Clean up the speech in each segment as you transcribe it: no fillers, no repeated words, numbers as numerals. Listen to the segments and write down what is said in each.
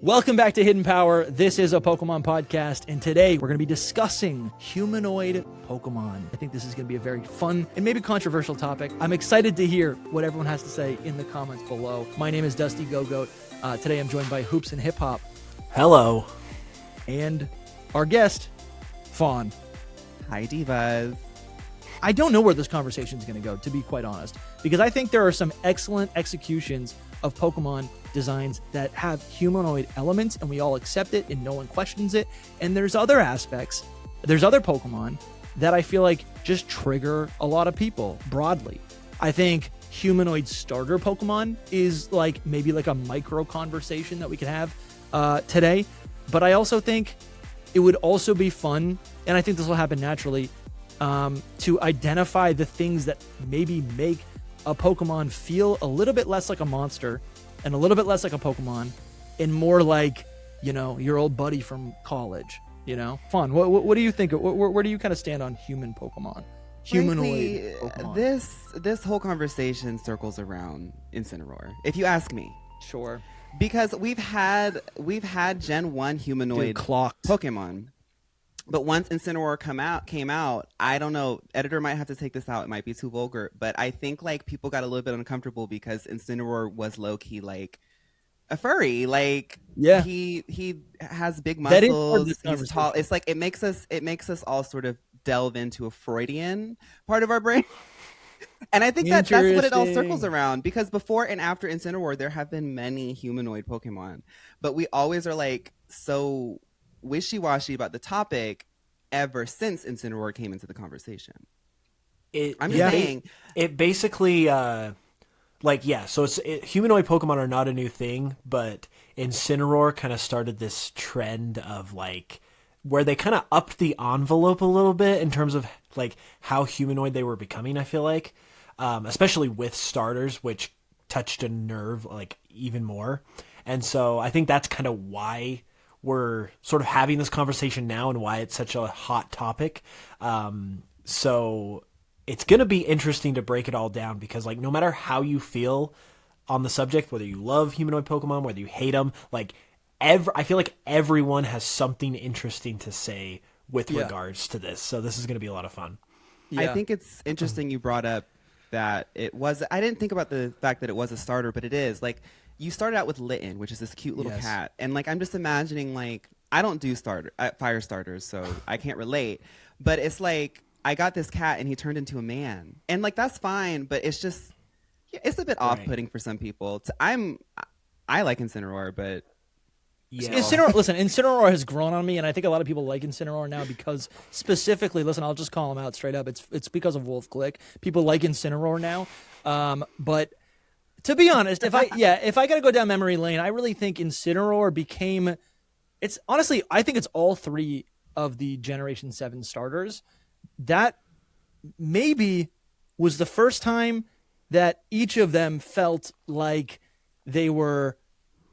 Welcome back to Hidden Power. This is a Pokemon podcast, and today we're going to be discussing humanoid Pokemon. I think this is going to be a very fun and maybe controversial topic. I'm excited to hear what everyone has to say in the comments below. My name is Dusty Go-Goat. Today I'm joined by Hoops and Hip Hop. Hello. And our guest, Fawn. Hi, Divas. I don't know where this conversation is going to go, to be quite honest, because I think there are some excellent executions of Pokemon designs that have humanoid elements, and we all accept it, and no one questions it. And there's other aspects, there's other Pokemon that I feel like just trigger a lot of people broadly. I think humanoid starter Pokemon is like maybe like a micro conversation that we could have today. But I also think it would also be fun, and I think this will happen naturally, to identify the things that maybe make a Pokemon feel a little bit less like a monster and a little bit less like a Pokemon and more like, you know, your old buddy from college, you know? Fawn, what do you think? Where do you kind of stand on human Pokemon? Humanoid Pokemon. This whole conversation circles around Incineroar, if you ask me. Sure. Because we've had Gen 1 humanoid Pokemon. But once Incineroar came out, I don't know, editor might have to take this out, it might be too vulgar, but I think like people got a little bit uncomfortable because Incineroar was low-key like a furry. Like, yeah, he has big muscles, he's tall. It's like it makes us all sort of delve into a Freudian part of our brain. And I think that's what it all circles around, because before and after Incineroar there have been many humanoid Pokemon, but we always are like so wishy-washy about the topic ever since Incineroar came into the conversation. I'm just saying. It basically, so humanoid Pokemon are not a new thing, but Incineroar kind of started this trend of like, where they kind of upped the envelope a little bit in terms of like how humanoid they were becoming, I feel like. Especially with starters, which touched a nerve like even more. And so I think that's kind of why we're sort of having this conversation now and why it's such a hot topic. So it's going to be interesting to break it all down, because like no matter how you feel on the subject, whether you love humanoid Pokemon, whether you hate them, like I feel like everyone has something interesting to say with regards to this. So this is going to be a lot of fun. Yeah. I think it's interesting you brought up that I didn't think about the fact that it was a starter, but it is. Like, you started out with Litten, which is this cute little cat. And like, I'm just imagining, like, I don't do fire starters, so I can't relate. But it's like, I got this cat and he turned into a man. And like, that's fine, but it's just, it's a bit off-putting for some people. I like Incineroar, but yeah. Incineroar has grown on me, and I think a lot of people like Incineroar now because specifically, I'll just call him out straight up. It's because of Wolf Click. People like Incineroar now. But to be honest, if I got to go down memory lane, I really think Incineroar became, I think it's all three of the Generation 7 starters. That maybe was the first time that each of them felt like they were,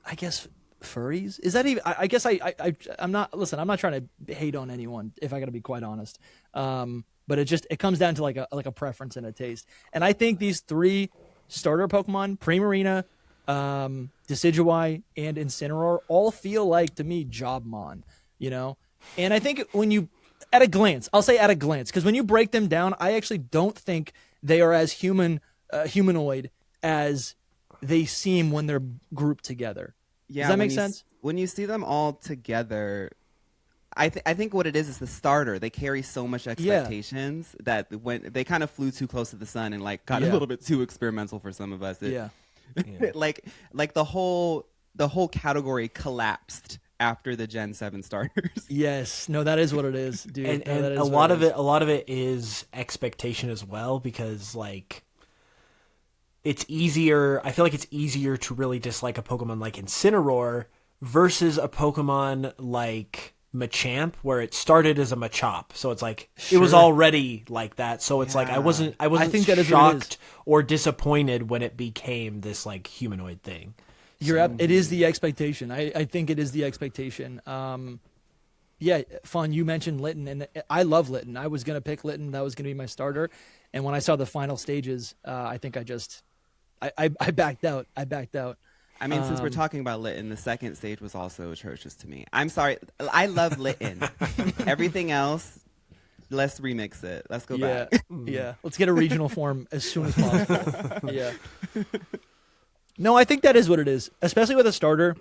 I guess, furries. Is that even, I guess I'm not trying to hate on anyone, if I got to be quite honest. But it comes down to like a preference and a taste. And I think these three starter Pokemon, Primarina, Decidueye, and Incineroar, all feel like, to me, Jobmon, you know? And I think at a glance, because when you break them down, I actually don't think they are as humanoid as they seem when they're grouped together. Yeah, does that make sense? When you see them all together, I think what it is the starter. They carry so much expectations that when they kind of flew too close to the sun and like got a little bit too experimental for some of us. Like the whole category collapsed after the Gen 7 starters. Yes, no, that is what it is, dude. And a lot of it is expectation as well, because like, it's easier. I feel like it's easier to really dislike a Pokemon like Incineroar versus a Pokemon like Machamp, where it started as a Machop. So it's like, it was already like that. So it's like, I wasn't shocked or disappointed when it became this like humanoid thing. It is the expectation. I think it is the expectation. Fawn, you mentioned Litten, and I love Litten. I was going to pick Litten. That was going to be my starter. And when I saw the final stages, I think I backed out. I mean, since we're talking about Litten, the second stage was also atrocious to me. I'm sorry. I love Litten. Everything else, let's remix it. Let's go back. Yeah. Let's get a regional form as soon as possible. Yeah. No, I think that is what it is, especially with a starter.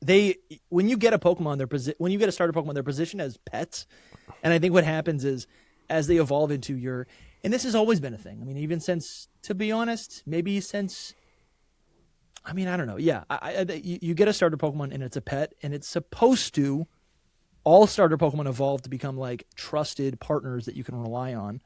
When you get a Pokemon, when you get a starter Pokemon, they're positioned as pets, and I think what happens is as they evolve into your, and this has always been a thing. I mean, even since, to be honest, maybe since. I mean, I don't know. Yeah, you get a starter Pokemon and it's a pet, and it's supposed to, all starter Pokemon evolve to become like trusted partners that you can rely on.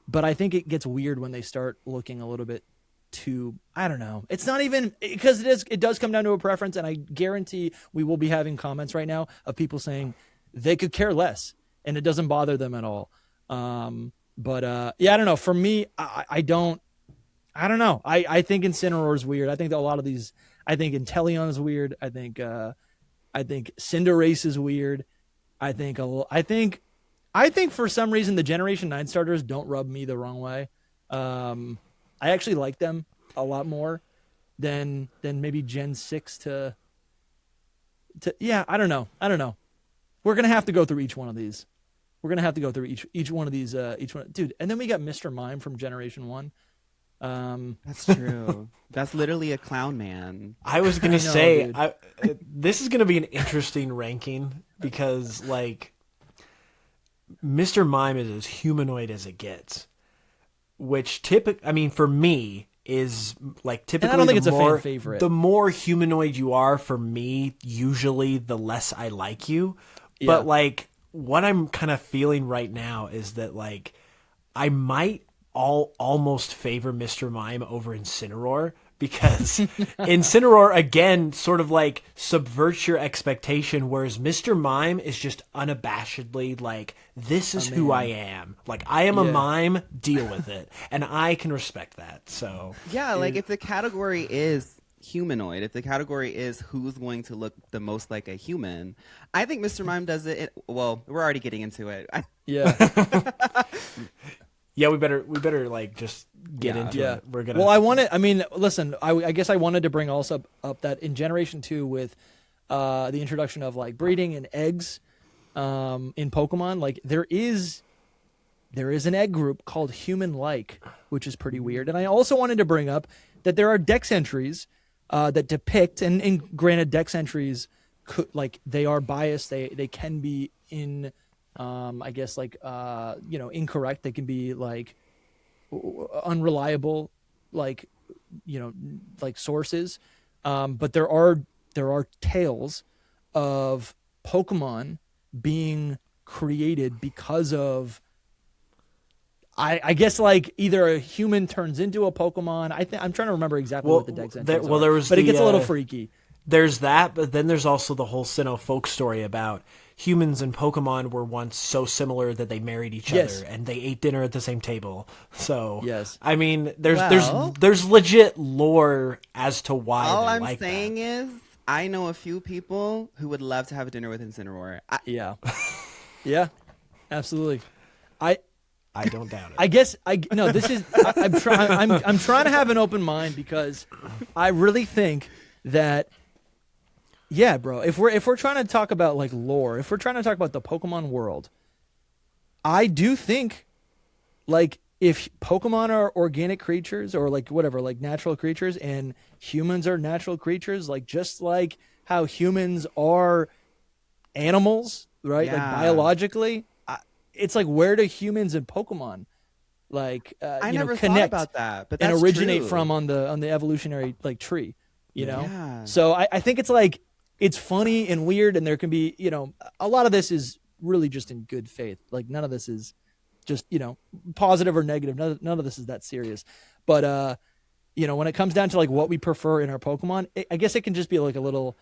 But I think it gets weird when they start looking a little bit too, I don't know. It's not even, because it does come down to a preference, and I guarantee we will be having comments right now of people saying they could care less and it doesn't bother them at all. But I don't know. For me, I don't know. I think Incineroar is weird. I think that a lot of these. I think Inteleon is weird. I think Cinderace is weird. I think for some reason the Generation 9 starters don't rub me the wrong way. I actually like them a lot more than maybe Gen 6 to. Yeah, I don't know. We're gonna have to go through each one of these. We're gonna have to go through each one of these. Each one, dude. And then we got Mr. Mime from Generation 1. That's true. That's literally a clown man. I was gonna say, this is gonna be an interesting ranking because, like, Mr. Mime is as humanoid as it gets, which for me is like typically. And I don't think it's a fan favorite. The more humanoid you are, for me, usually the less I like you. Yeah. But like, what I'm kind of feeling right now is that like I might almost favor Mr. Mime over Incineroar, because Incineroar again sort of like subverts your expectation, whereas Mr. Mime is just unabashedly like, this is who I am. Like, I am a mime, deal with it. And I can respect that. So yeah, like if the category is humanoid, if the category is who's going to look the most like a human, I think Mr. Mime does it. Well, we're already getting into it. Yeah, we better like just get into it. We're gonna. Well, listen, I guess I wanted to bring also up that in Generation 2 with the introduction of like breeding and eggs in Pokemon, like there is an egg group called human-like, which is pretty weird. And I also wanted to bring up that there are dex entries that depict, and granted, dex entries they are biased. They can be in. I guess incorrect. They can be like unreliable, like sources. But there are tales of Pokemon being created because of, I guess like either a human turns into a Pokemon. I'm trying to remember exactly what the dex entries are. But it gets a little freaky. There's that, but then there's also the whole Sinnoh folk story about humans and Pokemon were once so similar that they married each other and they ate dinner at the same table. So, I mean, there's legit lore as to why. All I'm like saying is, I know a few people who would love to have dinner with Incineroar. Yeah, absolutely. I don't doubt it. I guess this is I'm trying to have an open mind, because I really think that. Yeah, bro. If we're trying to talk about like lore, if we're trying to talk about the Pokemon world, I do think like if Pokemon are organic creatures or like whatever, like natural creatures, and humans are natural creatures, like just like how humans are animals, right? Like biologically, it's like, where do humans and Pokemon like I never connect thought about that, but that's and originate true. from on the evolutionary like tree, you know? Yeah. So I think it's like, it's funny and weird, and there can be, a lot of this is really just in good faith. Like none of this is just, positive or negative. None of this is that serious. But, when it comes down to like what we prefer in our Pokemon, I guess it can just be like a little,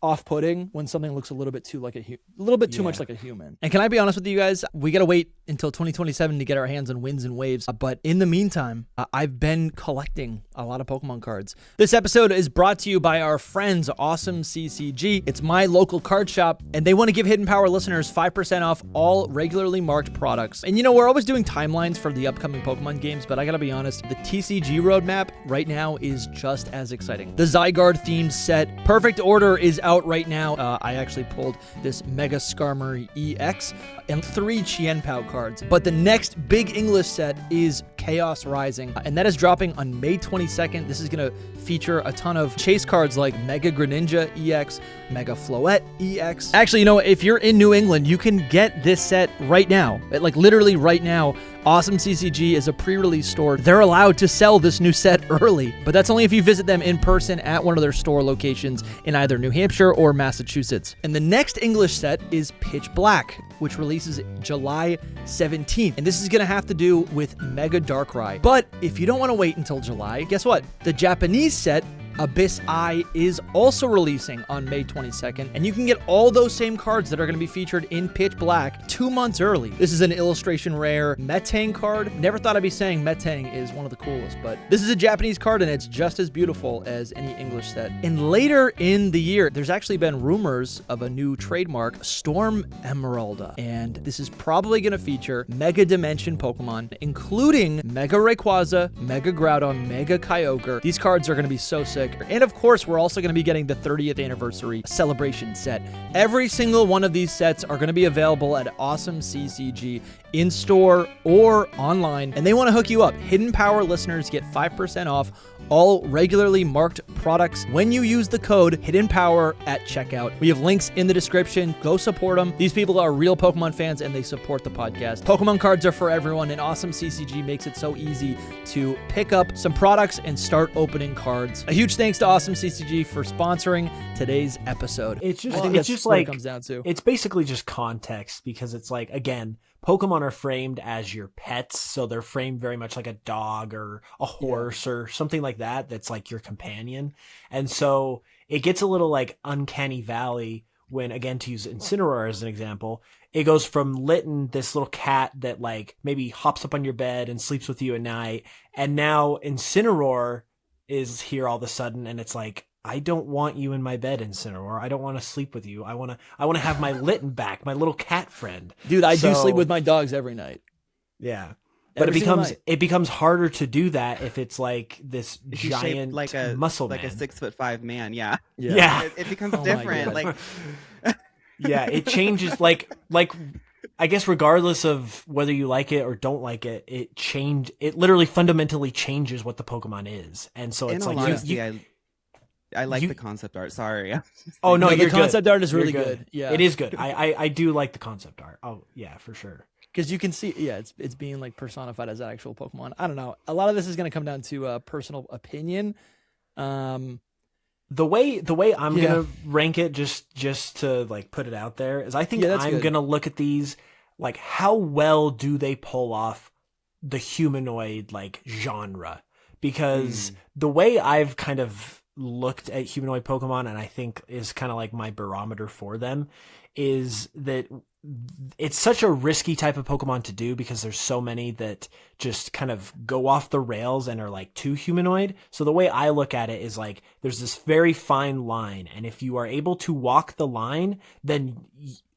off-putting when something looks a little bit too much like a human. And can I be honest with you guys? We gotta wait until 2027 to get our hands on Winds and Waves. But in the meantime, I've been collecting a lot of Pokemon cards. This episode is brought to you by our friends, Awesome CCG. It's my local card shop, and they want to give Hidden Power listeners 5% off all regularly marked products. And we're always doing timelines for the upcoming Pokemon games, but I gotta be honest, the TCG roadmap right now is just as exciting. The Zygarde themed set, Perfect Order, is out right now. I actually pulled this Mega Skarmory EX and 3 Chien-Pao cards. But the next big English set is Chaos Rising, and that is dropping on May 22nd. This is going to feature a ton of chase cards like Mega Greninja EX, Mega Floette EX. Actually, if you're in New England, you can get this set right now. Like literally right now. Awesome CCG is a pre-release store. They're allowed to sell this new set early, but that's only if you visit them in person at one of their store locations in either New Hampshire or Massachusetts. And the next English set is Pitch Black, which releases July 17th. And this is going to have to do with Mega Darkrai. But if you don't want to wait until July, guess what? The Japanese set, Abyss Eye, is also releasing on May 22nd, and you can get all those same cards that are going to be featured in Pitch Black 2 months early. This is an illustration rare Metang card. Never thought I'd be saying Metang is one of the coolest, but this is a Japanese card, and it's just as beautiful as any English set. And later in the year, there's actually been rumors of a new trademark, Storm Emeralda, and this is probably going to feature Mega Dimension Pokemon, including Mega Rayquaza, Mega Groudon, Mega Kyogre. These cards are going to be so sick. And of course, we're also going to be getting the 30th anniversary celebration set. Every single one of these sets are going to be available at Awesome CCG in store or online, and they want to hook you up. Hidden Power listeners get 5% off all regularly marked products when you use the code Hidden Power at checkout. We have links in the description. Go support them. These people are real Pokemon fans, and they support the podcast. Pokemon cards are for everyone, and Awesome CCG makes it so easy to pick up some products and start opening cards. A huge thanks to Awesome CCG for sponsoring today's episode. It's just, I think it's that's just what like, it comes down to. it's basically just context, because it's like, again, Pokemon are framed as your pets, so they're framed very much like a dog or a horse or something like that that's like your companion. And so it gets a little like uncanny valley when, again, to use Incineroar as an example, it goes from Litten, this little cat that like maybe hops up on your bed and sleeps with you at night, and now Incineroar is here all of a sudden, and it's like, I don't want you in my bed, Incineroar. I don't want to sleep with you. I want to have my Litten back, my little cat friend. Dude, I do sleep with my dogs every night. Yeah. But it becomes harder to do that if it's like this giant like a muscle man. Like a 6'5" man. Yeah. It becomes Oh different. Like, yeah, it changes. Like I guess regardless of whether you like it or don't like it, it literally fundamentally changes what the Pokemon is. And so it's in like all honesty, I like the concept art. Sorry. Oh no, the concept art is really good. Yeah, it is good. I do like the concept art. Oh yeah, for sure. Because you can see, it's being like personified as an actual Pokemon. I don't know. A lot of this is going to come down to personal opinion. The way I'm gonna rank it, just to like put it out there, is I think I'm gonna look at these like, how well do they pull off the humanoid like genre? Because the way I've kind of looked at humanoid Pokemon, and I think is kind of like my barometer for them, is that it's such a risky type of Pokemon to do, because there's so many that just kind of go off the rails and are like too humanoid. So the way I look at it is like, there's this very fine line, and if you are able to walk the line, then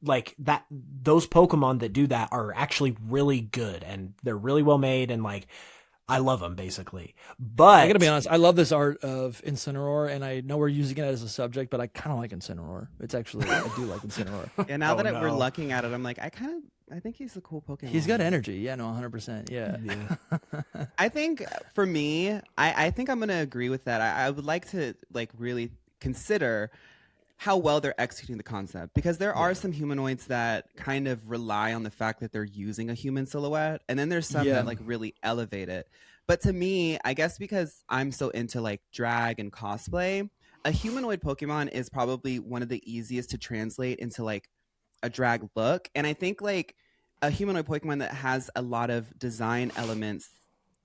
like that, those Pokemon that do that are actually really good, and they're really well made, and like, I love them, basically. But I gotta be honest, I love this art of Incineroar, and I know we're using it as a subject, but I kind of like Incineroar. It's actually, I do like Incineroar. And now that we're looking at it, I'm like, I think he's a cool Pokemon. He's got energy. Yeah, no, 100%. Yeah. I think for me, I think I'm gonna agree with that. I would like to like really consider how well they're executing the concept, because there are some humanoids that kind of rely on the fact that they're using a human silhouette, and then there's some that like really elevate it. But to me, I guess because I'm so into like drag and cosplay, a humanoid Pokemon is probably one of the easiest to translate into like a drag look. And I think like a humanoid Pokemon that has a lot of design elements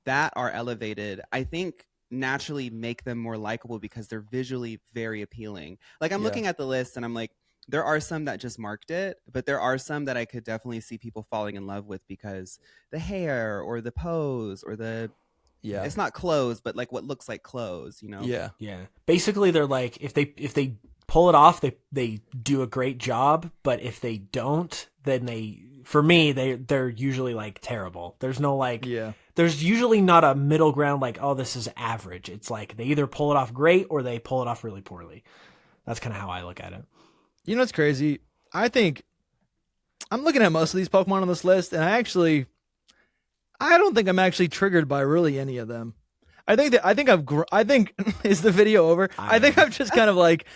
that are elevated, I think naturally make them more likable because they're visually very appealing. Like I'm looking at the list and I'm like, there are some that just marked it, but there are some that I could definitely see people falling in love with because the hair or the pose or the it's not clothes, but like what looks like clothes, you know? Yeah. Basically, they're like if they pull it off, they do a great job. But if they don't, then they're usually like terrible. There's no like There's usually not a middle ground like, oh, this is average. It's like they either pull it off great or they pull it off really poorly. That's kind of how I look at it. You know what's crazy? I think I'm looking at most of these Pokemon on this list, and I don't think I'm actually triggered by really any of them. I think is the video over? I think I've just kind of like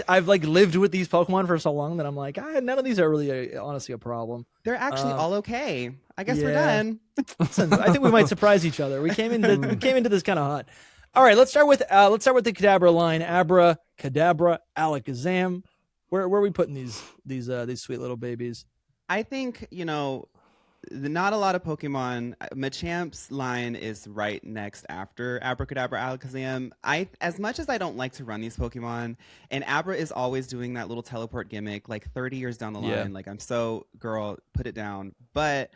I've like lived with these Pokemon for so long that I'm like, none of these are really honestly a problem. They're actually all okay. I guess we're done. Listen, I think we might surprise each other. We came into this kind of hot. All right, let's start with the Kadabra line. Abra, Kadabra, Alakazam. Where are we putting these sweet little babies? I think, not a lot of Pokemon. Machamp's line is right next after Abracadabra, Alakazam. As much as I don't like to run these Pokemon, and Abra is always doing that little teleport gimmick, like 30 years down the line. Like I'm so girl, put it down. But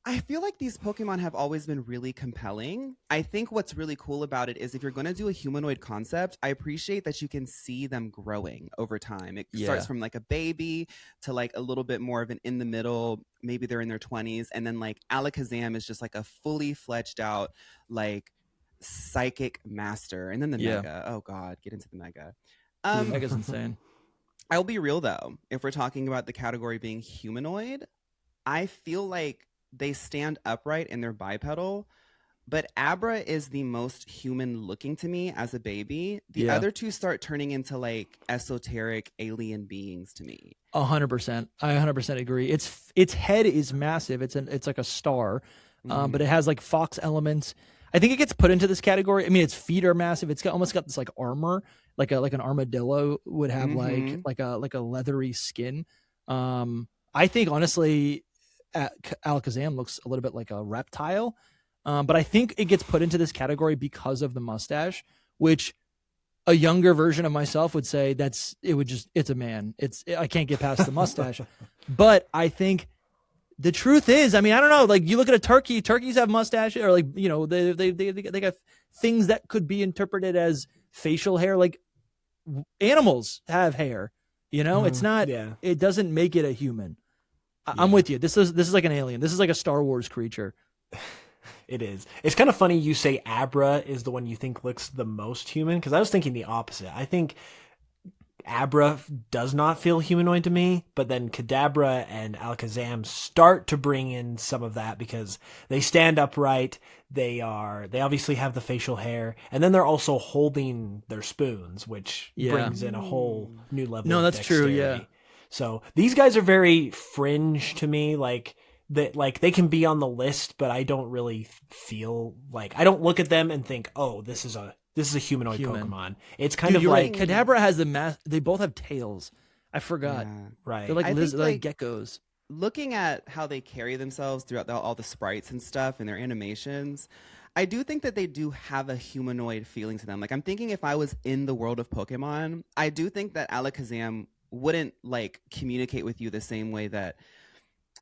I feel like these Pokemon have always been really compelling. I think what's really cool about it is if you're going to do a humanoid concept, I appreciate that you can see them growing over time. It starts from like a baby to like a little bit more of an in the middle, maybe they're in their 20s. And then like Alakazam is just like a fully fledged out like psychic master. And then the Mega. Oh God, get into the Mega. Mega's insane. I'll be real though. If we're talking about the category being humanoid, I feel like they stand upright and they're bipedal, but Abra is the most human looking to me as a baby. The other two start turning into like esoteric alien beings to me. 100%. I 100% agree. Its head is massive. It's like a star, but it has like fox elements. I think it gets put into this category. I mean, its feet are massive. It's almost got this like armor, like an armadillo would have like a leathery skin. I think honestly, Alakazam looks a little bit like a reptile, but I think it gets put into this category because of the mustache, which a younger version of myself would say it's a man. I can't get past the mustache, but I think the truth is, I mean, I don't know, like you look at a turkey, turkeys have mustache or like, they got things that could be interpreted as facial hair. Like animals have hair, it's not, it doesn't make it a human. I'm with you. This is like an alien. This is like a Star Wars creature. It is. It's kind of funny you say Abra is the one you think looks the most human, because I was thinking the opposite. I think Abra does not feel humanoid to me, but then Kadabra and Alakazam start to bring in some of that because they stand upright. They obviously have the facial hair, and then they're also holding their spoons, which brings in a whole new level of dexterity. True, yeah. So these guys are very fringe to me, like that. Like they can be on the list, but I don't really feel like I don't look at them and think, "Oh, this is a humanoid Pokemon." It's kind of like Kadabra has the They both have tails. I forgot. Yeah. Right. They're like geckos. Looking at how they carry themselves throughout all the sprites and stuff and their animations, I do think that they do have a humanoid feeling to them. Like I'm thinking if I was in the world of Pokemon, I do think that Alakazam wouldn't like communicate with you the same way that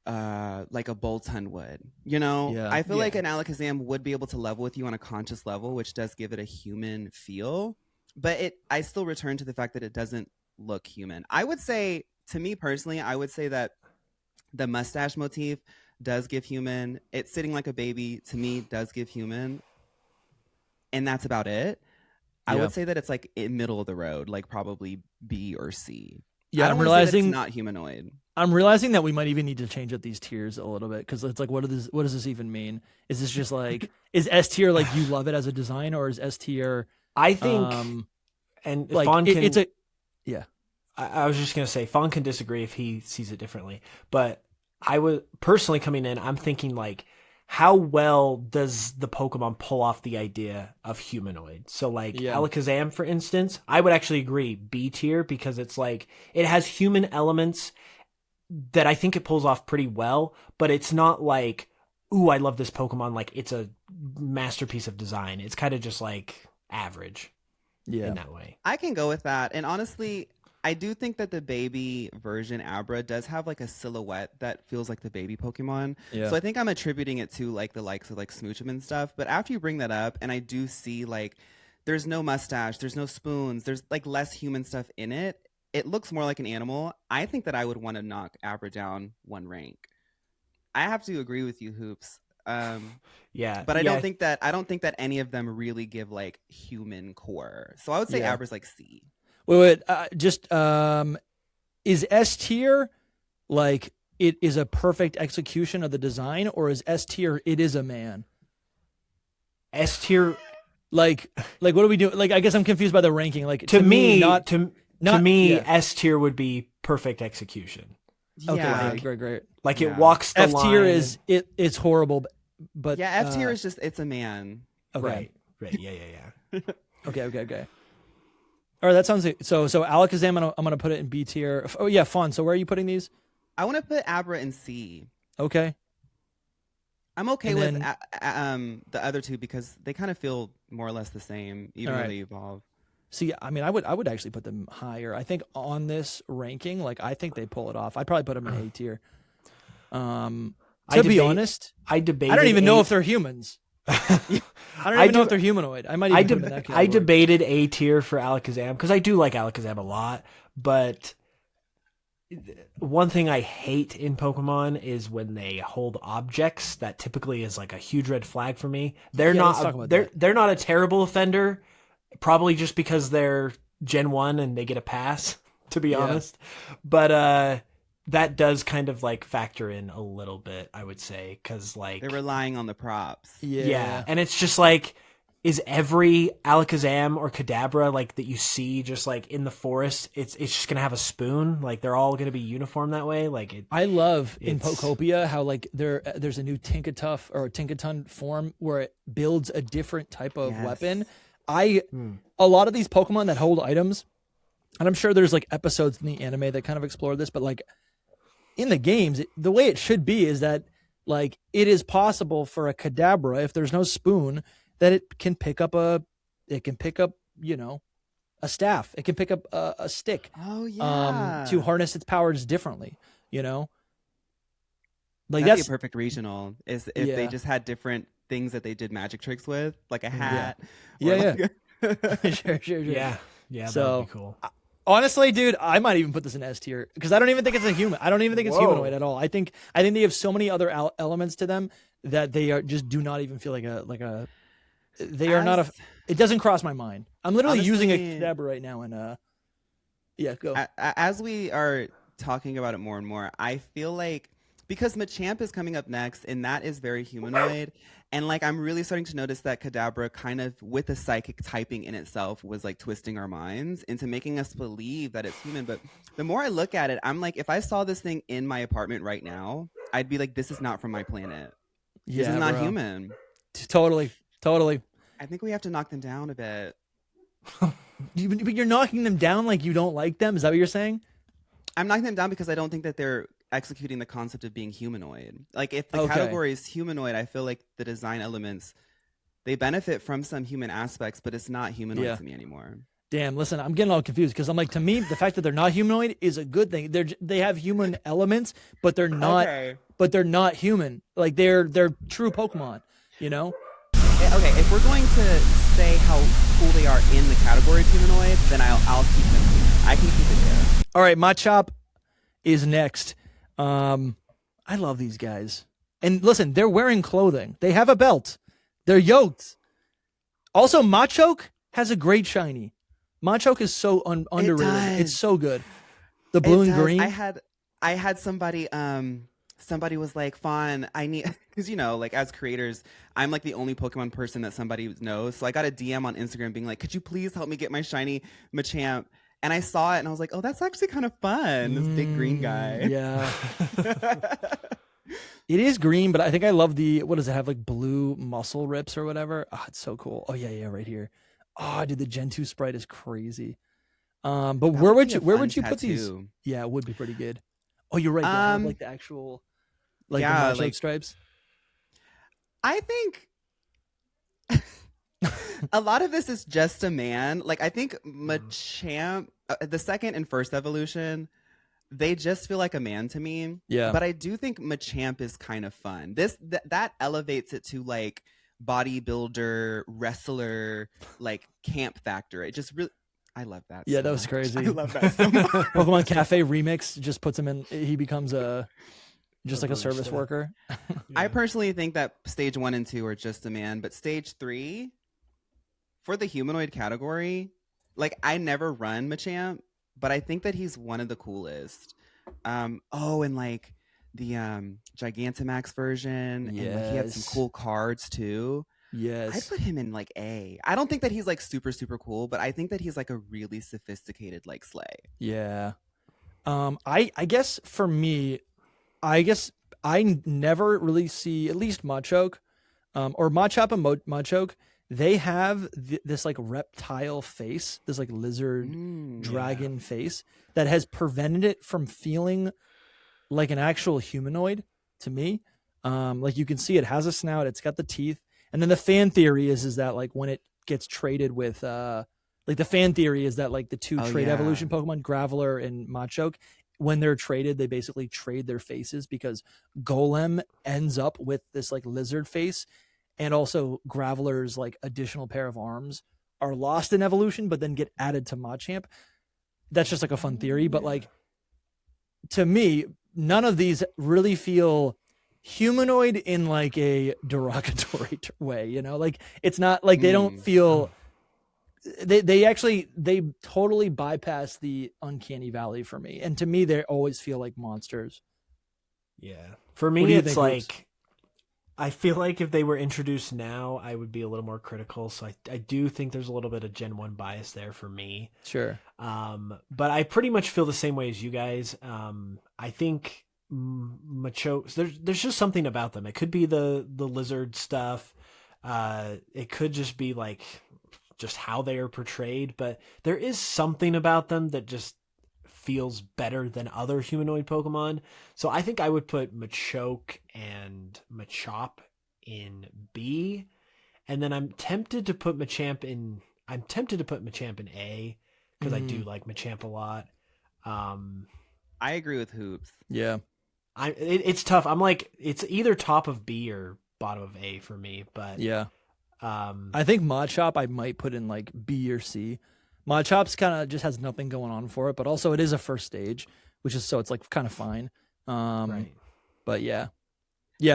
like a Boltund would, I feel like an Alakazam would be able to level with you on a conscious level, which does give it a human feel, but I still return to the fact that it doesn't look human. I would say, to me personally, I would say that the mustache motif does give human. It's sitting like a baby to me does give human, and that's about it. I would say that it's like in middle of the road, like probably B or C. Yeah, I'm realizing it's not humanoid. I'm realizing that we might even need to change up these tiers a little bit, because it's like, what does this even mean? Is this just like, is S tier like you love it as a design, or is S tier? I think, and like Fawn can, it's a, yeah. I was just gonna say Fawn can disagree if he sees it differently, but I would personally coming in, I'm thinking like, how well does the Pokemon pull off the idea of humanoid? So like Alakazam, for instance, I would actually agree B tier, because it's like it has human elements that I think it pulls off pretty well, but it's not like, ooh, I love this Pokemon. Like it's a masterpiece of design. It's kind of just like average in that way. I can go with that. And honestly, I do think that the baby version Abra does have like a silhouette that feels like the baby Pokemon. Yeah. So I think I'm attributing it to like the likes of like Smoochum and stuff. But after you bring that up, and I do see like there's no mustache, there's no spoons, there's like less human stuff in it. It looks more like an animal. I think that I would want to knock Abra down one rank. I have to agree with you, Hoops. But I don't think that any of them really give like human core. So I would say Abra's like C. Wait, is S tier like it is a perfect execution of the design, or is S tier it is a man? S tier, like what do we do? Like, I guess I'm confused by the ranking. Like to me, yeah. S tier would be perfect execution. Okay, Yeah. Great. Like it walks the F line. tier is it's horrible, but yeah, F tier is just it's a man. okay. Right. Yeah. Okay. All right, that sounds so. Alakazam, I'm gonna put it in B tier. Oh yeah, fun. So where are you putting these? I want to put Abra in C. Okay. I'm okay with the other two because they kind of feel more or less the same, even when they evolve. See, I mean, I would actually put them higher. I think on this ranking, like I think they pull it off. I'd probably put them in A tier. To be honest, I debated. I don't even know if they're humans. I don't even know if they're humanoid. I might even put them in that category. I debated A tier for Alakazam because I do like Alakazam a lot, but one thing I hate in Pokemon is when they hold objects. That typically is like a huge red flag for me. They're not a terrible offender, probably just because they're Gen 1 and they get a pass, to be honest. But that does kind of like factor in a little bit, I would say, because like they're relying on the props. Yeah, and it's just like, is every Alakazam or Kadabra like that you see just like in the forest? It's just gonna have a spoon. Like they're all gonna be uniform that way. Like I love in Pokopia how like there's a new Tinkatuff or Tinkaton form where it builds a different type of weapon. A lot of these Pokemon that hold items, and I'm sure there's like episodes in the anime that kind of explore this, but like in the games, the way it should be is that like it is possible for a Kadabra, if there's no spoon, that it can pick up a staff. It can pick up a stick. Oh yeah. To harness its powers differently, Like That'd be a perfect regional. Is if they just had different things that they did magic tricks with, like a hat. Yeah. Sure. Yeah, so, that would be cool. Honestly, dude, I might even put this in S tier because I don't even think it's a human. I don't even think it's humanoid at all. I think they have so many other elements to them that they are just do not even feel like a. They are not a. It doesn't cross my mind. I'm literally using a Kadabra right now, and go. As we are talking about it more and more, I feel like because Machamp is coming up next, and that is very humanoid. And like I'm really starting to notice that Kadabra kind of with the psychic typing in itself was like twisting our minds into making us believe that it's human. But the more I look at it, I'm like, if I saw this thing in my apartment right now, I'd be like, this is not from my planet. This is not human. Totally. I think we have to knock them down a bit. But you're knocking them down like you don't like them? Is that what you're saying? I'm knocking them down because I don't think that they're executing the concept of being humanoid. Like if the category is humanoid, I feel like the design elements, they benefit from some human aspects, but it's not humanoid to me anymore. Damn, listen, I'm getting all confused because I'm like, to me, the fact that they're not humanoid is a good thing. They have human elements, but they're not. But they're not human. Like they're true Pokemon. Okay, if we're going to say how cool they are in the category of humanoid, then I'll keep them here. I can keep it there. All right, Machop is next. I love these guys. And listen, they're wearing clothing. They have a belt. They're yoked. Also, Machoke has a great shiny. Machoke is so underrated. It's so good. The blue and green. I had somebody somebody was like, Fawn, I need, because like as creators, I'm like the only Pokemon person that somebody knows. So I got a DM on Instagram being like, could you please help me get my shiny Machamp? And I saw it and I was like, oh, that's actually kind of fun. This big green guy. Yeah. It is green, but I think I love what does it have? Like blue muscle rips or whatever. Oh, it's so cool. Oh yeah, right here. Oh, dude, the Gen 2 sprite is crazy. But where would you put these? Yeah, it would be pretty good. Oh, you're right. They have like the actual the Machop stripes. I think a lot of this is just a man. Like, I think Machamp, the second and first evolution, they just feel like a man to me. Yeah. But I do think Machamp is kind of fun. That elevates it to like bodybuilder, wrestler, like camp factor. It just really, I love that. Yeah, so that was much. crazy. I love that so much. Pokemon Cafe remix just puts him in. He becomes just like a service worker. I personally think that stage 1 and 2 are just a man, but stage 3 for the humanoid category, like I never run Machamp, but I think that he's one of the coolest. And like the Gigantamax version, and like he had some cool cards too. Yes, I'd put him in like A. I don't think that he's like super super cool, but I think that he's like a really sophisticated like Slay. Yeah. I guess for me, I never really see, at least Machoke, or Machop and Machoke. They have this like reptile face, this like lizard dragon face that has prevented it from feeling like an actual humanoid to me. Like you can see it has a snout, it's got the teeth. And then the fan theory is that like when it gets traded with like the fan theory is that like the two trade evolution Pokemon, Graveler and Machoke, when they're traded, they basically trade their faces because Golem ends up with this like lizard face, and also Graveler's like additional pair of arms are lost in evolution but then get added to Machamp. That's just like a fun theory, but like to me, none of these really feel humanoid in like a derogatory way, you know? Like it's not like they don't feel they totally bypass the uncanny valley for me. And to me, they always feel like monsters. Yeah. For me, it's like, I feel like if they were introduced now, I would be a little more critical. So I do think there's a little bit of Gen 1 bias there for me. Sure. But I pretty much feel the same way as you guys. I think Machoke, there's just something about them. It could be the lizard stuff. It could just be like just how they are portrayed, but there is something about them that just feels better than other humanoid Pokemon. So I think I would put Machoke and Machop in B, and then I'm tempted to put Machamp in A because I do like Machamp a lot. I agree with Hoops. Yeah. It's tough. I'm like, it's either top of B or bottom of A for me, but yeah. I think Machop I might put in like B or C. Machop's kind of just has nothing going on for it, but also it is a first stage, which is so it's like kind of fine. Right. But yeah.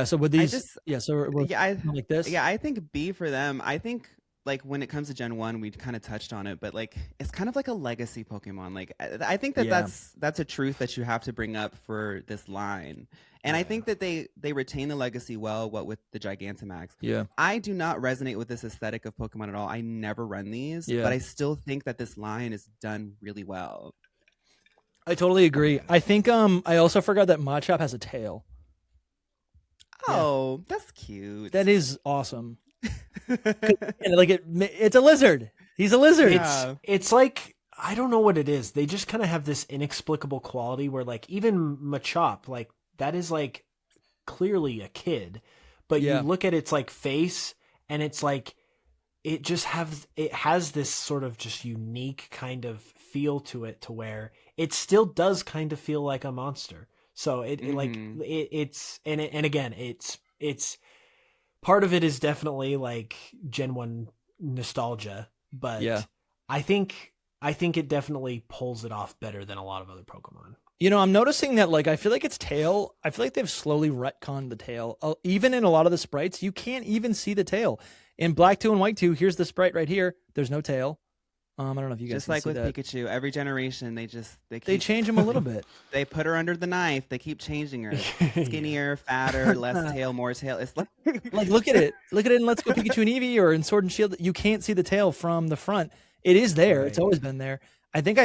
So with these, like this. Yeah, I think B for them. I think like when it comes to Gen 1, we kind of touched on it, but like it's kind of like a legacy Pokemon. Like I think that's a truth that you have to bring up for this line. And I think that they retain the legacy well, what with the Gigantamax. Yeah. I do not resonate with this aesthetic of Pokemon at all. I never run these, but I still think that this line is done really well. I totally agree. I think I also forgot that Machop has a tail. Oh, that's cute. That is awesome. Like it's a lizard. He's a lizard. It's like, I don't know what it is. They just kind of have this inexplicable quality where like even Machop, like that is like clearly a kid, but you look at its like face and it's like it has this sort of just unique kind of feel to it to where it still does kind of feel like a monster. So it's part of it is definitely like Gen 1 nostalgia, but I think it definitely pulls it off better than a lot of other Pokemon. You know, I'm noticing that like I feel like its tail, I feel like they've slowly retconned the tail. Even in a lot of the sprites, you can't even see the tail. In Black 2 and White 2, here's the sprite right here. There's no tail. I don't know if you guys just can like see with that. Pikachu, every generation they change them a little bit. They put her under the knife. They keep changing her. Skinnier, fatter, less tail, more tail. It's like look at it in Let's Go Pikachu and Eevee or in Sword and Shield. You can't see the tail from the front. It is there. Right. It's always been there. I think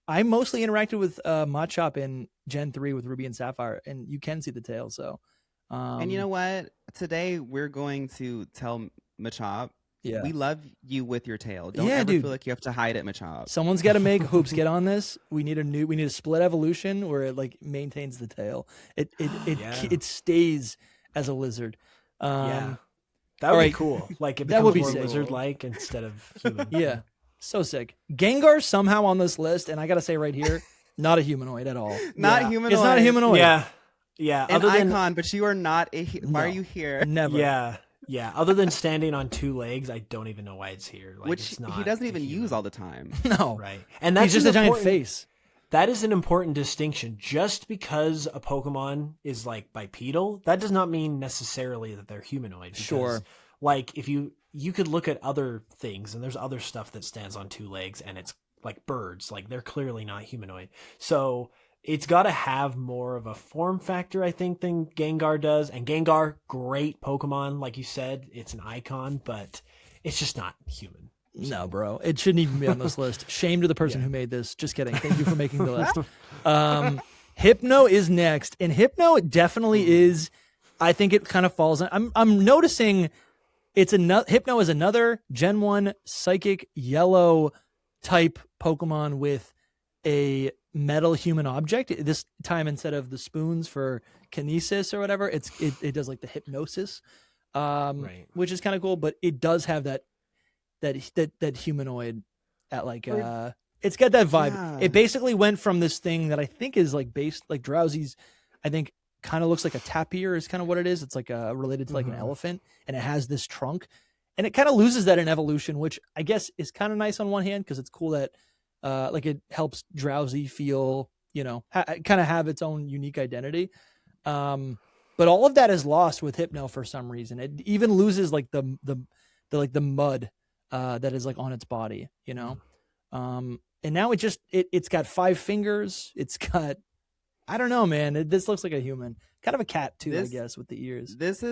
I mostly interacted with Machop in Gen 3 with Ruby and Sapphire, and you can see the tail. So, and you know what? Today we're going to tell Machop, we love you with your tail. Don't ever feel like you have to hide it, Machop. Someone's got to make Hoops get on this. We need a split evolution where it like maintains the tail. It stays as a lizard. That would All be right. cool. Like it That would becomes be more sick. lizard-like instead of human. Yeah, so sick. Gengar somehow on this list, and I gotta say right here, not a humanoid at all. Not Yeah. humanoid. It's not a humanoid. Yeah. Yeah. An Other than icon, but you are not a. Why are No. you here? Never. yeah. Yeah. Other than standing on 2 legs, I don't even know why it's here. Like, Which it's not he doesn't a even human. use all the time. No. Right. And that's He's just a giant important- face. That is an important distinction. Just because a Pokemon is like bipedal, that does not mean necessarily that they're humanoid. Because, Sure. Like if you could look at other things, and there's other stuff that stands on 2 legs, and it's like birds. Like they're clearly not humanoid. So it's got to have more of a form factor, I think, than Gengar does. And Gengar, great Pokemon, like you said, it's an icon, but it's just not human. No, bro. It shouldn't even be on this list. Shame to the person who made this. Just kidding. Thank you for making the list. Hypno is next, and Hypno definitely is. I think it kind of falls. I'm noticing it's another. Hypno is another Gen 1 Psychic Yellow type Pokemon with a metal human object. This time, instead of the spoons for kinesis or whatever, it does like the hypnosis, Right. which is kind of cool. But it does have that humanoid at like it's got that vibe. Yeah. It basically went from this thing that I think is like based like Drowsy's, I think kind of looks like a tapir is kind of what it is. It's like related to like an elephant, and it has this trunk, and it kind of loses that in evolution, which I guess is kind of nice on one hand because it's cool that like it helps Drowsy feel, you know, kind of have its own unique identity. But all of that is lost with Hypno for some reason. It even loses like the mud that is like on its body, you know. And now it's got 5 fingers. It's got, I don't know, man. This looks like a human, kind of a cat too, I guess, with the ears. This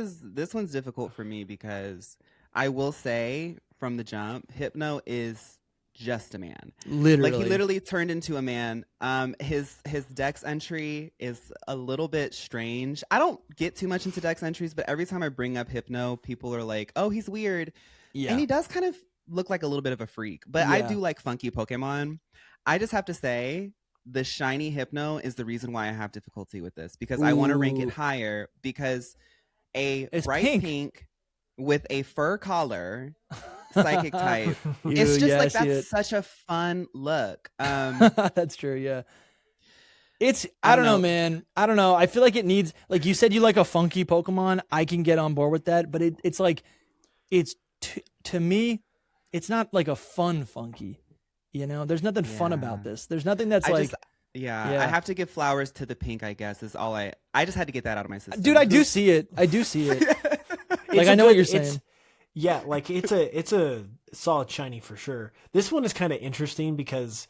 one's difficult for me because I will say from the jump, Hypno is just a man. Literally, Like he literally turned into a man. His Dex entry is a little bit strange. I don't get too much into Dex entries, but every time I bring up Hypno, people are like, "Oh, he's weird," and he does kind of look like a little bit of a freak. But I do like funky Pokemon. I just have to say, the shiny Hypno is the reason why I have difficulty with this because I want to rank it higher because it's bright pink with a fur collar. Psychic type. It's just like that's such a fun look. That's true. Yeah. It's I don't know, man. I don't know. I feel like it needs, like you said, you like a funky Pokemon. I can get on board with that, but it's like to me, it's not like a fun funky. You know, there's nothing fun about this. There's nothing that's I have to give flowers to the pink, I guess, is all I just had to get that out of my system. Dude, I do see it. Like I know what you're saying. Yeah, like it's a solid shiny for sure. This one is kind of interesting because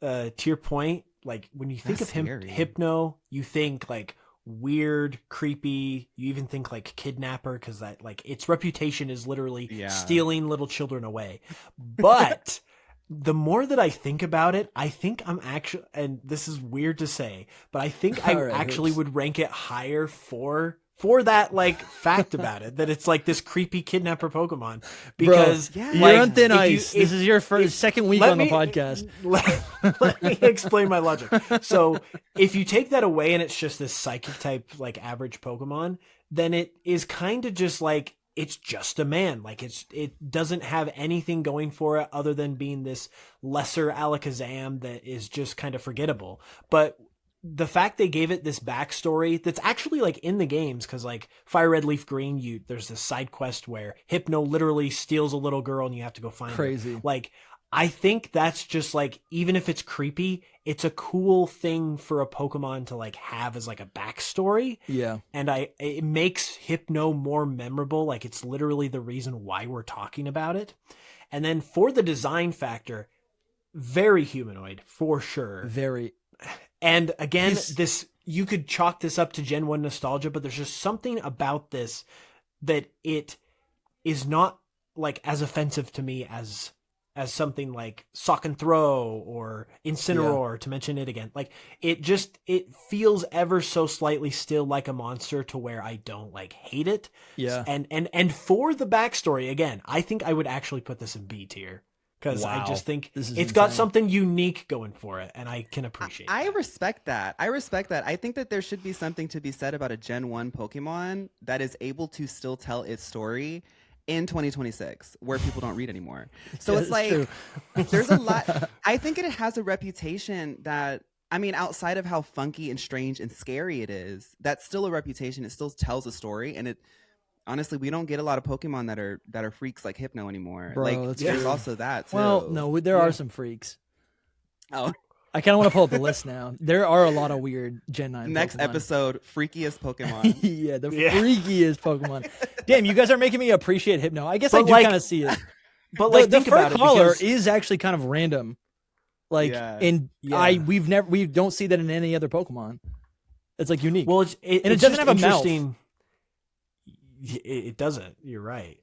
to your point, like when you think of Hypno, you think like weird, creepy. You even think like kidnapper because that like its reputation is literally stealing little children away. But the more that I think about it, I think I'm actually, and this is weird to say, but I think I actually would rank it higher for that like fact about it, that it's like this creepy kidnapper Pokemon because you're on thin ice. This is your second week on the podcast. Let me explain my logic. So if you take that away and it's just this psychic type like average Pokemon, then it is kind of just like it's just a man. Like it doesn't have anything going for it other than being this lesser Alakazam that is just kind of forgettable. But the fact they gave it this backstory that's actually like in the games, because like Fire Red Leaf Green, there's this side quest where Hypno literally steals a little girl and you have to go find her. Like I think that's just like, even if it's creepy, it's a cool thing for a Pokemon to like have as like a backstory. Yeah. And it makes Hypno more memorable. Like it's literally the reason why we're talking about it. And then for the design factor, very humanoid for sure. Very. And again, you could chalk this up to Gen 1 nostalgia, but there's just something about this that it is not like as offensive to me as something like Sawk and Throh or Incineroar, to mention it again. Like it feels ever so slightly still like a monster to where I don't like hate it. Yeah. And for the backstory, again, I think I would actually put this in B tier. Because I just think it's got something unique going for it, and I can appreciate it. I respect that. I think that there should be something to be said about a Gen 1 Pokemon that is able to still tell its story in 2026 where people don't read anymore. So Yeah, it's like true. there's a lot. I think it has a reputation that, I mean, outside of how funky and strange and scary it is, that's still a reputation. It still tells a story, and it honestly, we don't get a lot of Pokemon that are freaks like Hypno anymore. Bro, like that's there's true. also that too. Well, no, there are some freaks. Oh, I kind of want to pull up the list now. There are a lot of weird Gen 9 next Pokemon. episode, freakiest Pokemon. Yeah, the freakiest Pokemon. Damn, you guys are making me appreciate Hypno. I guess I do like- kind of see it. But like, the think fur about it, collar because- is actually kind of random. Like, Yeah. we don't see that in any other Pokemon. It's like unique. Well, it doesn't just have a mouth. interesting. It doesn't. You're right.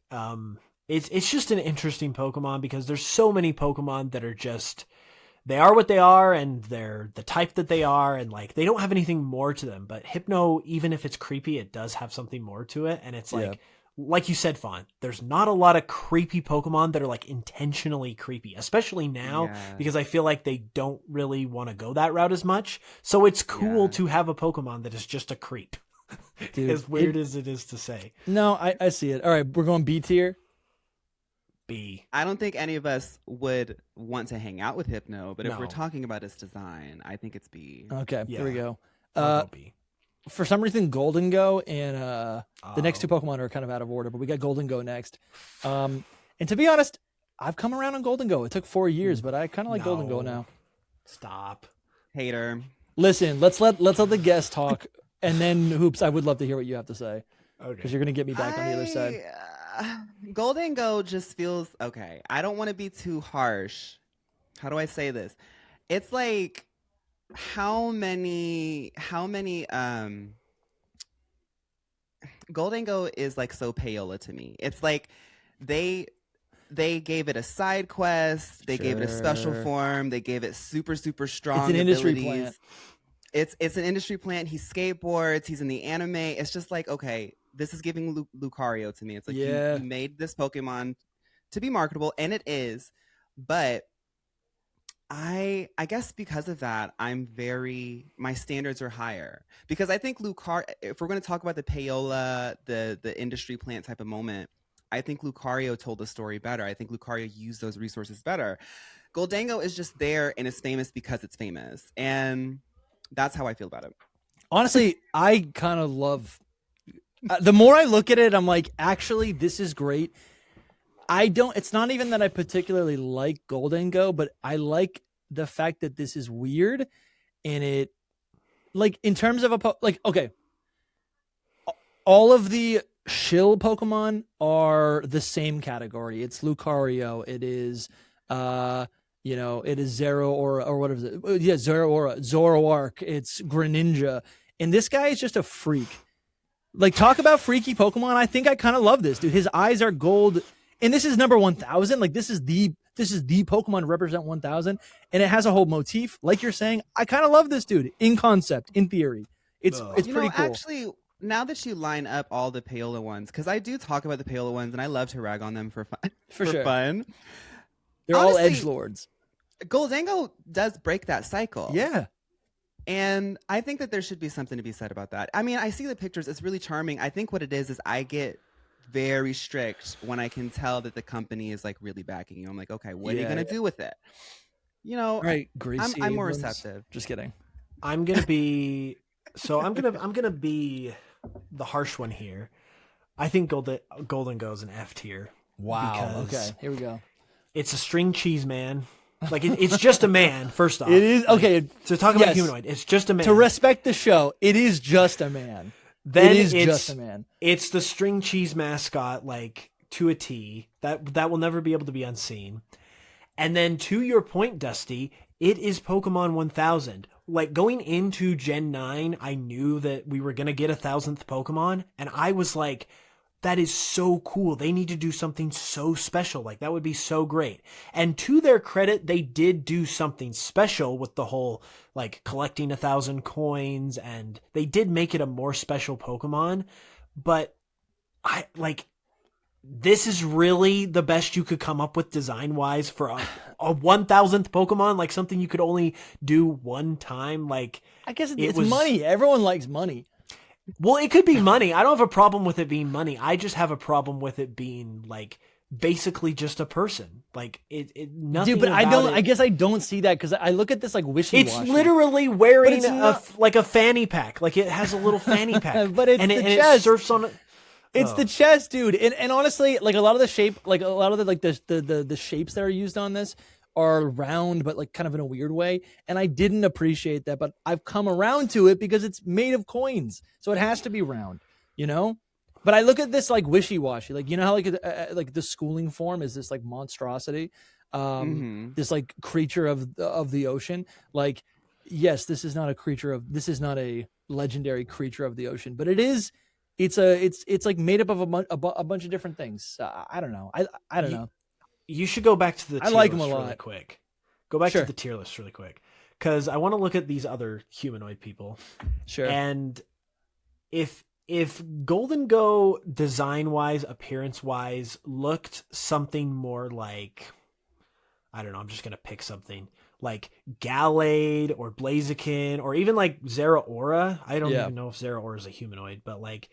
It's just an interesting Pokemon because there's so many Pokemon that are just, they are what they are and they're the type that they are, and like they don't have anything more to them. But Hypno, even if it's creepy, it does have something more to it, and it's like you said, Fawn, there's not a lot of creepy Pokemon that are like intentionally creepy, especially now, because I feel like they don't really want to go that route as much. So it's cool to have a Pokemon that is just a creep. Dude, as weird as it is to say. No, I see it. All right, we're going B tier. B. I don't think any of us would want to hang out with Hypno, but if No. we're talking about its design, I think it's B. Okay, Yeah. here we go. I'll go B. For some reason, Gholdengo and the next two Pokemon are kind of out of order, but we got Gholdengo next. And to be honest, I've come around on Gholdengo. It took 4 years, but I kind of like Gholdengo now. Stop. Hater. Listen, let's let the guests talk, and then Hoops, I would love to hear what you have to say because Okay. you're gonna get me back on the other side. Gholdengo just feels okay. I don't want to be too harsh. How do I say this? It's like how many Gholdengo is like so payola to me. It's like they gave it a side quest, they gave it a special Sure. form, they gave it super strong It's an industry abilities. plant. It's an industry plant. He skateboards. He's in the anime. It's just like, okay, this is giving Lucario to me. It's like you made this Pokemon to be marketable, and it is. But I guess because of that, my standards are higher. Because I think if we're going to talk about the payola, the industry plant type of moment, I think Lucario told the story better. I think Lucario used those resources better. Gholdengo is just there and is famous because it's famous. And that's how I feel about it. Honestly, I kind of love. The more I look at it, I'm like, actually, this is great. It's not even that I particularly like Gholdengo, but I like the fact that this is weird, and it, like, in terms of okay, all of the shill Pokemon are the same category. It's Lucario. It is, it is Zero or what is it? Yeah, Zoroark. It's Greninja, and this guy is just a freak. Like, talk about freaky Pokemon. I think I kind of love this dude. His eyes are gold, and this is number 1,000. Like, this is the Pokemon to represent 1,000, and it has a whole motif. Like you're saying, I kind of love this dude in concept, in theory. It's pretty cool. Actually, now that you line up all the Payola ones, because I do talk about the Payola ones, and I love to rag on them for fun. For sure. Fun. They're Honestly, all edgelords. Gholdengo does break that cycle. Yeah. And I think that there should be something to be said about that. I mean, I see the pictures. It's really charming. I think what it is I get very strict when I can tell that the company is like really backing you. I'm like, okay, what are you going to do with it? Right. Greasy I'm more Abrams. receptive. Just kidding. I'm gonna be the harsh one here. I think Gholdengo is an F tier. Wow. because Okay. Here we go. It's a string cheese man. Like it's just a man. First off, It is okay. To talk about yes. humanoid, it's just a man. To respect the show, it is just a man. Then it is it's just a man. It's the string cheese mascot, like to a T. That will never be able to be unseen. And then to your point, Dusty, it is Pokemon 1000. Like going into Gen 9, I knew that we were going to get 1,000th Pokemon. And I was like, that is so cool. They need to do something so special. Like that would be so great. And to their credit, they did do something special with the whole like collecting 1,000 coins, and they did make it a more special Pokemon. But this is really the best you could come up with design wise for a 1,000th Pokemon, like something you could only do one time. Like I guess it it's was money. Everyone likes money. Well, it could be money. I don't have a problem with it being money. I just have a problem with it being like basically just a person. Like it nothing. Dude, but about I don't. it. I guess I don't see that because I look at this like wishy-washy. It's literally wearing it's not- like a fanny pack. Like it has a little fanny pack, But it's and the it chest. surfs on it. It's the chest, dude. And honestly, like a lot of the shape, like a lot of the like the shapes that are used on this are round, but like kind of in a weird way. And I didn't appreciate that, but I've come around to it because it's made of coins, so it has to be round, you know. But I look at this like wishy-washy, like you know how like the schooling form is this like monstrosity, this like creature of the ocean. Like, yes, this is not a legendary creature of the ocean, but it is. It's like made up of a bunch of different things. I don't know. I don't know. You should go back to the tier like 'em list a really lot. quick. Go back Sure. to the tier list really quick. Because I want to look at these other humanoid people. Sure. And if Gholdengo design-wise, appearance-wise, looked something more like, I don't know, I'm just going to pick something, like Gallade or Blaziken or even like Zeraora. I don't even know if Zeraora is a humanoid, but like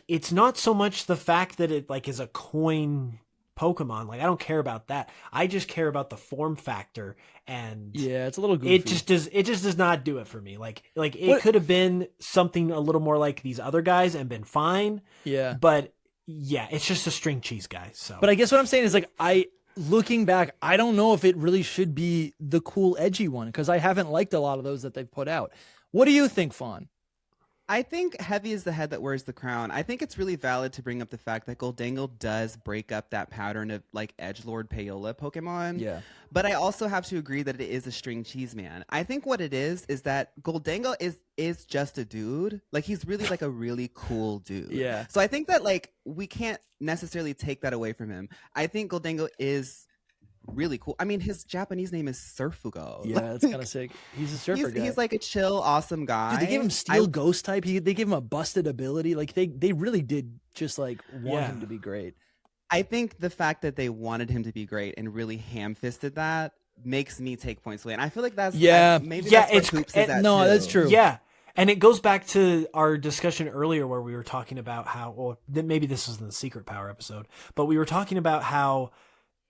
it's not so much the fact that it like is a coin Pokemon. Like I don't care about that. I just care about the form factor, and yeah, it's a little goofy. it just does not do it for me. Like it could have been something a little more like these other guys and been fine. Yeah. But yeah, it's just a string cheese guy. So But I guess what I'm saying is like looking back, I don't know if it really should be the cool edgy one because I haven't liked a lot of those that they've put out. What do you think, Fawn? I think heavy is the head that wears the crown. I think it's really valid to bring up the fact that Gholdengo does break up that pattern of like edgelord payola Pokemon. Yeah. But I also have to agree that it is a string cheese man. I think what it is that Gholdengo is just a dude. Like he's really like a really cool dude. Yeah. So I think that like we can't necessarily take that away from him. I think Gholdengo is really cool. I mean, his Japanese name is Surfugo. Yeah, that's kind of sick. He's a surfer guy. He's like a chill, awesome guy. Dude, they gave him Steel Ghost type. They gave him a busted ability. Like they really did just like want him to be great. I think the fact that they wanted him to be great and really ham-fisted that makes me take points away. And I feel like that's that's true. Yeah. And it goes back to our discussion earlier where we were talking about how, well, maybe this was in the Secret Power episode, but we were talking about how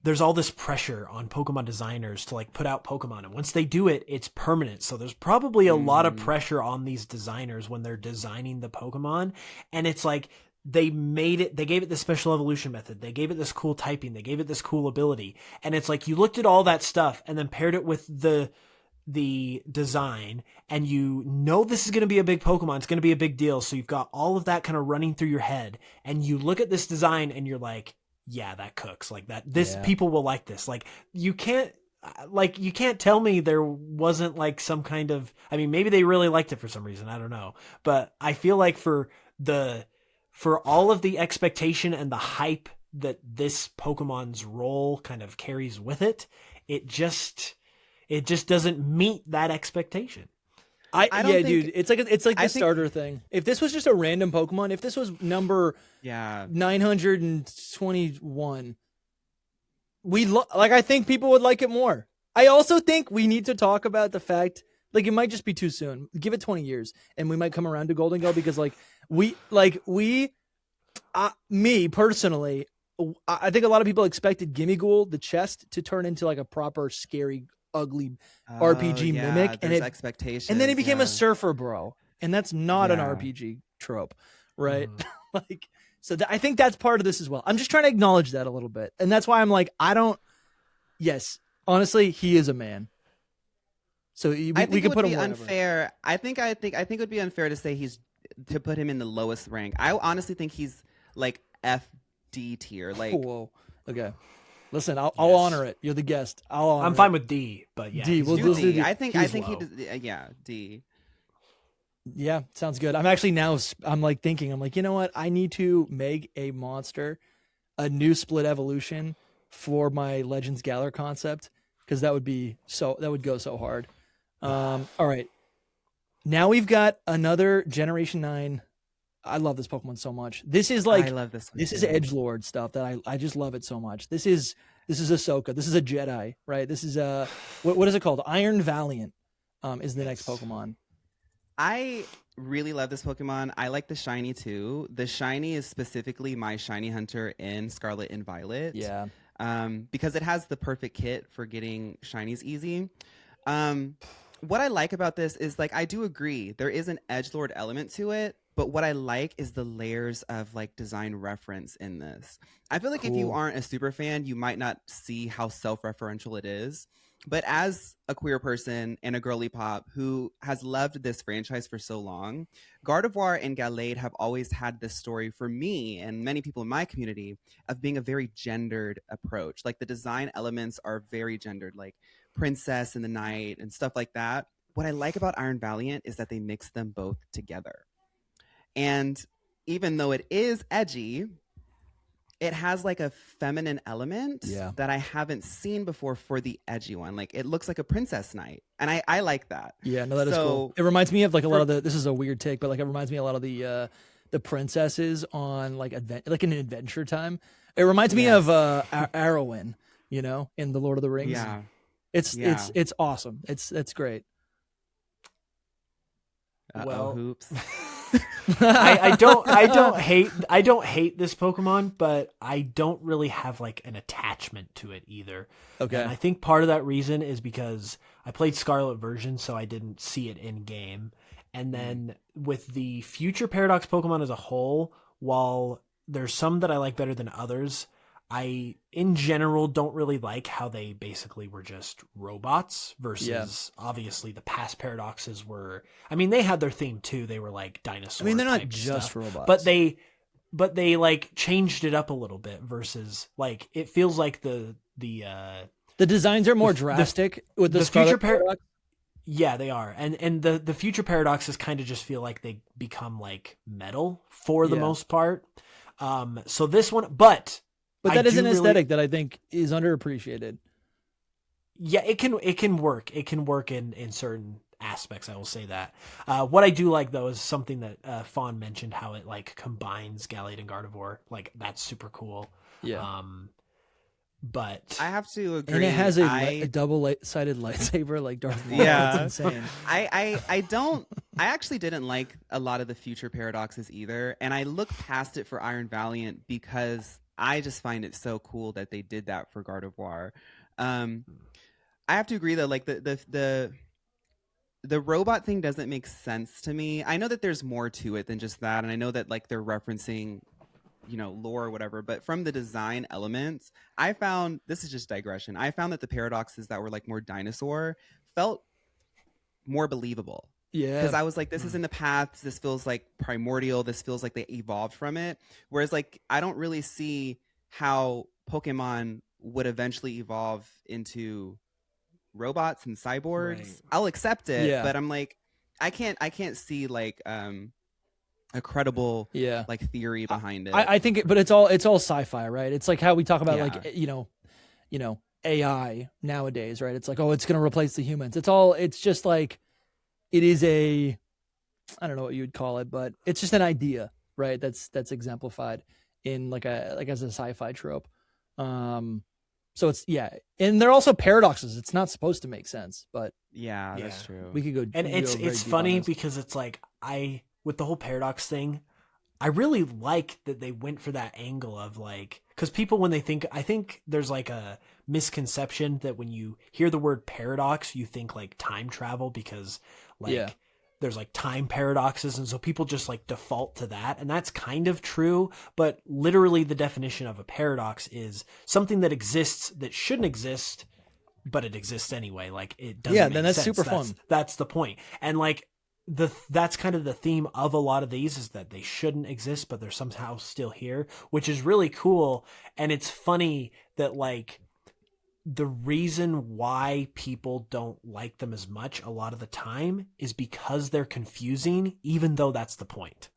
there's all this pressure on Pokemon designers to like put out Pokemon. And once they do it, it's permanent. So there's probably a lot of pressure on these designers when they're designing the Pokemon. And it's like, they gave it this special evolution method. They gave it this cool typing. They gave it this cool ability. And it's like, you looked at all that stuff and then paired it with the design, and you know this is going to be a big Pokemon. It's going to be a big deal. So you've got all of that kind of running through your head, and you look at this design and you're like, yeah, that cooks. Like that, people will like this. Like you can't tell me there wasn't like some kind of, I mean, maybe they really liked it for some reason. I don't know. But I feel like for all of the expectation and the hype that this Pokemon's role kind of carries with it, it just doesn't meet that expectation. Dude, it's like the starter thing. If this was just a random Pokemon, if this was number 921, I think people would like it more. I also think we need to talk about the fact, like, it might just be too soon. Give it 20 years, and we might come around to Gholdengo because, me personally, I think a lot of people expected Gimmighoul, the chest, to turn into like a proper scary, ugly RPG mimic, and expectations, and then he became a surfer bro, and that's not an RPG trope, right? I think that's part of this as well. I'm just trying to acknowledge that a little bit, and that's why I'm like, yes, honestly, he is a man. So we could put him unfair. I think it would be unfair to say to put him in the lowest rank. I honestly think he's like FD tier. Like, whoa, okay. Listen, I'll honor it. You're the guest. I'm fine with D, but yeah, D. We'll do D. I think low. he does. Yeah, D. Yeah, sounds good. I'm actually now. I'm like thinking. I'm like, you know what? I need to make a monster, a new split evolution for my Legends Galar concept, because that would go so hard. All right, now we've got another Generation 9. I love this Pokemon so much. This is like, I love this one. This is edgelord stuff that I just love it so much. This is Ahsoka. This is a Jedi, right? This is what is it called? Iron Valiant is the next Pokemon. I really love this Pokemon. I like the shiny too. The shiny is specifically my shiny hunter in Scarlet and Violet. Yeah. Because it has the perfect kit for getting shinies easy. What I like about this is, like, I do agree there is an edgelord element to it, but what I like is the layers of like design reference in this. I feel like if you aren't a super fan, you might not see how self-referential it is. But as a queer person and a girly pop who has loved this franchise for so long, Gardevoir and Gallade have always had this story for me and many people in my community of being a very gendered approach. Like the design elements are very gendered, like princess in the night and stuff like that. What I like about Iron Valiant is that they mix them both together. And even though it is edgy, it has like a feminine element that I haven't seen before for the edgy one. Like it looks like a princess knight. And I like that. Yeah, no, that is cool. It reminds me of like a lot of this is a weird take, but like it reminds me a lot of the princesses on like like an Adventure Time. It reminds me of Arwen, you know, in the Lord of the Rings. Yeah. It's awesome. It's great. Well, hoops. I don't hate this Pokemon, but I don't really have like an attachment to it either. Okay. And I think part of that reason is because I played Scarlet version, so I didn't see it in game. And then with the future Paradox Pokemon as a whole, while there's some that I like better than others, I, in general, don't really like how they basically were just robots versus obviously the past Paradoxes were. I mean, they had their theme too. They were like dinosaur. I mean, they're not just stuff, robots, but they like changed it up a little bit versus like it feels like the designs are more drastic with the future Paradox. Yeah, they are, and the future Paradoxes kind of just feel like they become like metal for the most part. So this one, but that is an aesthetic that I think is underappreciated. Yeah, it can work. It can work in certain aspects. I will say that. What I do like though is something that Fawn mentioned, how it like combines Gallade and Gardevoir. Like that's super cool. Yeah. But I have to agree. And it has a double-sided lightsaber like Darth Maul. Yeah, that's insane. I actually didn't like a lot of the future Paradoxes either, and I look past it for Iron Valiant because I just find it so cool that they did that for Gardevoir. I have to agree though, like the robot thing doesn't make sense to me. I know that there's more to it than just that, and I know that like they're referencing, you know, lore or whatever, but from the design elements, I found, this is just digression, I found that the Paradoxes that were like more dinosaur felt more believable. Yeah. Because I was like, this is in the past, this feels like primordial, this feels like they evolved from it. Whereas like, I don't really see how Pokemon would eventually evolve into robots and cyborgs. Right. I'll accept it, but I'm like, I can't see like a credible like theory behind it. I think but it's all sci-fi, right? It's like how we talk about like you know AI nowadays, right? It's like, oh, it's going to replace the humans. It's just like it is I don't know what you would call it, but it's just an idea, right? That's exemplified in like as a sci-fi trope. So it's and they're also paradoxes. It's not supposed to make sense, but that's true. We could go, and it's funny because it's like with the whole paradox thing, I really like that they went for that angle of like, because people when they think, I think there's like a misconception that when you hear the word paradox, you think like time travel because like there's like time paradoxes, and so people just like default to that, and that's kind of true, but literally the definition of a paradox is something that exists that shouldn't exist, but it exists anyway. Like it doesn't make then that's sense. super fun. That's the point. And like that's kind of the theme of a lot of these is that they shouldn't exist, but they're somehow still here, which is really cool. And it's funny that like the reason why people don't like them as much a lot of the time is because they're confusing, even though that's the point.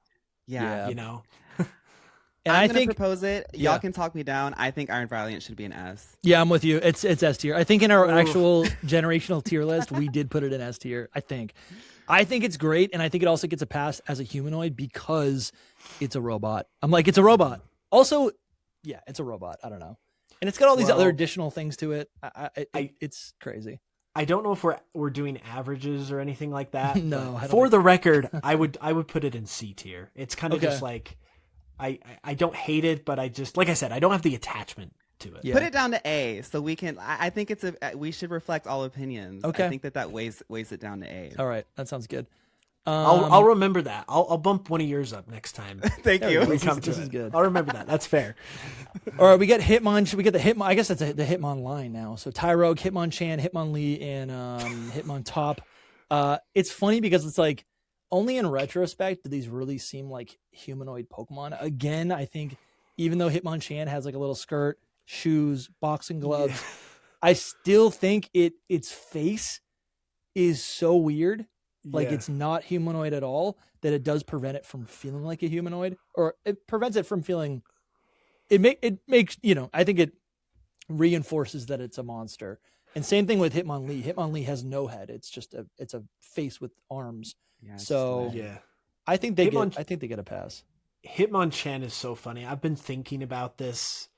Yeah. You know? And I'm going to propose it. Y'all can talk me down. I think Iron Valiant should be an S. Yeah, I'm with you. It's S tier. I think in our actual generational tier list, we did put it in S tier, I think it's great, and I think it also gets a pass as a humanoid because it's a robot. I'm like, it's a robot. Also, it's a robot. I don't know. And it's got all these other additional things to it. It's crazy. I don't know if we're doing averages or anything like that. No, for the record, I would put it in C tier. It's kind of just like I don't hate it, but I just, like I said, I don't have the attachment to it. Yeah. Put it down to A, so we can. I think we should reflect all opinions. Okay. I think that weighs it down to A. All right, that sounds good. I'll remember that. I'll bump one of yours up next time. Thank you. This is good. I'll remember that. That's fair. All right, we get Hitmon. Should we get the Hitmon? I guess that's the Hitmon line now. So Tyrogue, Hitmonchan, Hitmonlee, and Hitmontop. It's funny because it's like only in retrospect do these really seem like humanoid Pokemon. Again, I think even though Hitmonchan has like a little skirt, shoes, boxing gloves, I still think its face is so weird. Like it's not humanoid at all, that it does prevent it from feeling like a humanoid, or it prevents it from feeling. It makes I think it reinforces that it's a monster. And same thing with Hitmonlee. Hitmonlee has no head. It's just a face with arms. Yeah, so I think they get a pass. Hitmonchan is so funny. I've been thinking about this,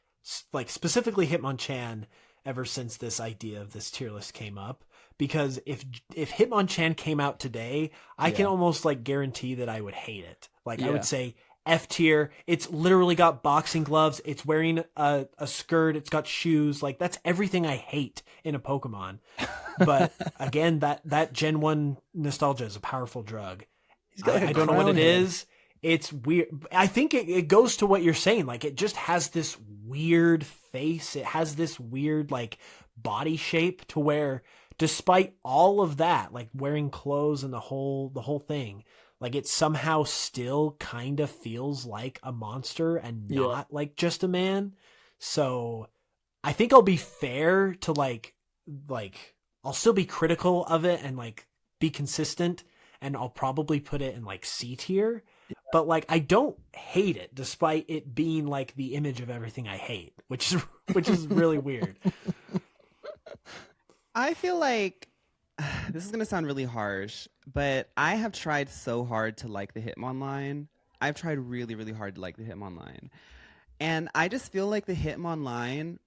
like specifically Hitmonchan, ever since this idea of this tier list came up. Because if Hitmonchan came out today, I can almost like guarantee that I would hate it. Like I would say F tier. It's literally got boxing gloves. It's wearing a skirt. It's got shoes. Like that's everything I hate in a Pokemon. But again, that Gen 1 nostalgia is a powerful drug. I don't know what it is. It's weird. I think it goes to what you're saying. Like it just has this weird face. It has this weird like body shape to where, despite all of that, like wearing clothes and the whole thing, like it somehow still kind of feels like a monster and not like just a man. So I think I'll be fair to like I'll still be critical of it and like be consistent, and I'll probably put it in like C tier. But like I don't hate it, despite it being like the image of everything I hate, which is really weird. I feel like this is going to sound really harsh, but I have tried so hard to like the Hitmon line. I've tried really, really hard to like the Hitmon line. And I just feel like the Hitmon line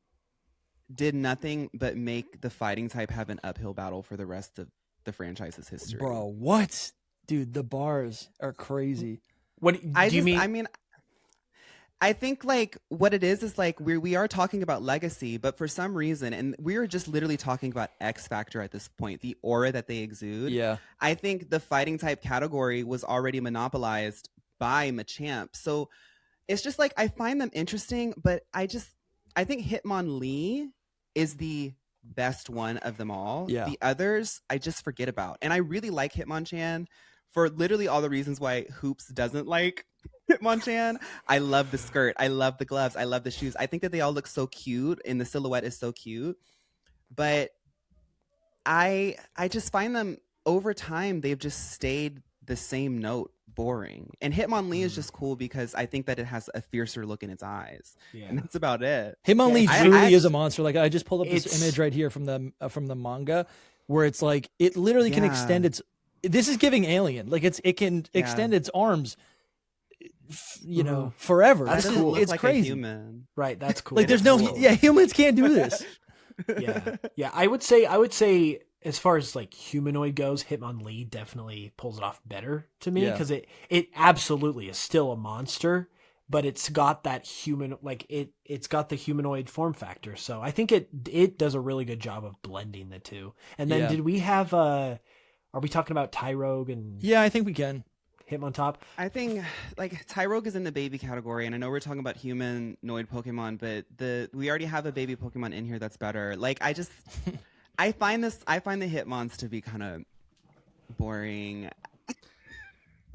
did nothing but make the fighting type have an uphill battle for the rest of the franchise's history. Bro, what? Dude, the bars are crazy. What do you mean? I mean, I think like what it is like we are talking about legacy, but for some reason, and we are just literally talking about X Factor at this point, the aura that they exude. Yeah. I think the fighting type category was already monopolized by Machamp. So it's just like I find them interesting, but I think Hitmonlee is the best one of them all. Yeah. The others I just forget about. And I really like Hitmonchan for literally all the reasons why Hoops doesn't like Hitmonchan. I love the skirt. I love the gloves. I love the shoes. I think that they all look so cute, and the silhouette is so cute. But I just find them over time, they've just stayed the same note, boring. And Hitmonlee is just cool because I think that it has a fiercer look in its eyes. Yeah. And that's about it. Hitmonlee truly is a monster. Like I just pulled up this image right here from the manga where it's like it literally can extend its. This is giving Alien. Like it can extend its arms, forever. That's cool. It's like crazy. A human. Right, that's cool. Like there's humans can't do this. Yeah. I would say as far as like humanoid goes, Hitmonlee definitely pulls it off better to me because it absolutely is still a monster, but it's got that human, like it's got the humanoid form factor. So I think it does a really good job of blending the two. And then did we have are we talking about Tyrogue and? Yeah, I think we can. Hitmontop? I think like Tyrogue is in the baby category, and I know we're talking about humanoid Pokemon, but we already have a baby Pokemon in here that's better. Like I find the Hitmons to be kind of boring.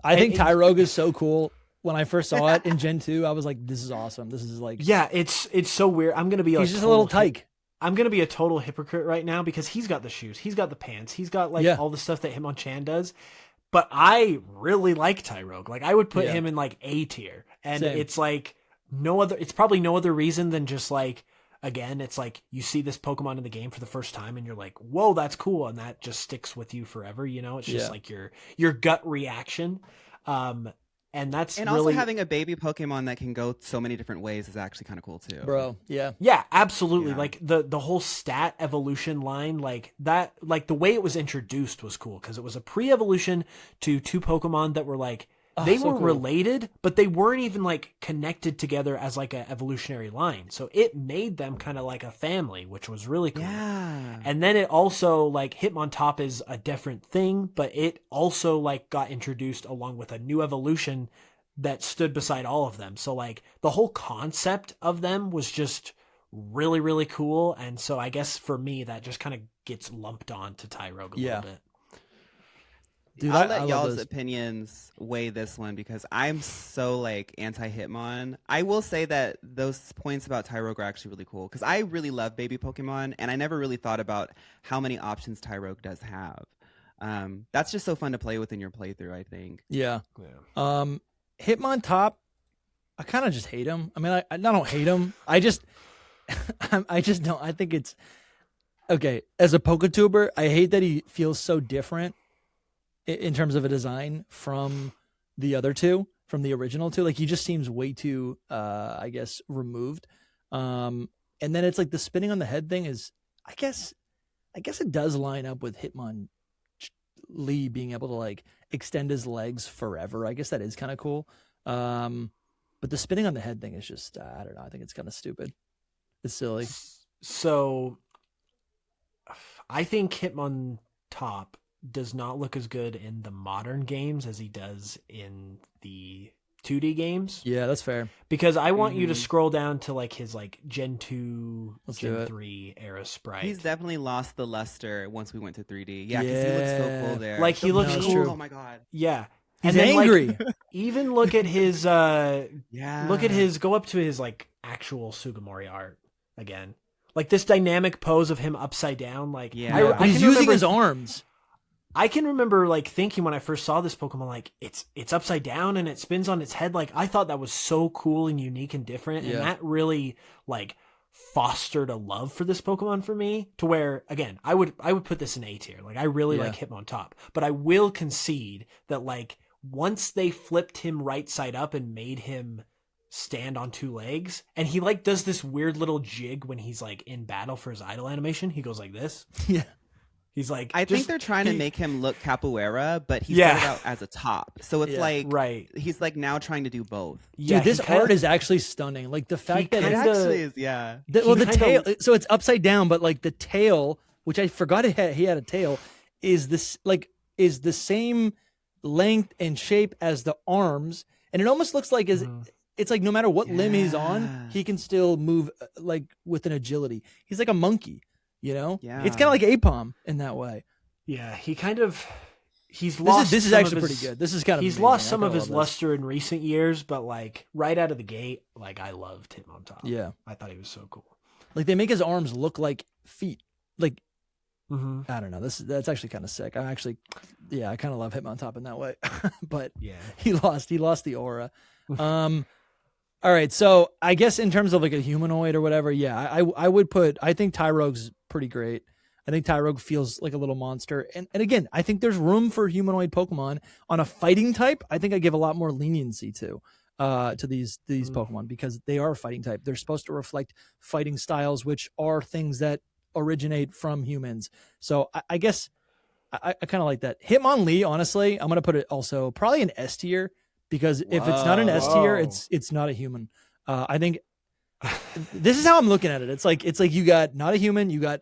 I think Tyrogue is so cool. When I first saw it in Gen 2, I was like, this is awesome. This is like it's so weird. I'm gonna be he's just a little tyke. I'm going to be a total hypocrite right now because he's got the shoes. He's got the pants. He's got all the stuff that Hitmonchan does. But I really like Tyrogue. Like I would put him in like A tier. And it's like it's probably no other reason than just like, again, it's like you see this Pokemon in the game for the first time and you're like, whoa, that's cool. And that just sticks with you forever. It's just like your gut reaction. And And that's and really... also having a baby Pokemon that can go so many different ways is actually kind of cool too. Bro, yeah. Yeah, absolutely. Yeah. Like the whole stat evolution line, like that, like the way it was introduced was cool because it was a pre-evolution to two Pokemon that were like, they so were cool. related, but they weren't even like connected together as like an evolutionary line. So it made them kind of like a family, which was really cool. Yeah. And then it also like Hitmontop is a different thing, but it also like got introduced along with a new evolution that stood beside all of them. So like the whole concept of them was just really, really cool. And so I guess for me, that just kind of gets lumped on to Tyrogue a little bit. Dude, I'll I let love y'all's those. opinions weigh this one because I'm so like anti-Hitmon. I will say that those points about Tyrogue are actually really cool because I really love baby Pokemon and I never really thought about how many options Tyrogue does have. That's just so fun to play with in your playthrough, I think. Yeah. Hitmontop, I kind of just hate him. I mean, I don't hate him. I just don't. I think it's okay. As a Poketuber, I hate that he feels so different in terms of a design from the other two, from the original two. Like he just seems way too, I guess, removed. And then it's like the spinning on the head thing is, I guess it does line up with Hitmon Lee being able to like extend his legs forever. I guess that is kind of cool. But the spinning on the head thing is just, I don't know. I think it's kind of stupid. It's silly. So I think Hitmontop does not look as good in the modern games as he does in the 2D games. Yeah, that's fair. Because I want you to scroll down to like his like Gen 2, Let's do Gen it. 3 era sprite. He's definitely lost the luster once we went to 3D. Yeah, because he looks so cool there. Like he looks No, it's cool. true. Oh my god. Yeah. He's And then, like, angry. even look at his Yeah. look at his go up to his like actual Sugimori art again. Like this dynamic pose of him upside down. Like Yeah. I He's can using remember- his arms. I can remember like thinking when I first saw this Pokemon, like it's upside down and it spins on its head. Like I thought that was so cool and unique and different. Yeah. And that really like fostered a love for this Pokemon for me to where, again, I would put this in A tier. Like I really like Hitmontop, but I will concede that like once they flipped him right side up and made him stand on two legs and he like does this weird little jig when he's like in battle for his idle animation, he goes like this. Yeah. He's like, I think they're trying to make him look capoeira, but he Yeah. started out as a top. So it's like right. he's like now trying to do both. Yeah, Dude, this he kinda- art is actually stunning. Like the fact that It kinda- actually is, yeah. well, the kinda- tail. So it's upside down, but like the tail, which I forgot he had a tail, is the same length and shape as the arms, and it almost looks like it's like no matter what limb he's on, Yeah. he can still move like with an agility. He's like a monkey, you know. Yeah. It's kind of like Apom in that way. Yeah, he's lost. This is some actually of his- pretty good. This is kind of He's amazing. lost I some kinda of his love this. luster in recent years, but like right out of the gate, like I loved Hitmontop. Yeah, I thought he was so cool. like they make his arms look like feet. Like Mm-hmm. I don't know. That's actually kind of sick. I kind of love Hitmontop in that way. But Yeah. he lost the aura. All right, so I guess in terms of like a humanoid or whatever, yeah, I think Tyrogue's pretty great. I think Tyrogue feels like a little monster. And again, I think there's room for humanoid Pokemon on a fighting type. I think I give a lot more leniency to these Pokemon because they are a fighting type. They're supposed to reflect fighting styles, which are things that originate from humans. So I guess I kind of like that. Hitmonlee, honestly, I'm going to put it also probably an S tier because if it's not an S tier, it's not a human. I think this is how I'm looking at it. It's like you got not a human, you got,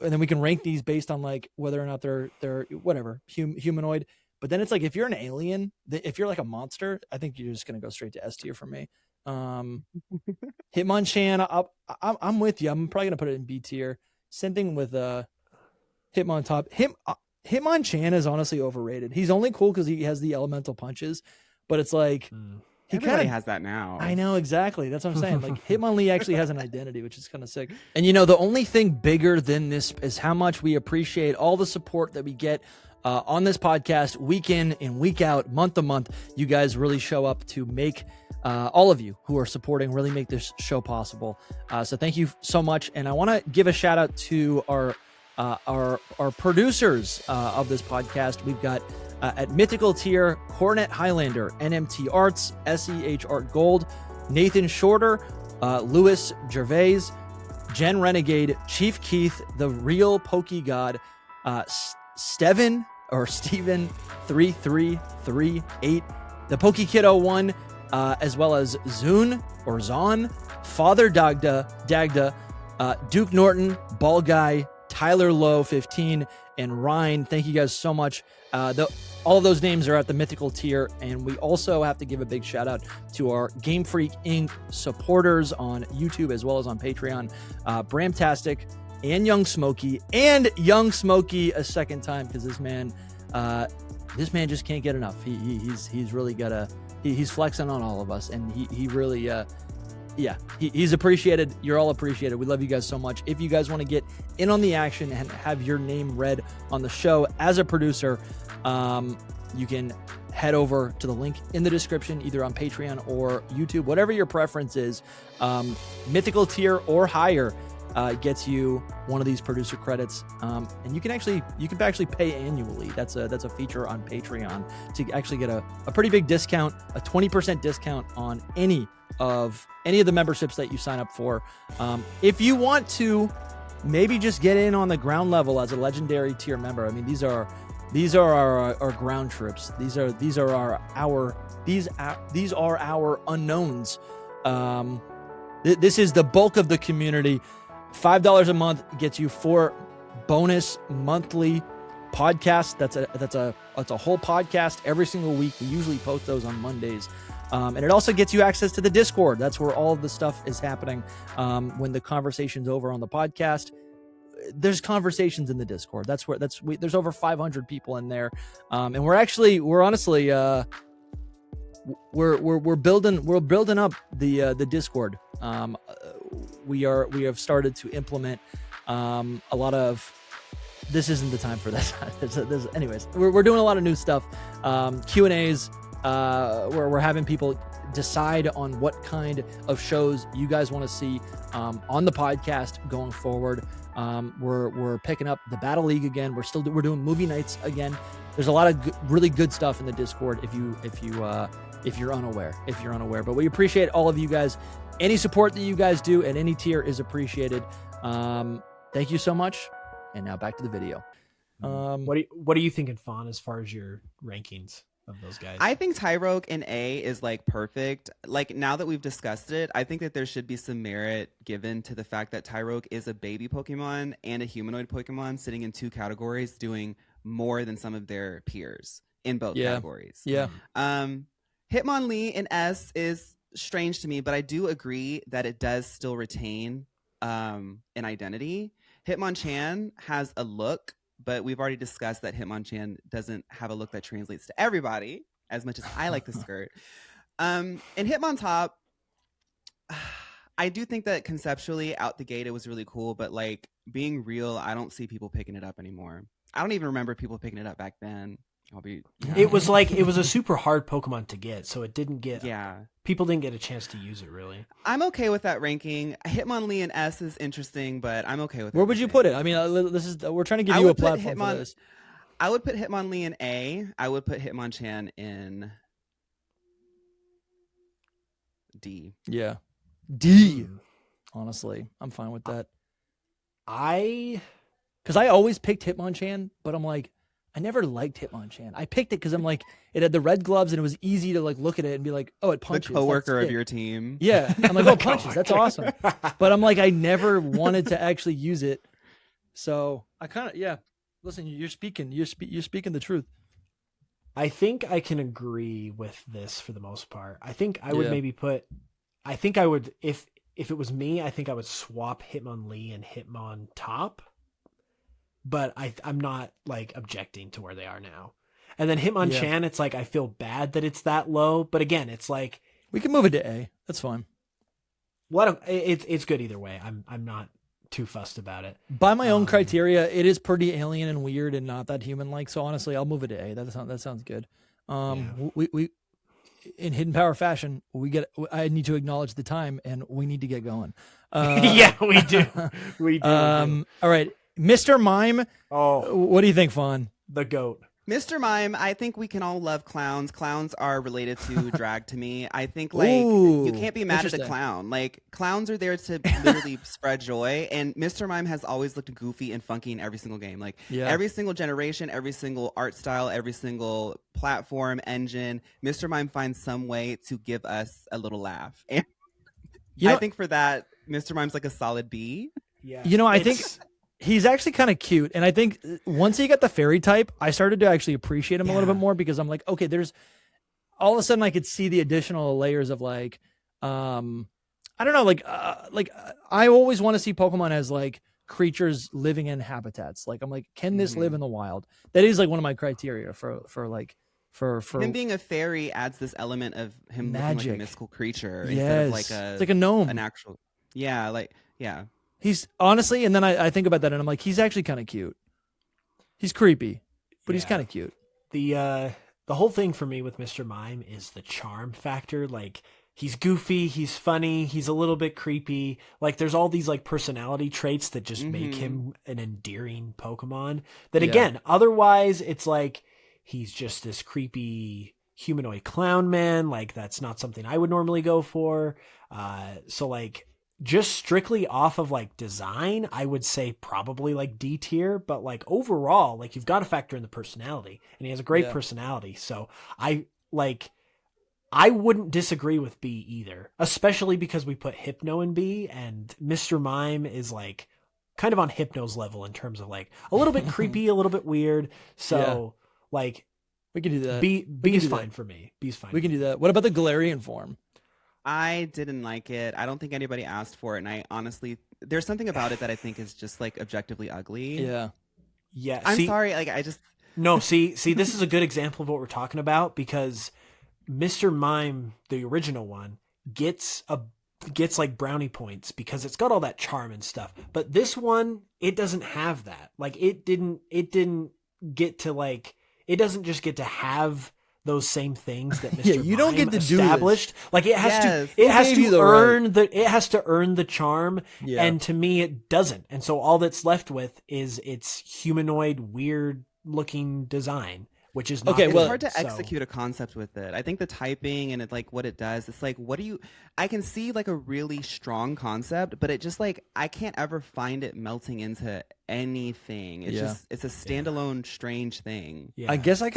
and then we can rank these based on like whether or not they're whatever humanoid. But then it's like if you're an alien, if you're like a monster, I think you're just gonna go straight to S tier for me. Hitmonchan, I'm with you. I'm probably gonna put it in B tier. Same thing with Hitmontop. Hitmonchan is honestly overrated. He's only cool because he has the elemental punches, but it's like he Everybody kind of has that now. I know exactly. That's what I'm saying. Like Hitmonlee actually has an identity, which is kind of sick. And you know, the only thing bigger than this is how much we appreciate all the support that we get on this podcast week in and week out, month to month. You guys really show up to make all of you who are supporting really make this show possible. So thank you so much. And I want to give a shout out to our producers of this podcast. We've got At Mythical tier, Cornet Highlander, NMT Arts, SEH Art Gold, Nathan Shorter, Louis Gervais, Jen Renegade, Chief Keith, The Real Pokegod, Steven 3338, the Pokekiddo 1, as well as Zun or Zon, Father Dagda, Duke Norton, Ball Guy, Tyler Lowe 15, and Ryan. Thank you guys so much. All of those names are at the Mythical tier, and we also have to give a big shout out to our Game Freak Inc. supporters on YouTube as well as on Patreon, Bramtastic and Young Smokey a second time, because this man just can't get enough. He's really got he's flexing on all of us, and he really he's appreciated. You're all appreciated. We love you guys so much. If you guys want to get in on the action and have your name read on the show as a producer, you can head over to the link in the description, either on Patreon or YouTube, whatever your preference is. Mythical tier or higher gets you one of these producer credits, and you can actually pay annually. That's a feature on Patreon to actually get a pretty big discount, a 20% discount on any of the memberships that you sign up for. If you want to maybe just get in on the ground level as a legendary tier member, I mean, these are our ground troops. These are our unknowns. This is the bulk of the community. $5 a month gets you 4 bonus monthly podcasts. That's a whole podcast every single week. We usually post those on Mondays. And it also gets you access to the Discord. That's where all of the stuff is happening. When the conversation's over on the podcast, there's conversations in the Discord. There's over 500 people in there. And we're honestly we're building up the Discord. We have started to implement a lot of. This isn't the time for this. Anyways, we're doing a lot of new stuff. Q&As, where we're having people decide on what kind of shows you guys want to see on the podcast going forward. We're picking up the Battle League again. We're doing movie nights again. There's a lot of really good stuff in the Discord if you're unaware. But we appreciate all of you guys. Any support that you guys do at any tier is appreciated. Thank you so much. And now back to the video. What are you thinking, Fawn, as far as your rankings of those guys? I think Tyrogue in A is like perfect. Like, now that we've discussed it, I think that there should be some merit given to the fact that Tyrogue is a baby Pokemon and a humanoid Pokemon sitting in 2 categories, doing more than some of their peers in both categories. Yeah. Hitmonlee in S is strange to me, but I do agree that it does still retain an identity. Hitmonchan has a look, but we've already discussed that Hitmonchan doesn't have a look that translates to everybody as much as I like the skirt. In Hitmontop, I do think that conceptually out the gate it was really cool, but like, being real, I don't see people picking it up anymore. I don't even remember people picking it up back then. It was a super hard Pokemon to get, so it didn't get. Yeah. People didn't get a chance to use it, really. I'm okay with that ranking. Hitmonlee in S is interesting, but I'm okay with it. Where would you put it? I mean, we're trying to give you a platform for this. I would put Hitmonlee in A. I would put Hitmonchan in D. Yeah. D. Honestly, I'm fine with that. Because I always picked Hitmonchan, but I'm like, I never liked Hitmonchan. I picked it because I'm like, it had the red gloves and it was easy to like look at it and be like, oh, it punches. The coworker of your team. Yeah. I'm like, oh, it punches. That's awesome. But I'm like, I never wanted to actually use it. So I kind of, listen, you're speaking the truth. I think I can agree with this for the most part. I think I would if it was me, I think I would swap Hitmonlee and Hitmontop. But I'm not like objecting to where they are now. And then Hitmonchan, it's like, I feel bad that it's that low. But again, it's like, we can move it to A. That's fine. It's good either way. I'm not too fussed about it. By my own criteria, it is pretty alien and weird and not that human-like. So honestly, I'll move it to A. That sounds good. We in Hidden Power fashion, I need to acknowledge the time and we need to get going. Yeah, we do. We do. All right. Mr. Mime. Oh, what do you think, Fawn? The GOAT. Mr. Mime, I think we can all love clowns. Clowns are related to drag to me. I think like Ooh, you can't be mad at a interesting. clown. Like clowns are there to literally spread joy, and Mr. Mime has always looked goofy and funky in every single game. Like Yeah. every single generation, every single art style, every single platform, engine, Mr. Mime finds some way to give us a little laugh. And You know, I think for that, Mr. Mime's like a solid B. Yeah. You know, I think he's actually kind of cute. And I think once he got the fairy type, I started to actually appreciate him a little bit more because I'm like, okay, there's all of a sudden I could see the additional layers of like, I don't know, like I always want to see Pokemon as like creatures living in habitats. Like I'm like, can this live in the wild? That is like one of my criteria for Him being a fairy adds this element of him looking like a mystical creature instead of like it's like a gnome, an actual. Yeah, like yeah. He's honestly, and then I think about that and I'm like, he's actually kind of cute. He's creepy, but he's kind of cute. The whole thing for me with Mr. Mime is the charm factor. Like he's goofy, he's funny, he's a little bit creepy. Like there's all these like personality traits that just make him an endearing Pokemon. That again, otherwise it's like he's just this creepy humanoid clown man. Like that's not something I would normally go for. So like just strictly off of like design, I would say probably like D tier, but like overall, like you've got to factor in the personality, and he has a great personality. So I wouldn't disagree with B either, especially because we put Hypno in B, and Mr. Mime is like kind of on Hypno's level in terms of like a little bit creepy, a little bit weird. So like we can do that. B is fine for me. B's fine. We can do that. What about the Galarian form? I didn't like it. I don't think anybody asked for it, and I honestly, there's something about it that I think is just like objectively ugly. Yeah. Yeah. I'm sorry. Like I just see, this is a good example of what we're talking about because Mr. Mime, the original one, gets like brownie points because it's got all that charm and stuff. But this one, it doesn't have that. Like it didn't get to like, it doesn't just get to have those same things that Mr. you don't get to established. do this. Like it has it has to earn the charm. Yeah. And to me it doesn't. And so all that's left with is its humanoid weird looking design, which is not it's good, hard to execute a concept with it. I think the typing and it like what it does, it's like I can see like a really strong concept, but it just like I can't ever find it melting into anything. It's just it's a standalone strange thing. Yeah. I guess I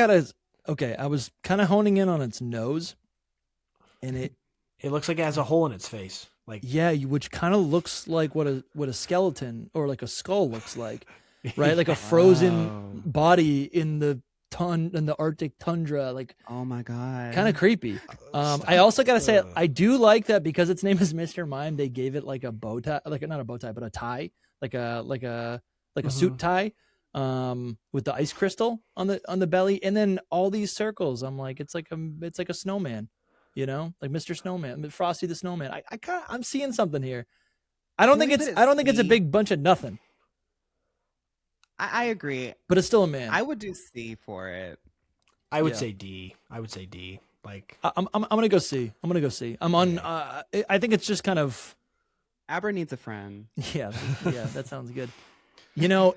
was kind of honing in on its nose, and it looks like it has a hole in its face. Like which kind of looks like what a skeleton or like a skull looks like, right? Like a frozen body in the Arctic tundra, like oh my god, kind of creepy. I also gotta say I do like that because its name is Mr. Mime. They gave it like a bow tie, like not a bow tie, but a tie, like a suit tie. With the ice crystal on the belly, and then all these circles. I'm like, it's like a snowman, you know, like Mr. Snowman, Frosty the Snowman. I'm seeing something here. I don't think it's a big bunch of nothing. I agree, but it's still a man. I would do C for it. I would say D. Like I'm gonna go C. I'm on. I think it's just kind of. Abra needs a friend. Yeah, that sounds good. You know,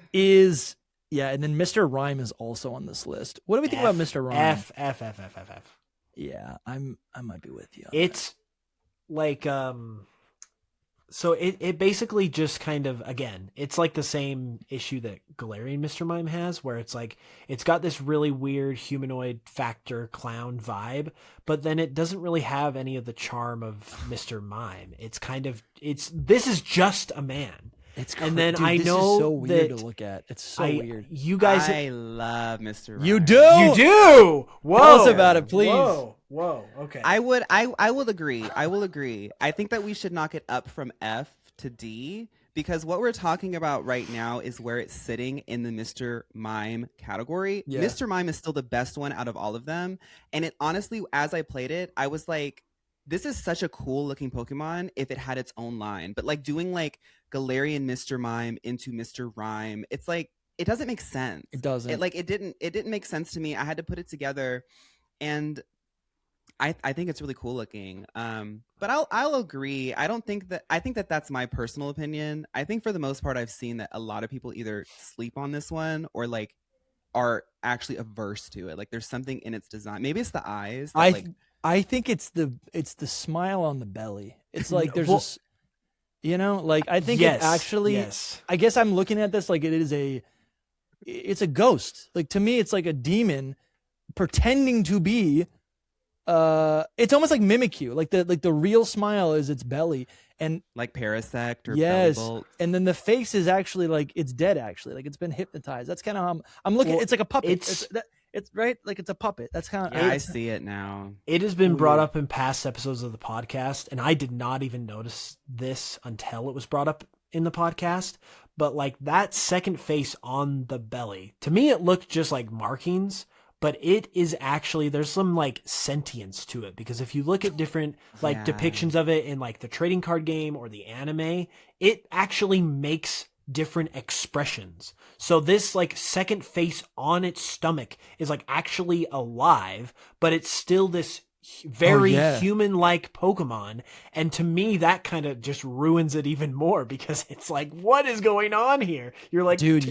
and then Mr. Rime is also on this list. What do we think about Mr. Rime? F. Yeah, I might be with you. It's like so it basically just kind of, again, it's like the same issue that Galarian Mr. Mime has, where it's like it's got this really weird humanoid factor clown vibe, but then it doesn't really have any of the charm of Mr. Mime. It's kind of this is just a man. And then dude, I this know is so weird that to look at. It's so weird. You guys, I love Mr. Rime. You do. You do. Whoa. Tell us about it, please. Whoa. Okay. I will agree. I think that we should knock it up from F to D because what we're talking about right now is where it's sitting in the Mr. Mime category. Yeah. Mr. Mime is still the best one out of all of them. And it honestly, as I played it, I was like, this is such a cool looking Pokemon if it had its own line. But like doing like Galarian Mr. Mime into Mr. Rime, it's like it doesn't make sense. It doesn't. It didn't make sense to me. I had to put it together, and I think it's really cool looking. But I'll agree. I think that that's my personal opinion. I think for the most part, I've seen that a lot of people either sleep on this one or like are actually averse to it. Like there's something in its design. Maybe it's the eyes. That, I think it's the smile on the belly. It's like there's this, like I think it actually. Yes. I guess I'm looking at this like it's a ghost. Like to me, it's like a demon pretending to be. It's almost like Mimikyu. Like the real smile is its belly, and like Parasect or yes, Bellybolt. And then the face is actually like it's dead. Actually, like it's been hypnotized. That's kind of how I'm looking. It's like a puppet. It's right, like it's a puppet. That's kind of. Yeah, I see it now. It has been brought up in past episodes of the podcast, and I did not even notice this until it was brought up in the podcast. But like that second face on the belly, to me, it looked just like markings. But it is actually, there's some like sentience to it, because if you look at different like depictions of it in like the trading card game or the anime, it actually makes different expressions. So this like second face on its stomach is like actually alive, but it's still this very human-like Pokemon. And to me, that kind of just ruins it even more, because it's like, what is going on here? You're like, dude,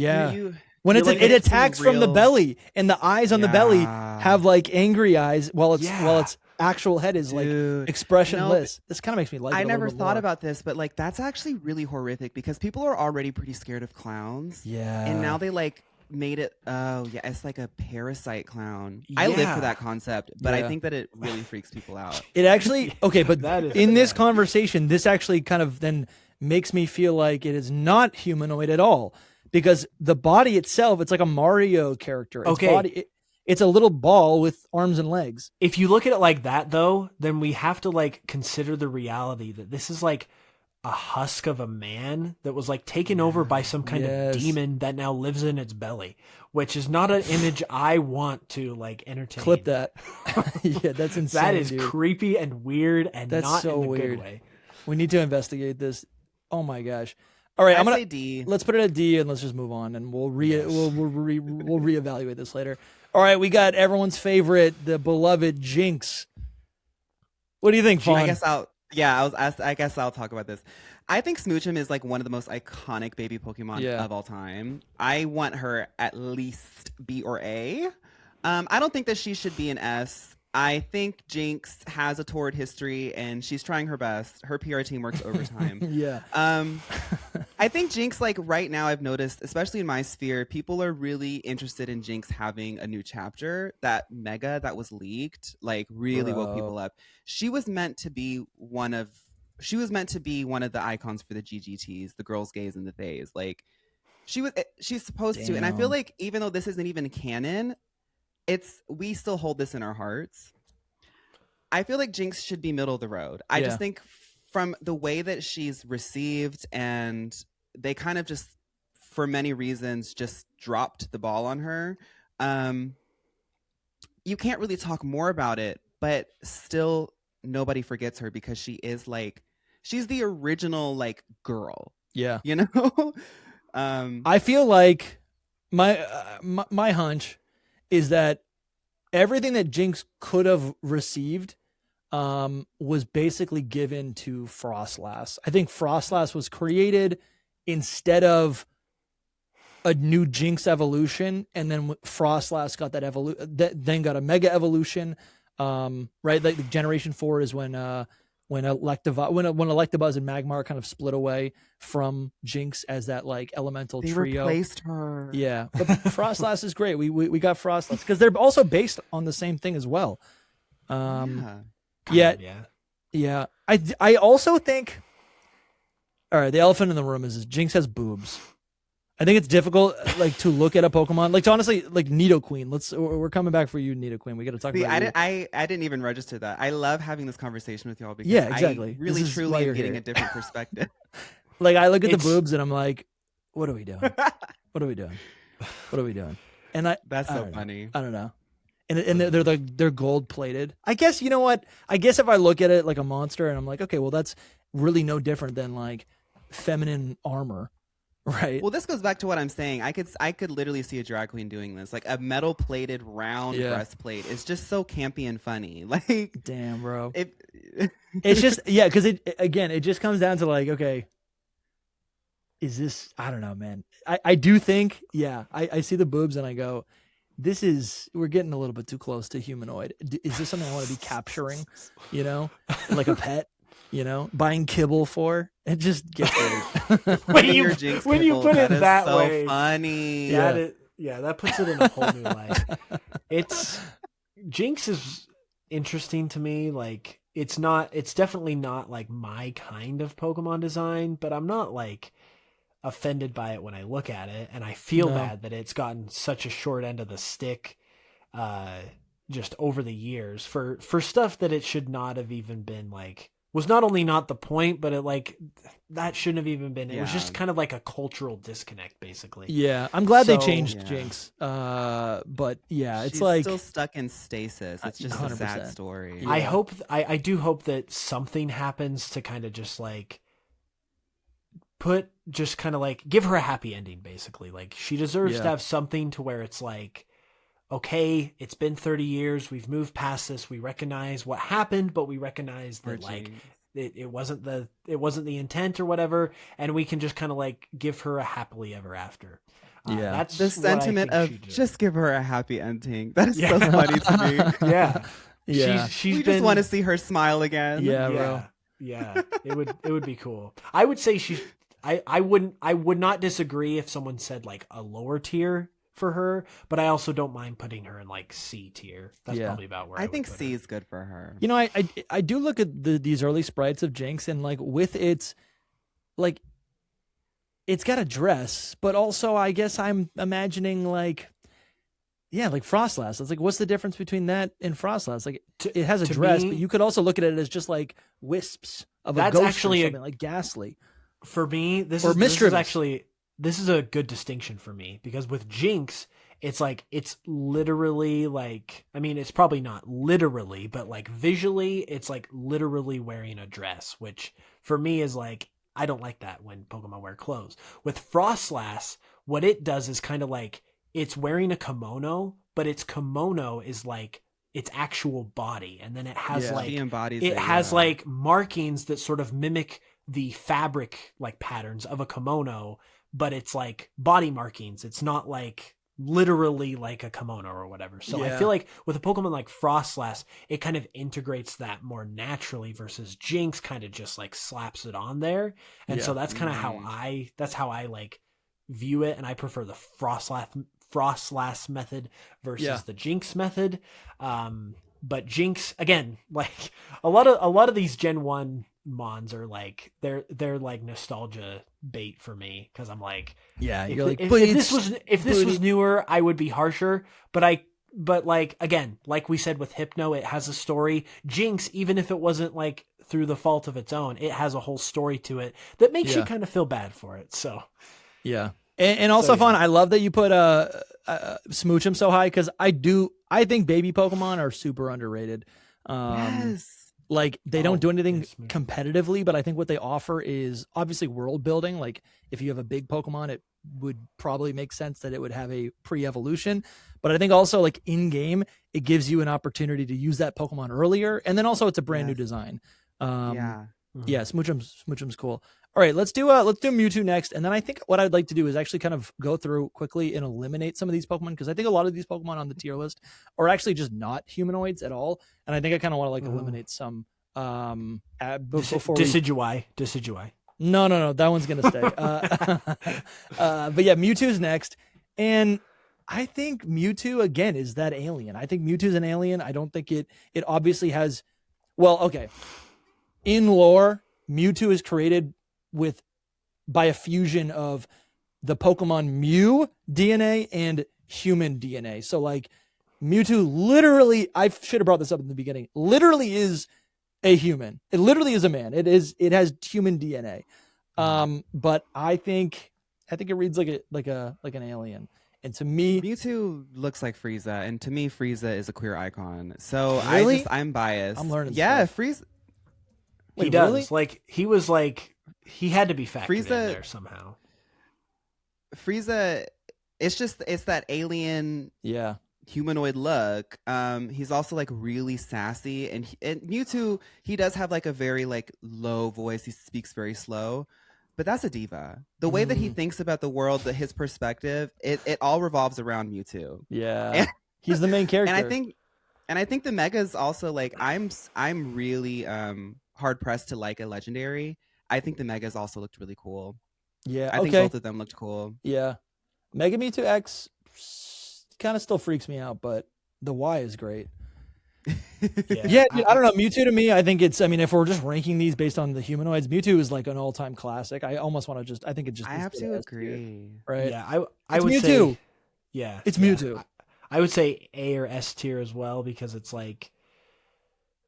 when it attacks from the belly, and the eyes on the belly have like angry eyes, while its actual head is like expressionless. This kind of makes me like. I never thought about this, but like that's actually really horrific, because people are already pretty scared of clowns. Yeah, and now they like made it. Oh yeah, it's like a parasite clown. I live for that concept, but I think that it really freaks people out. It actually but in this conversation, this actually kind of then makes me feel like it is not humanoid at all. Because the body itself, it's like a Mario character. It's a little ball with arms and legs. If you look at it like that, though, then we have to like consider the reality that this is like a husk of a man that was like taken over by some kind of demon that now lives in its belly, which is not an image I want to like entertain. Clip that. Yeah, that's insane. That is dude. Creepy and weird, and that's not so in a weird. good way. We need to investigate this. Oh my gosh. All right, I'm gonna say D. Let's put it at D, and let's just move on, and we'll reevaluate this later. All right, we got everyone's favorite, the beloved Jynx. What do you think, Fawn? I guess I'll talk about this. I think Smoochum is like one of the most iconic baby Pokemon of all time. I want her at least B or A. I don't think that she should be an S. I think Jynx has a torrid history, and she's trying her best. Her PR team works overtime. I think Jynx, like right now, I've noticed, especially in my sphere, people are really interested in Jynx having a new chapter. That mega that was leaked, like really woke people up. She was meant to be one of the icons for the GGTs, the girls' gays and the theys. Like she's supposed to. And I feel like even though this isn't even canon, we still hold this in our hearts. I feel like Jynx should be middle of the road. I just think from the way that she's received, and they kind of just, for many reasons, just dropped the ball on her. You can't really talk more about it, but still nobody forgets her, because she is like, she's the original like girl. Yeah. You know? I feel like my hunch is that everything that Jynx could have received was basically given to Frostlass. I think Frostlass was created instead of a new Jynx evolution, and then Frostlass got that then got a mega evolution. Right, like the Generation 4 is when Electabuzz and Magmar kind of split away from Jynx as that like elemental trio. They replaced her. Yeah, but Frostlass is great. We got Frostlass because they're also based on the same thing as well. Yeah. I also think. All right, the elephant in the room is Jynx has boobs. I think it's difficult, like, to look at a Pokemon, like, to honestly, like, Nidoqueen. We're coming back for you, Nidoqueen. We got to talk about you. I didn't even register that. I love having this conversation with y'all, because exactly. I really truly am getting a different perspective. Like, I look at the boobs and I'm like, what are we doing? What are we doing? What are we doing? And that's so funny. I don't know. And they're gold plated. I guess, you know what? I guess if I look at it like a monster and I'm like, okay, well, that's really no different than like feminine armor. Right. Well, this goes back to what I'm saying. I could literally see a drag queen doing this, like a metal plated round breastplate. It's just so campy and funny. Like, damn, bro. It's just because it just comes down to like, okay, is this? I don't know, man. I do think I see the boobs and I go, we're getting a little bit too close to humanoid. Is this something I want to be capturing, like a pet, buying kibble for? It just gets when you put it that so way. Funny. That puts it in a whole new light. Jynx is interesting to me. Like, it's definitely not like my kind of Pokemon design, but I'm not like offended by it when I look at it, and I feel bad that it's gotten such a short end of the stick just over the years for stuff that it should not have even been, like, was not only not the point, but it, like, that shouldn't have even been. It was just kind of like a cultural disconnect, basically. Yeah, I'm glad they changed Jynx. But yeah, it's She's like still stuck in stasis. It's just 100%. A sad story. Yeah. I do hope that something happens to kind of just like give her a happy ending, basically. Like, she deserves to have something to where it's like, okay, it's been 30 years. We've moved past this. We recognize what happened, but we recognize that like it wasn't the intent or whatever. And we can just kind of like give her a happily ever after. That's the sentiment of just give her a happy ending. That is so funny to me. Yeah. We just want to see her smile again. Yeah. It would be cool. I would say I would not disagree if someone said like a lower tier for her, but I also don't mind putting her in like C tier. That's probably about where I think C is good for her. I do look at these early sprites of Jynx, and like with its, like, it's got a dress, but also I guess I'm imagining like Frostlass. It's like, what's the difference between that and Frostlass? Like, it has a dress, but you could also look at it as just like wisps of a ghost actually or something, like Ghastly. For me, this is a good distinction for me, because with Jynx, it's like, it's literally like, I mean, it's probably not literally, but like visually, it's like literally wearing a dress, which for me is like, I don't like that when Pokemon wear clothes. With Frostlass, what it does is kind of like, it's wearing a kimono, but its kimono is like its actual body, and then it has like markings that sort of mimic the fabric like patterns of a kimono, but it's like body markings. It's not like literally like a kimono or whatever. So I feel like with a Pokemon like Frostlass, it kind of integrates that more naturally, versus Jynx kind of just like slaps it on there. And so that's kind of how I like view it, and I prefer the Frostlass method versus the Jynx method. But Jynx, again, like a lot of these Gen 1 mons are like, they're like nostalgia bait for me, because I'm like, if this was newer, I would be harsher, but like, again, like we said with Hypno, it has a story. Jynx, even if it wasn't like through the fault of its own, it has a whole story to it that makes you kind of feel bad for it. So and also fun. I love that you put Smoochum so high, because I think baby Pokemon are super underrated. Like, they don't do anything competitively, but I think what they offer is obviously world building. Like, if you have a big Pokemon, it would probably make sense that it would have a pre-evolution. But I think also, like, in game, it gives you an opportunity to use that Pokemon earlier, and then also it's a brand new design. Smoochum's cool. All right, let's do Mewtwo next, and then I think what I'd like to do is actually kind of go through quickly and eliminate some of these Pokemon, because I think a lot of these Pokemon on the tier list are actually just not humanoids at all, and I think I kind of want to like eliminate some. Before Decidueye. No, that one's gonna stay. But yeah, Mewtwo's next, and I think Mewtwo again is that alien. I think Mewtwo's an alien. I don't think it obviously has. Well, okay, in lore, Mewtwo is created by a fusion of the Pokemon Mew DNA and human DNA. So like, Mewtwo literally, I should have brought this up in the beginning, literally is a human. It literally is a man. It has human DNA. But I think it reads like an alien. And to me, Mewtwo looks like Frieza, and to me, Frieza is a queer icon. So really? I'm biased. I'm learning. Yeah, stuff. Frieza. He does. Really? Like, he was like, he had to be factored in there somehow. Frieza, it's that alien humanoid look. He's also like really sassy, and Mewtwo, he does have like a very like low voice. He speaks very slow. But that's a diva. The way that he thinks about the world, his perspective, it all revolves around Mewtwo. Yeah, he's the main character. And I think the megas also, like, I'm really hard pressed to like a legendary. I think the megas also looked really cool. Yeah, I think both of them looked cool. Yeah, Mega Mewtwo X kind of still freaks me out, but the Y is great. Yeah, dude, I don't know. Mewtwo to me, I think it's. I mean, if we're just ranking these based on the humanoids, Mewtwo is like an all-time classic. I almost want to just. I think it just. I have to agree. Right? Yeah, I would Mewtwo. say. Yeah, it's Mewtwo. I would say A or S tier as well because it's like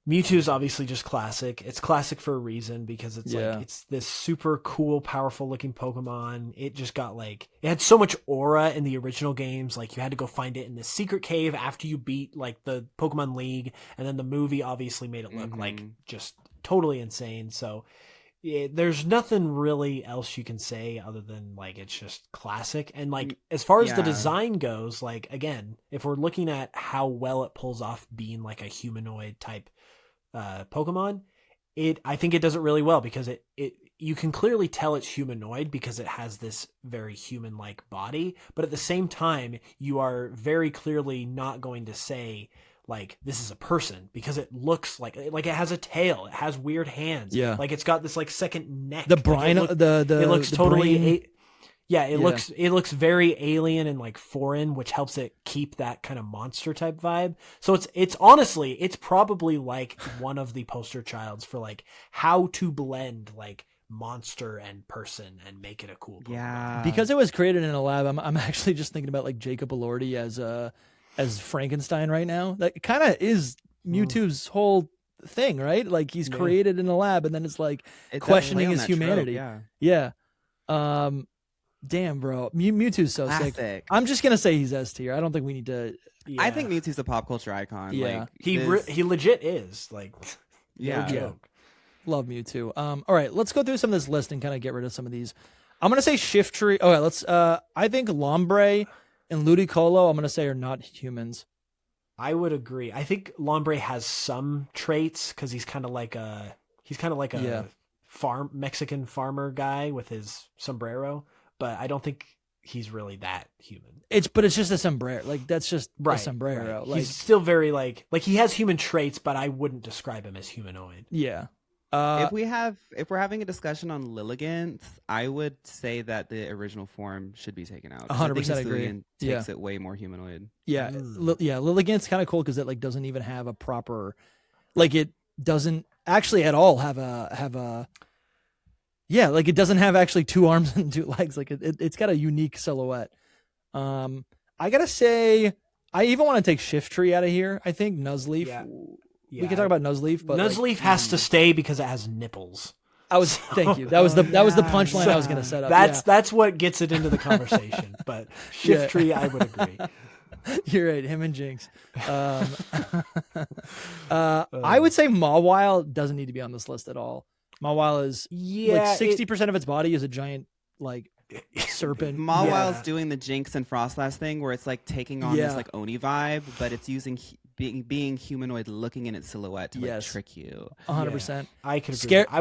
Mewtwo is obviously just classic. It's classic for a reason because it's like it's this super cool, powerful looking Pokemon. It just got like it had so much aura in the original games. Like you had to go find it in this secret cave after you beat like the Pokemon League, and then the movie obviously made it look like just totally insane. So there's nothing really else you can say other than like it's just classic. And like as far as the design goes, like again, if we're looking at how well it pulls off being like a humanoid type Pokemon, I think it does it really well because it you can clearly tell it's humanoid because it has this very human-like body, but at the same time you are very clearly not going to say like this is a person because it looks like it has a tail, it has weird hands, like it's got this like second neck. The brine, like, it looks totally. It looks very alien and like foreign, which helps it keep that kind of monster type vibe. So it's honestly, it's probably like one of the poster childs for like how to blend like monster and person and make it a cool Pokemon. Yeah. Because it was created in a lab, I'm actually just thinking about like Jacob Elordi as Frankenstein right now. That kind of is Mewtwo's whole thing, right? Like he's created in a lab and then it's like questioning his humanity. Trope, Damn, bro. Mewtwo's so sick. I'm just going to say he's S tier. I don't think we need to... Yeah. I think Mewtwo's a pop culture icon. Yeah. Like, he legit is. Like, no joke. Love Mewtwo. All right, let's go through some of this list and kind of get rid of some of these. I'm going to say Shiftry. Okay, let's... I think Lombre and Ludicolo, I'm going to say, are not humans. I would agree. I think Lombre has some traits because he's kind of like a Mexican farmer guy with his sombrero. But I don't think he's really that human. It's just a sombrero. Like that's just a sombrero. Right. Like he's still very like he has human traits, but I wouldn't describe him as humanoid. Yeah. If we're having a discussion on Lilligant, I would say that the original form should be taken out. 100% agree. Takes it way more humanoid. Yeah. Lilligant's kind of cool because it like doesn't even have a proper, like it doesn't actually at all have a. Yeah, like it doesn't have actually two arms and two legs. Like it's got a unique silhouette. I gotta say, I even want to take Shiftry out of here. I think Nuzleaf. Yeah. We can talk about Nuzleaf, but Nuzleaf has to stay because it has nipples. Thank you. That was the punchline I was gonna set up. That's what gets it into the conversation. But Shiftry, I would agree. You're right. Him and Jynx. I would say Mawile doesn't need to be on this list at all. Mawile is like 60% of its body is a giant like serpent. Mawile's doing the Jynx and Frostlass thing where it's like taking on this like Oni vibe, but it's using being humanoid, looking in its silhouette to like trick you. 100%. I could agree. I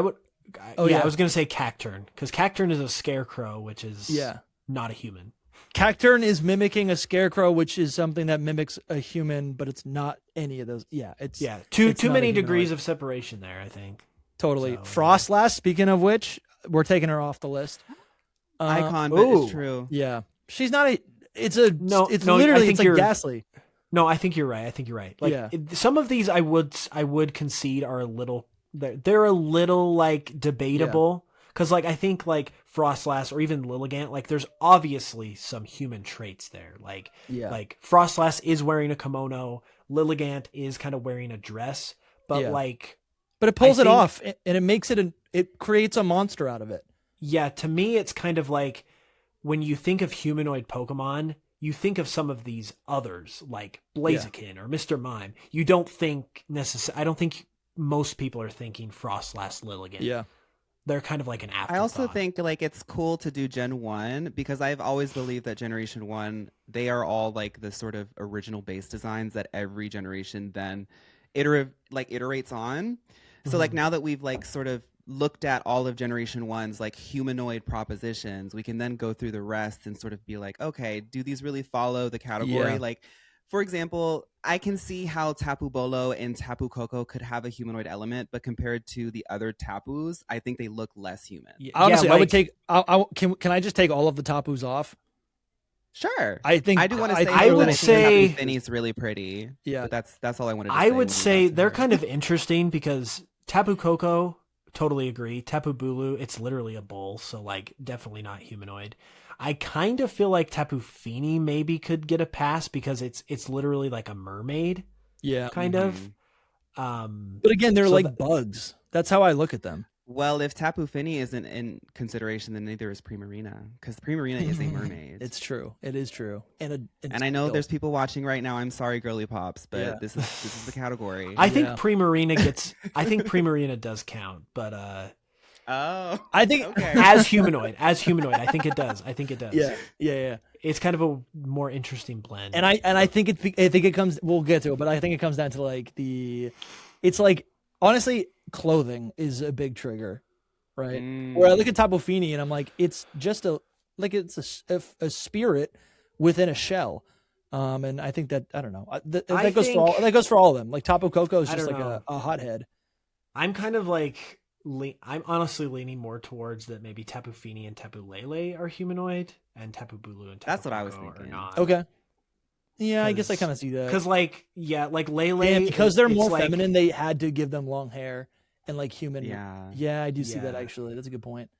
was gonna say Cacturn because Cacturn is a scarecrow, which is not a human. Cacturn is mimicking a scarecrow, which is something that mimics a human, but it's not any of those. Yeah, it's too many degrees of separation there, I think. Totally. So, Frostlass, speaking of which, we're taking her off the list. Icon, but it's true. Yeah. She's not it's literally it's like Ghastly. No, I think you're right. Like some of these I would concede are a little they're a little like debatable cuz like I think like Frostlass or even Lilligant, like there's obviously some human traits there. Like Frostlass is wearing a kimono, Lilligant is kind of wearing a dress, but but it pulls it off, and it makes it creates a monster out of it. Yeah, to me, it's kind of like when you think of humanoid Pokemon, you think of some of these others, like Blaziken or Mr. Mime. You don't think I don't think most people are thinking Frostlass, Lilligant. Yeah. They're kind of like an afterthought. I also think like it's cool to do Gen 1 because I've always believed that Generation 1, they are all like the sort of original base designs that every generation then iterates on. So like now that we've like sort of looked at all of Generation 1's like humanoid propositions, we can then go through the rest and sort of be like, okay, do these really follow the category? Yeah. Like, for example, I can see how Tapu Bolo and Tapu Koko could have a humanoid element, but compared to the other Tapus, I think they look less human. Honestly, like, I would take. Can I just take all of the Tapus off? Sure. I think I do want to say I would say Tapu Finney's really pretty. Yeah. But that's all I wanted to say. I would say they're kind of interesting because Tapu Koko, totally agree. Tapu Bulu, it's literally a bull, so like definitely not humanoid. I kind of feel like Tapu Fini maybe could get a pass because it's literally like a mermaid. Yeah. Kind of. But again, they're so like bugs. That's how I look at them. Well, if Tapu Fini isn't in consideration, then neither is Primarina, because Primarina is a mermaid. It's true. It is true. And I know there's people watching right now. I'm sorry, girly pops, but Yeah. this is the category. I think Primarina gets. I think Primarina does count, but I think okay. as humanoid, I think it does. Yeah. It's kind of a more interesting blend. And I think it comes. We'll get to it, but I think it comes down to like it's like honestly, clothing is a big trigger, right? Where I look at Tapu Fini and I'm like, it's just it's a spirit within a shell. And I think that I don't know. That goes for all of them. Like Tapu Koko is just like a hothead. I'm kind of like I'm honestly leaning more towards that maybe Tapu Fini and Tapu Lele are humanoid and Tapu Bulu and Tapu That's what I was Koko are thinking. not. Okay. Yeah, I guess I kind of see that. Because like Lele, and because they're more like, feminine, they had to give them long hair and like human. Yeah, I do see that actually. That's a good point.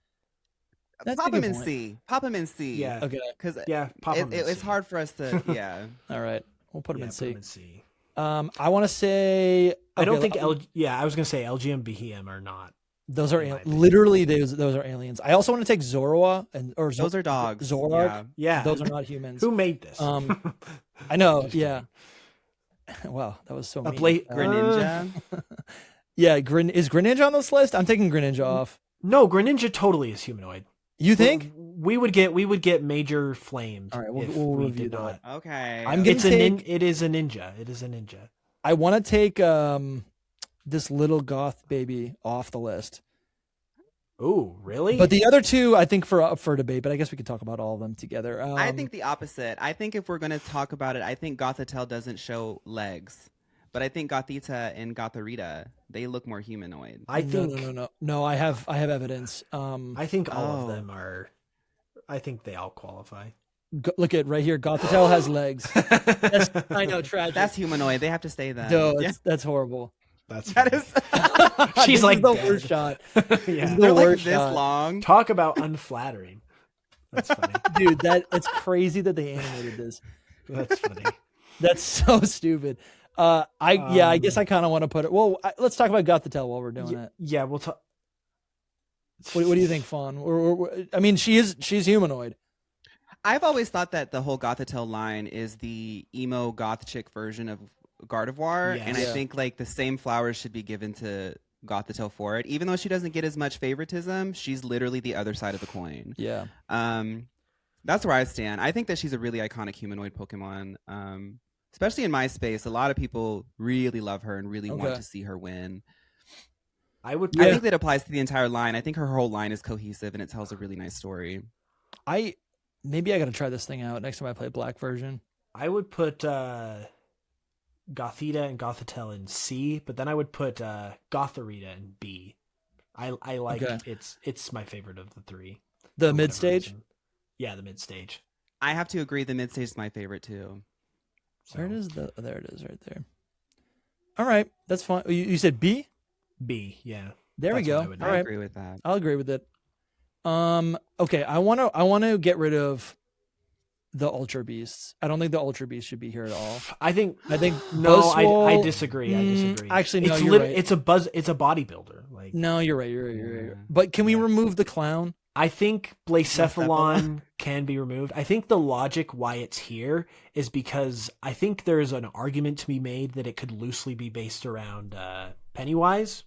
Pop them in C. Pop them in C. Yeah. Okay. Because pop them in it's C. hard for us to. Yeah. All right. We'll put them in Put C. them in C. I want to say. I don't think I was gonna say LG and BHM are not. Those are literally those are aliens. I also want to take Zorua those are dogs. Zorark. Yeah. Those are not humans. Who made this? I know. Yeah. Wow, that was so mean. Greninja. Yeah, is Greninja on this list? I'm taking Greninja off. No, Greninja totally is humanoid. You think? We would get major flamed. All right, if we'll we review did that. not. Okay. It is a ninja. It is a ninja. I want to take this little goth baby off the list. Oh, really? But the other two, I think, up for debate. But I guess we could talk about all of them together. I think the opposite. I think if we're going to talk about it, I think Gothitelle doesn't show legs. But I think Gothita and Gothorita, they look more humanoid. I think no. I have evidence. I think all of them are. I think they all qualify. Look at right here. Gothitelle has legs. I know, tragic. That's humanoid. They have to stay then. No, that's horrible. That is. She's like the dead. worst shot. Yeah. They're like this long. Talk about unflattering. That's funny, dude. It's crazy that they animated this. That's funny. That's so stupid. I guess I kind of want to put it. Well, let's talk about Gothitelle while we're doing it. Yeah, we'll talk. What do you think, Fawn? I mean, she's humanoid. I've always thought that the whole Gothitelle line is the emo goth chick version of Gardevoir, and I think like the same flowers should be given to Gothitelle for it. Even though she doesn't get as much favoritism, she's literally the other side of the coin. Yeah. That's where I stand. I think that she's a really iconic humanoid Pokemon. Especially in my space, a lot of people really love her and really want to see her win. I think that applies to the entire line. I think her whole line is cohesive and it tells a really nice story. Maybe I got to try this thing out next time I play Black version. I would put Gothita and Gothitelle in C, but then I would put Gothorita in B. I like it's my favorite of the three. The mid stage? Yeah, the mid stage. I have to agree. The mid stage is my favorite too. So. There it is right there. All right, that's fine. You said B? B, yeah. There we go. All right. I agree with that. I'll agree with it. Okay, I want to get rid of the Ultra Beasts. I don't think the Ultra Beasts should be here at all. I think no, I disagree. Actually, no, you're right. It's a bodybuilder. Like no, you're right. You're right. But can we remove the clown? I think Blacephalon can be removed. I think the logic why it's here is because I think there's an argument to be made that it could loosely be based around Pennywise,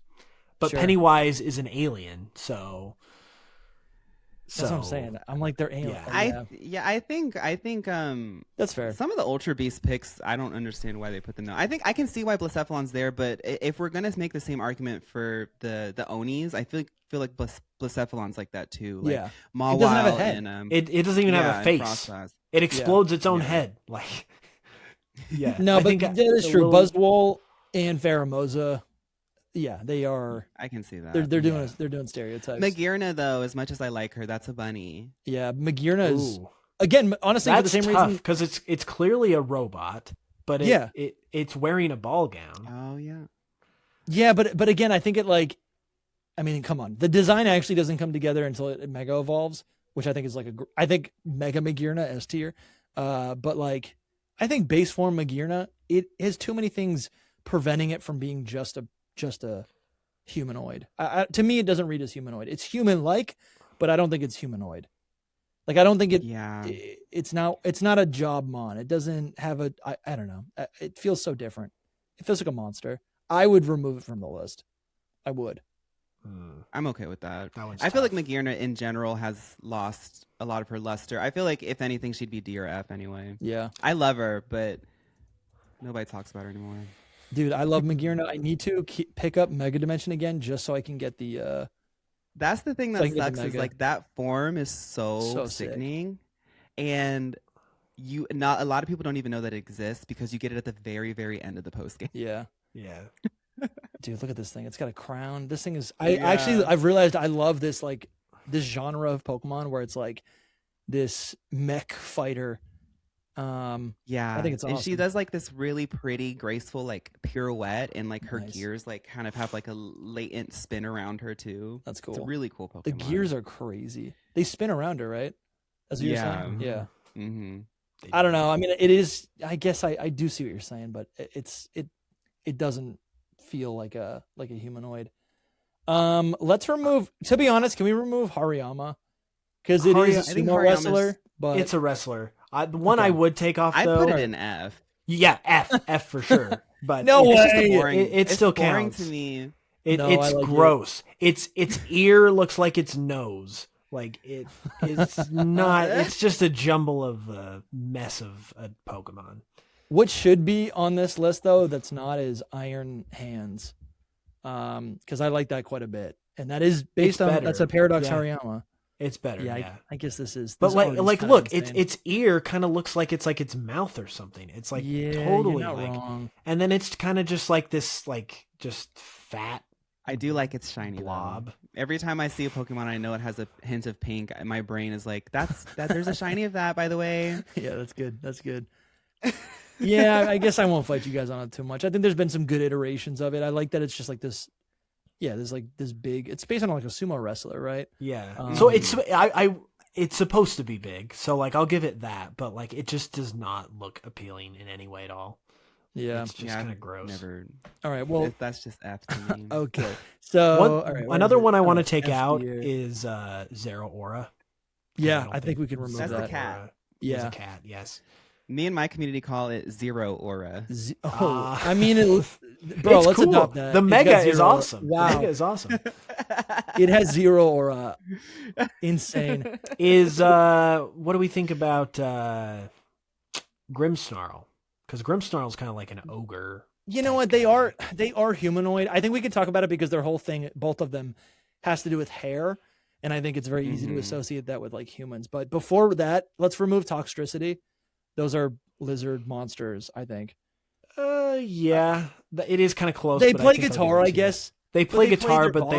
but Pennywise is an alien, so That's what I'm saying. I'm like they're alien. Yeah. I think that's fair. Some of the Ultra Beast picks, I don't understand why they put them there. I think I can see why Blacephalon's there, but if we're gonna make the same argument for the Onis, I feel like Blacephalon's like that too. Like, yeah, Mawile it doesn't have a head. And, it doesn't even have a face. It explodes its own head. Like, yeah. No, but that is true. Buzzwole and Pheromosa. Yeah, they are. I can see that. They're doing stereotypes. Magearna, though, as much as I like her, that's a bunny. Yeah, Magearna is again honestly that's for the same tough, reason because it's clearly a robot, but it's wearing a ball gown. Oh yeah. Yeah, but again, I think I mean, come on, the design actually doesn't come together until it mega evolves, which I think is I think Mega Magearna S tier, but like I think base form Magearna, it has too many things preventing it from being just a humanoid. To me, it doesn't read as humanoid. It's human-like, but I don't think it's humanoid. Like I don't think it. Yeah. It's not a Jobmon. It doesn't have a. I don't know. It feels so different. It feels like a monster. I would remove it from the list. I would. I'm okay with that. I feel like Magearna in general has lost a lot of her luster. I feel like if anything, she'd be D or F anyway. Yeah. I love her, but nobody talks about her anymore. Dude, I love Magearna. I need to pick up Mega Dimension again just so I can get the. That's the thing that sucks is like that form is so sickening, and not a lot of people don't even know that it exists because you get it at the very, very end of the post game. Yeah. Yeah. Dude, look at this thing. It's got a crown. This thing is. I've realized I love this this genre of Pokemon where it's like this mech fighter. Yeah, I think it's awesome. And she does like this really pretty, graceful like pirouette, and like her gears like kind of have like a latent spin around her too. That's cool. It's a really cool Pokemon. The gears are crazy. They spin around her, right? As you're saying, yeah. Mm-hmm. I don't know. I mean, it is. I guess I do see what you're saying, but it doesn't feel like a humanoid. Let's remove. To be honest, can we remove Hariyama? Because it is a sumo wrestler, but it's a wrestler. The one I would take off, though. I put it in F. Yeah, F for sure. But no way. It still counts to me. It's gross. Its ear looks like its nose. Like it's not. It's just a jumble of a mess of a Pokemon. What should be on this list though, that's not, is Iron Hands, because I like that quite a bit, and that is based on that's a Paradox Hariyama. It's better. Yeah, I guess this is. But look, its ear kind of looks like it's its mouth or something. It's like totally you're not wrong. And then it's kind of just like this, like just fat. I do like its shiny blob. Though. Every time I see a Pokemon, I know it has a hint of pink. My brain is like, there's a shiny of that, by the way. Yeah, that's good. That's good. Yeah, I guess I won't fight you guys on it too much. I think there's been some good iterations of it. I like that it's just like this. Yeah, there's like this big. It's based on like a sumo wrestler, right? Yeah. So it's supposed to be big. So like I'll give it that, but like it just does not look appealing in any way at all. Yeah, it's just kind of gross. All right, well that's just F to me. Okay, so another one I want to take out is Zeraora. Yeah, I think we can remove that. That's the cat. Yeah, a cat. Yes. Me and my community call it Zero Aura. I mean, bro, let's cool. adopt that. The Mega is awesome. Wow. The Mega is awesome. It has Zero Aura. Insane. What do we think about Grimmsnarl? Because Grimmsnarl is kind of like an ogre. You know what? They are humanoid. I think we can talk about it because their whole thing, both of them, has to do with hair. And I think it's very easy to associate that with like humans. But before that, let's remove Toxtricity. Those are lizard monsters, I think. Yeah, it is kind of close. They play guitar, I guess. They play guitar, but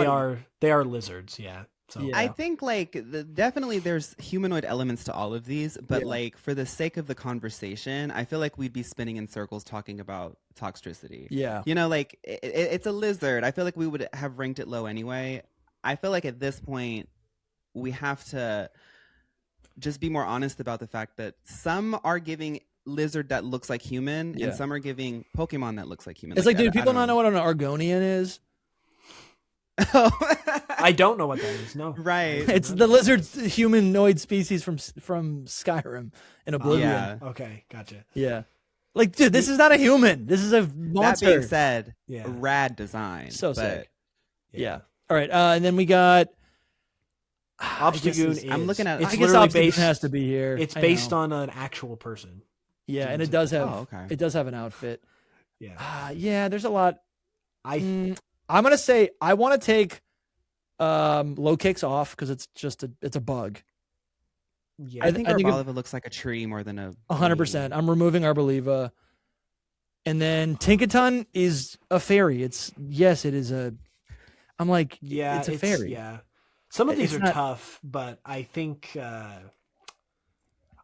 they are lizards. Yeah. So yeah. I think like definitely there's humanoid elements to all of these, but like for the sake of the conversation, I feel like we'd be spinning in circles talking about Toxtricity. Yeah, you know, like it's a lizard. I feel like we would have ranked it low anyway. I feel like at this point we have to just be more honest about the fact that some are giving lizard that looks like human, and some are giving Pokemon that looks like human. It's like do people not know what an Argonian is? I don't know what that is. No, right? It's the lizard humanoid species from Skyrim in Oblivion. Yeah. Okay, gotcha. Yeah, like dude, this is not a human. This is a monster. That being said, rad design. So sick. Yeah. All right, and then we got Obstagoon I'm is. looking at. It's I guess literally Obstagoon based. has to be here. It's I based know. on an actual person. Yeah, and James it does have. Oh, okay. It does have an outfit. Yeah. Yeah. There's a lot. I I'm gonna say I want to take low kicks off because it's just it's a bug. yeah. I think I think Arboliva looks like a tree more than a. 100%. I'm removing Arboliva, and then Tinkaton is a fairy. It is a. I'm like, yeah, it's a fairy. Yeah. Some of these It's are not- tough, but I think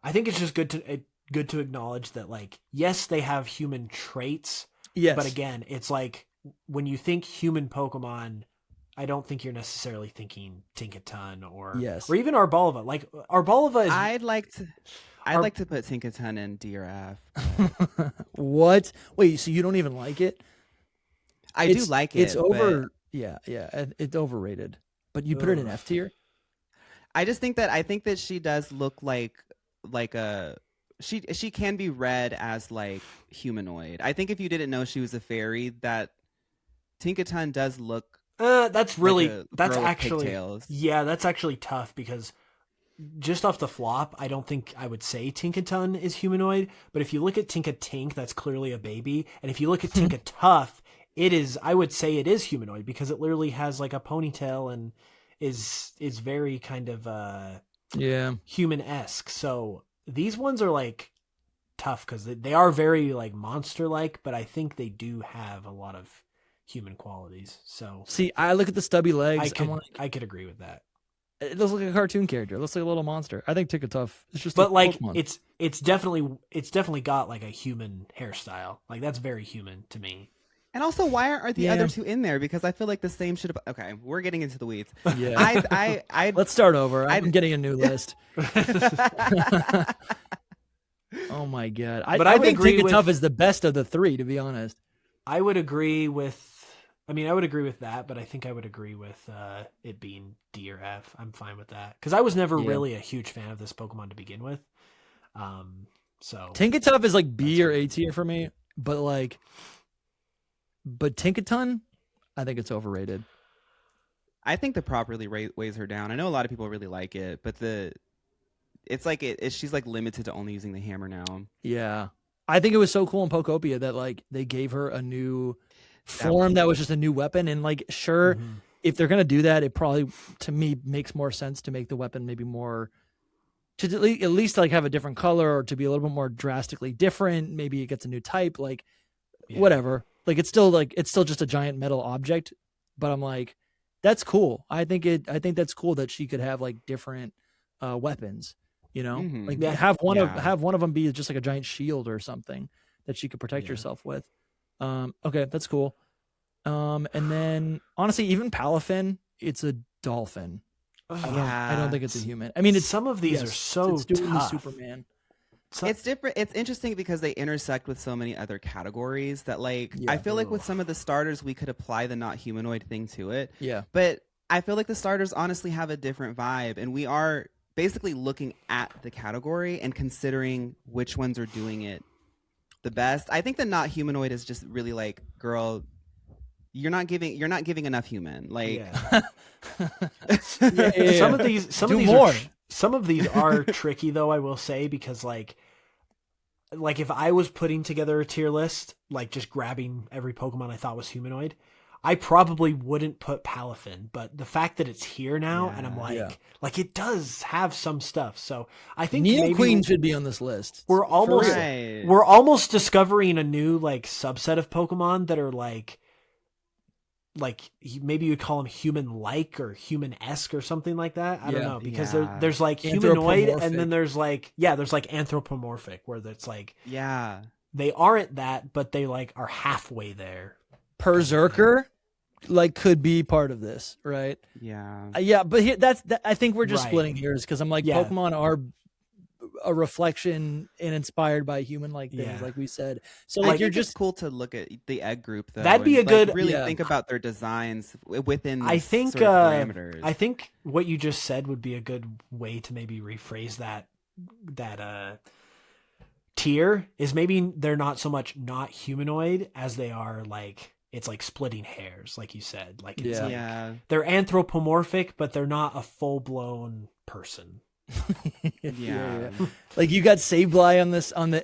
it's just good to acknowledge that, like, yes, they have human traits, Yes, but again, it's like when you think human Pokemon, I don't think you're necessarily thinking Tinkaton or even Arboliva. Like Arboliva is. I'd like to put Tinkaton in D or F. What? Wait, so you don't even like it? I do like it. It's over. But Yeah, it's overrated. But you put it in F tier. I think that she does look like a. She can be read as like humanoid. I think if you didn't know she was a fairy, that Tinkaton does look. That's really like a that's girl with actually pigtails. yeah, that's actually tough because just off the flop, I don't think I would say Tinkaton is humanoid. But if you look at Tinkatink, that's clearly a baby, and if you look at Tinkatuff, it is. I would say it is humanoid because it literally has like a ponytail and is very kind of human-esque. So these ones are like tough because they are very like monster-like, but I think they do have a lot of human qualities. So See, I look at the stubby legs. I could agree with that. It looks like a cartoon character. It looks like a little monster. I think Tinkatuff is just. But a like Pokemon. it's definitely got like a human hairstyle. Like that's very human to me. And also, why aren't the other two in there? Because I feel like the same should have. Okay, we're getting into the weeds. Yeah. I Let's start over. I'm getting a new list. Oh my god! I think Tinkatuff is the best of the three, to be honest. I would agree with. I mean, I would agree with that, but I think I would agree with it being D or F. I'm fine with that because I was never really a huge fan of this Pokemon to begin with. So Tinkatuff is like B or A tier for me, but Tinkaton, I think it's overrated. I think the properly weighs her down. I know a lot of people really like it, but she's like limited to only using the hammer now. Yeah, I think it was so cool in Pokopia that like they gave her a new form that was just a new weapon, and like if they're gonna do that, it probably to me makes more sense to make the weapon maybe more to at least like have a different color or to be a little bit more drastically different. Maybe it gets a new type, whatever. Like it's still just a giant metal object, but I'm like, that's cool. I think that's cool that she could have like different weapons, you know, have one of them be just like a giant shield or something that she could protect herself with. Okay, that's cool. And then honestly, even Palafin, it's a dolphin. I don't think it's a human. I mean, some of these are so it's doing tough. the Superman. It's different. It's interesting because they intersect with so many other categories that I feel like with some of the starters, we could apply the not humanoid thing to it. Yeah. But I feel like the starters honestly have a different vibe, and we are basically looking at the category and considering which ones are doing it the best. I think the not humanoid is just really like, girl, you're not giving enough human. Like some of these are tricky though, I will say, because like if I was putting together a tier list, like just grabbing every Pokemon I thought was humanoid, I probably wouldn't put Palafin, but the fact that it's here now and I'm like it does have some stuff. So I think Queen should be on this list. We're almost discovering a new like subset of Pokemon that are like maybe you would call them human-like or human-esque or something like that. I don't know, because there's like humanoid and then there's like anthropomorphic, where it's like they aren't that, but they like are halfway there. Berserker like could be part of this, right? But here I think we're just splitting hairs because I'm like Pokemon are a reflection and inspired by human-like things, like we said. So like you're just cool to look at the egg group though. That'd be a good really think about their designs within I think sort of parameters. I think what you just said would be a good way to maybe rephrase that tier is maybe they're not so much not humanoid as they are like it's like splitting hairs, like you said. Like it's they're anthropomorphic, but they're not a full blown person. Yeah. Like you got Sableye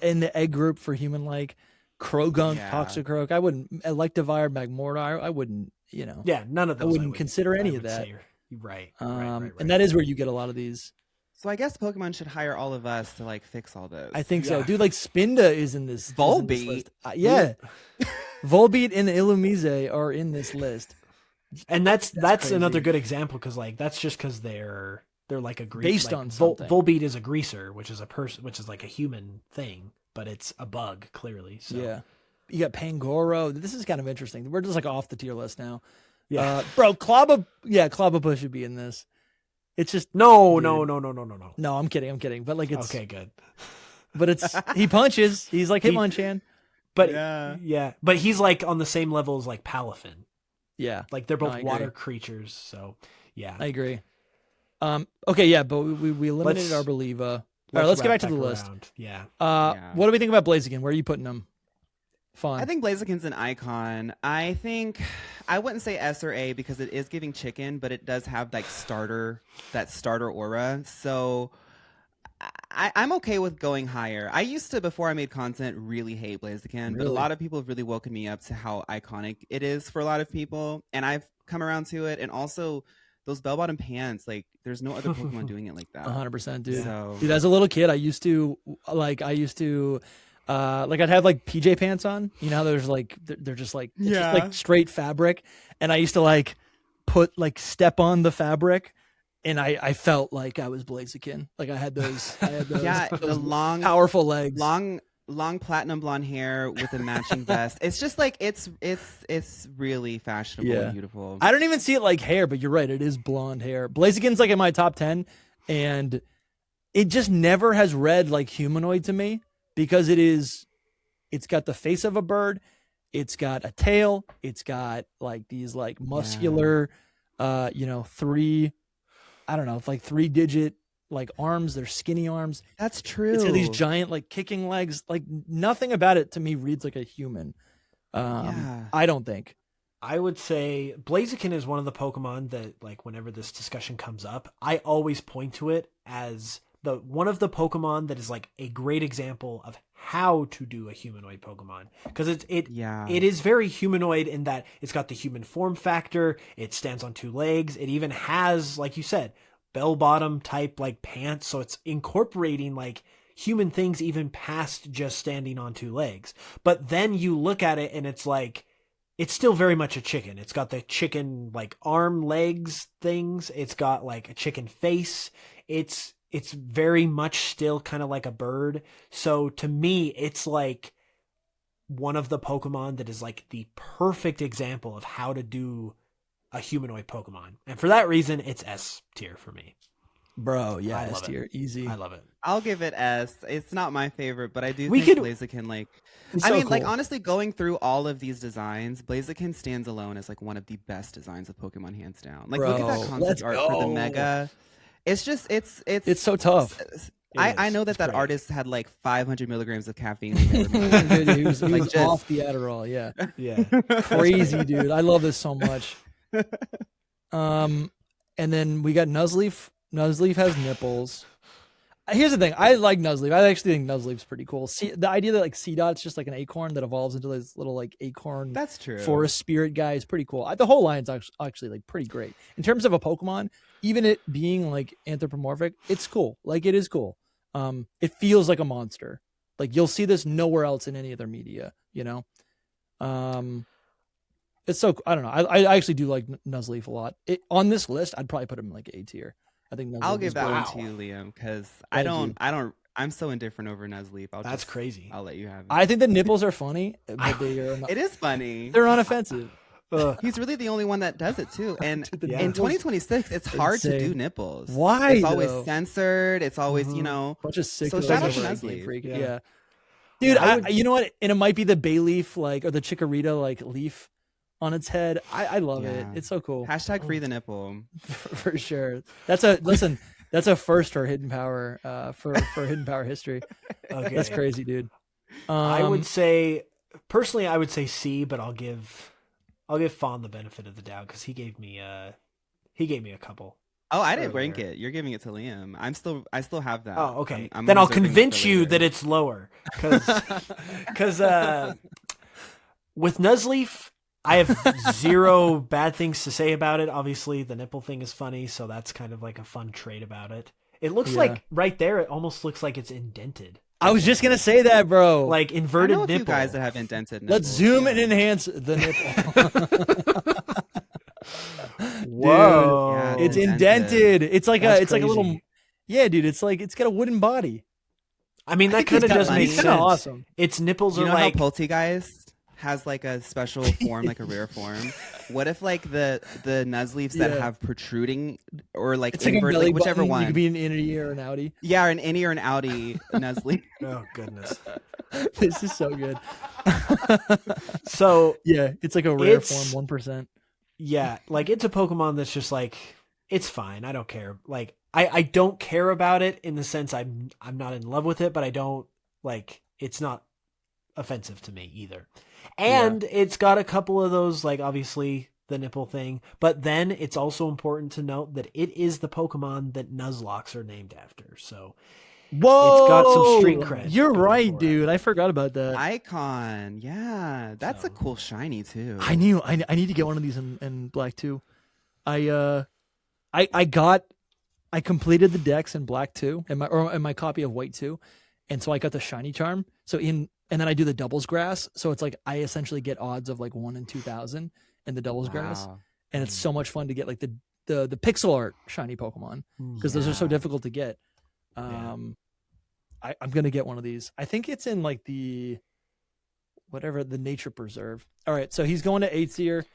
in the egg group for human like Krogunk, Toxicroak. I wouldn't Electivire, Magmortar. I wouldn't, Yeah, none of those. I wouldn't consider any of that. Right. And that is where you get a lot of these. So I guess Pokemon should hire all of us to like fix all this. I think so, dude. Like Spinda is in this. Volbeat. Yeah, Volbeat and Illumise are in this list, and that's another good example because like that's just because they're like a greaser. Based on something. Volbeat is a greaser, which is a person, which is like a human thing, but it's a bug clearly. So. Yeah, you got Pangoro. This is kind of interesting. We're just like off the tier list now. Yeah, bro, Clobbopus should be in this. It's just no. No, I'm kidding. But like it's okay, good. But he punches. He's like Hitmonchan. But but he's like on the same level as like Palafin. Yeah, like they're both water creatures. So yeah, I agree. Okay, yeah, but we eliminated Arboliva. All right, let's get back to the list. Yeah. What do we think about Blaziken? Where are you putting him? Fun. I think Blaziken's an icon. I think I wouldn't say S or A because it is giving chicken, but it does have like that starter aura. So I'm okay with going higher. I used to, before I made content, really hate Blaziken, but a lot of people have really woken me up to how iconic it is for a lot of people, and I've come around to it. And also those bell-bottom pants, like there's no other Pokemon doing it like that. 100%, dude. So, dude, as a little kid, I used to I'd have like PJ pants on, there's like, they're just like, it's just like straight fabric. And I used to like step on the fabric and I felt like I was Blaziken. Like I had those the long, powerful legs, long platinum blonde hair with a matching vest. It's just like, it's really fashionable and beautiful. I don't even see it like hair, but you're right. It is blonde hair. Blaziken's like in my top 10 and it just never has read like humanoid to me. Because it's got the face of a bird, it's got a tail, it's got like these like muscular, 3 3-digit like arms. They're skinny arms. That's true. It's got these giant like kicking legs. Like nothing about it to me reads like a human. I don't think. I would say Blaziken is one of the Pokemon that like whenever this discussion comes up, I always point to it as one of the Pokemon that is like a great example of how to do a humanoid Pokemon because it is very humanoid in that it's got the human form factor. It stands on 2 legs. It even has, like you said, bell bottom type like pants. So it's incorporating like human things even past just standing on 2 legs. But then you look at it and it's like, it's still very much a chicken. It's got the chicken like arm, legs things. It's got like a chicken face. It's very much still kind of like a bird. So to me, it's like one of the Pokemon that is like the perfect example of how to do a humanoid Pokemon. And for that reason, it's S tier for me. Bro, yeah, S tier. Easy. I love it. I'll give it S. It's not my favorite, but I do think Blaziken like... like honestly, going through all of these designs, Blaziken stands alone as like one of the best designs of Pokemon, hands down. Like look at that concept art for the Mega. It's just it's so tough. I know that artist had like 500 milligrams of caffeine. Dude, he was off the Adderall. Yeah. Crazy, dude. I love this so much. And then we got Nuzleaf. Nuzleaf has nipples. Here's the thing. I like Nuzleaf. I actually think Nuzleaf's pretty cool. See, the idea that like Seedot's just like an acorn that evolves into this little like acorn. That's true. Forest spirit guy is pretty cool. The whole line's actually like pretty great in terms of a Pokemon. Even it being like anthropomorphic, it's cool. Like it is cool. It feels like a monster. Like you'll see this nowhere else in any other media. It's so I don't know. I actually do like Nuzleaf a lot. On this list, I'd probably put him in like A tier. I think Nuzleaf I'll give that one to you, Liam, because I'm so indifferent over Nuzleaf. That's crazy. I'll let you have it. I think the nipples are funny, but they are not, it is funny. They're unoffensive. He's really the only one that does it too. And in 2026, it's hard to do nipples. Why? It's always censored. It's always, bunch of sick. So shout out to Nuzleaf. Yeah. Dude, you know what? And it might be the bay leaf, like, or the chikorita, like, leaf on its head. I love it. It's so cool. # free the nipple. For sure. That's a first for Hidden Power, for Hidden Power history. Okay. That's crazy, dude. I would say, personally, I would say C, but I'll give I'll give Fawn the benefit of the doubt because he gave me a couple. Oh, I didn't earlier. rank it. You're giving it to Liam. I still have that. Oh, okay. I'm then I'll reserving it convince for you later. that it's lower because with Nuzleaf, I have zero bad things to say about it. Obviously, the nipple thing is funny, so that's kind of like a fun trait about it. It looks like right there. It almost looks like it's indented. I was just gonna say that, bro. Like inverted I know a few nipple. guys that have indented nipples. Let's zoom and enhance the nipple. Whoa, Yeah, It's indented. It's like That's a little. crazy. Yeah, dude. It's like it's got a wooden body. I mean, that think kind of he's got does make money. sense. Kinda awesome. Its nipples You are know like how Poltegeist has like a special form, like a rare form? What if like the Nuzleafs that have protruding or like It's like a invert, belly like whichever button. one? You could be an innie or an outie. Yeah, or an innie or an outie Nuzleaf. oh goodness. This is so good. So Yeah, it's like a rare It's- form, 1%. yeah, like it's a Pokemon that's just like it's fine. I don't care. Like I don't care about it in the sense I'm not in love with it, but I don't like it's not offensive to me either. And it's got a couple of those, like obviously the nipple thing, but then it's also important to note that it is the Pokemon that Nuzlocke are named after. So Whoa, it's got some street cred. You're going right, for it. dude. I forgot about that. Icon. Yeah, that's a cool shiny too. I need to get one of these in black too. I completed the decks in black too, and my copy of white too, and so I got the shiny charm. And then I do the doubles grass, so it's like I essentially get odds of like 1 in 2,000 in the doubles grass, Wow. and it's so much fun to get like the pixel art shiny Pokemon because those are so difficult to get. I'm gonna get one of these. I think it's in like the nature preserve. All right, so he's going to 8th tier.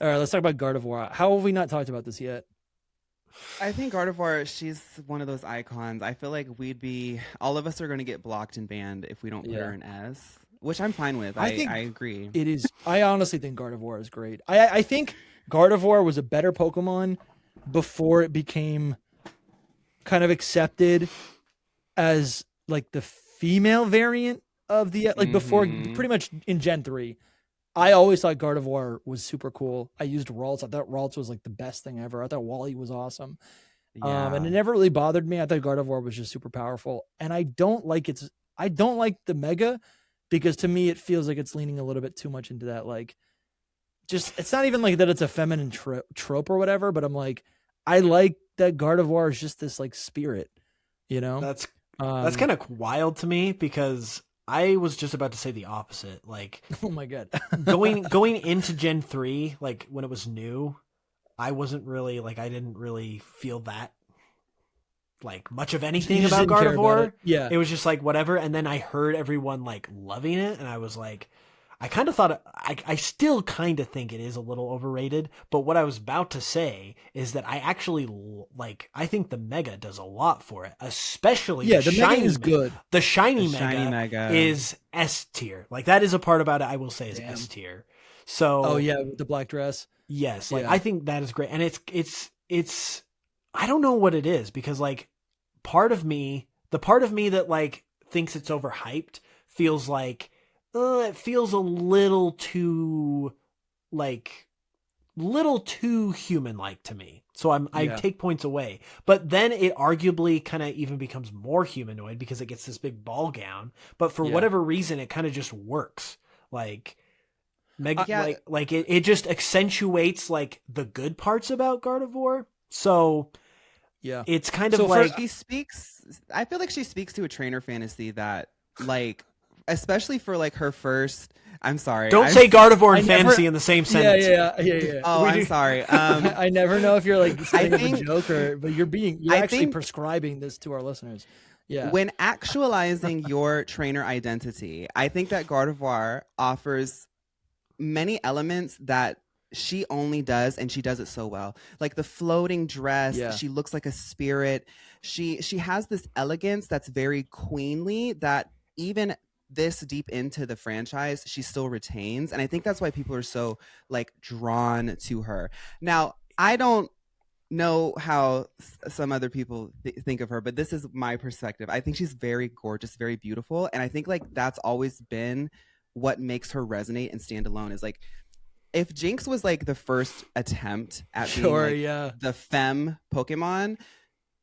All right, let's talk about Gardevoir. How have we not talked about this yet? I think Gardevoir, she's one of those icons. I feel like all of us are going to get blocked and banned if we don't put her in S, which I'm fine with. I agree. It is. I honestly think Gardevoir is great. I think Gardevoir was a better Pokemon before it became kind of accepted as like the female variant of the before pretty much in Gen 3. I always thought Gardevoir was super cool. I used Ralts. I thought Ralts was like the best thing ever. I thought Wally was awesome. And it never really bothered me. I thought Gardevoir was just super powerful. And I don't like the Mega because to me it feels like it's leaning a little bit too much into that like just it's not even like that it's a feminine trope or whatever, but I'm like I like that Gardevoir is just this like spirit, you know? That's kind of wild to me because I was just about to say the opposite. Like, oh my god, going into Gen 3, like when it was new, I wasn't really like I didn't really feel that like much of anything You just about didn't care about Gardevoir. it. Yeah, It was just like whatever, and then I heard everyone like loving it, and I was like, I kind of thought I still kind of think it is a little overrated. But what I was about to say is that I actually like I think the Mega does a lot for it, especially the shiny Mega is good. The shiny Shiny Mega Mega is S tier. Like that is a part about it I will say is S tier. So Oh yeah, with the black dress. yes, like Yeah. I think that is great, and it's I don't know what it is because like the part of me that like thinks it's overhyped feels like it feels a little too human like to me. So I take points away. But then it arguably kind of even becomes more humanoid because it gets this big ball gown. But for whatever reason, it kind of just works. Like Mega, it just accentuates like the good parts about Gardevoir. So Yeah, it's kind of So like I feel like she speaks to a trainer fantasy that like especially for like her first I'm sorry. don't say Gardevoir and I never- fantasy in the same sentence. Yeah. Oh, I'm sorry. I never know if you're like saying it as a think- joke but you're I actually think- prescribing this to our listeners. Yeah. When actualizing your trainer identity, I think that Gardevoir offers many elements that she only does, and she does it so well. Like the floating dress, she looks like a spirit. She has this elegance that's very queenly that even this deep into the franchise, she still retains. And I think that's why people are so like drawn to her. Now, I don't know how some other people think of her, but this is my perspective. I think she's very gorgeous, very beautiful. And I think like that's always been what makes her resonate and stand alone is like if Jynx was like the first attempt at Sure, being like the femme Pokemon,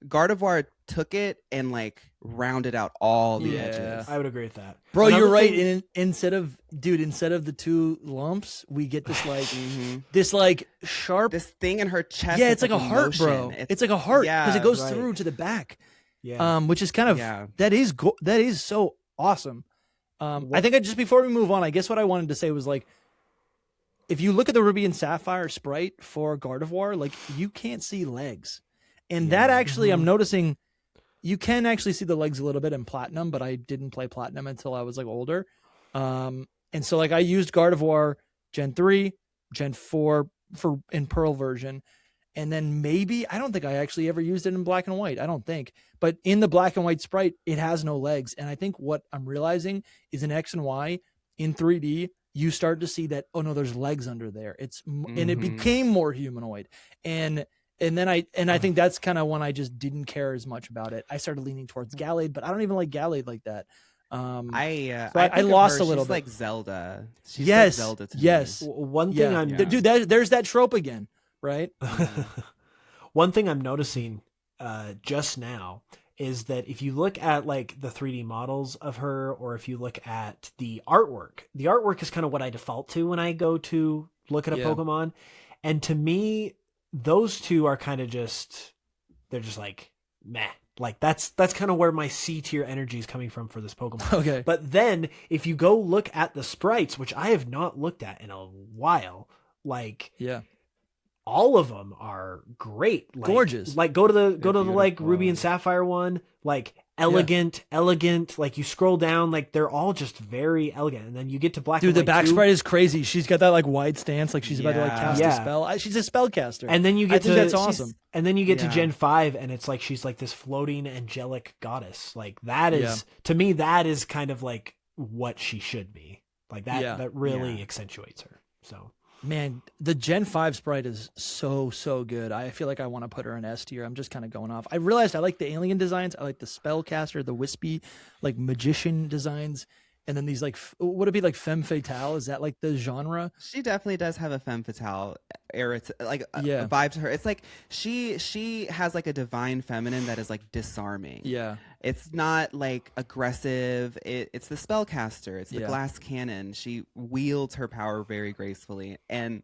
Gardevoir took it and like rounded out all the edges. I would agree with that. Bro, you're right. Instead of the two lumps, we get this like this like sharp this thing in her chest. Yeah, it's like a heart, bro. It's like a heart because it goes through to the back. Yeah. Which is kind of that is so awesome. I think just before we move on, I guess what I wanted to say was like, if you look at the Ruby and Sapphire sprite for Gardevoir, like you can't see legs. And that actually, I'm noticing you can actually see the legs a little bit in Platinum, but I didn't play Platinum until I was like older. And so like I used Gardevoir Gen 3, Gen 4 in Pearl version. And then maybe, I don't think I actually ever used it in Black and White. I don't think. But in the Black and White sprite, it has no legs. And I think what I'm realizing is in X and Y, in 3D, you start to see that, oh no, there's legs under there. And it became more humanoid. And then I think that's kind of when I just didn't care as much about it. I started leaning towards Gallade, but I don't even like Gallade like that. I lost a little bit. Like Zelda. She's yes, like Zelda to yes. me. One thing dude, there's that trope again, right? One thing I'm noticing just now is that if you look at like the 3D models of her, or if you look at the artwork is kind of what I default to when I go to look at a Pokemon. And to me, those two are kind of they're just like, meh. Like that's kind of where my C tier energy is coming from for this Pokemon. Okay. But then if you go look at the sprites, which I have not looked at in a while, like all of them are great, like, gorgeous. Like go to the like Ruby and Sapphire one, like elegant. Like you scroll down, like they're all just very elegant, and then you get to Black. Dude, and the White back 2. sprite is crazy. She's got that like wide stance, like she's about to like cast a spell. She's a spellcaster, and then you get that's awesome. And then you get to Gen 5, and it's like she's like this floating angelic goddess. Like that is to me, that is kind of like what she should be. Like that that really accentuates her. So. Man, the Gen 5 sprite is so good. I feel like I want to put her in S tier. I'm just kind of going off. I realized I like the alien designs. I like the spellcaster, the wispy, like magician designs. And then these like, would it be like femme fatale? Is that like the genre? She definitely does have a femme fatale era, vibe to her. It's like she has like a divine feminine that is like disarming. Yeah. It's not like aggressive. It's the spellcaster. It's the glass cannon. She wields her power very gracefully, and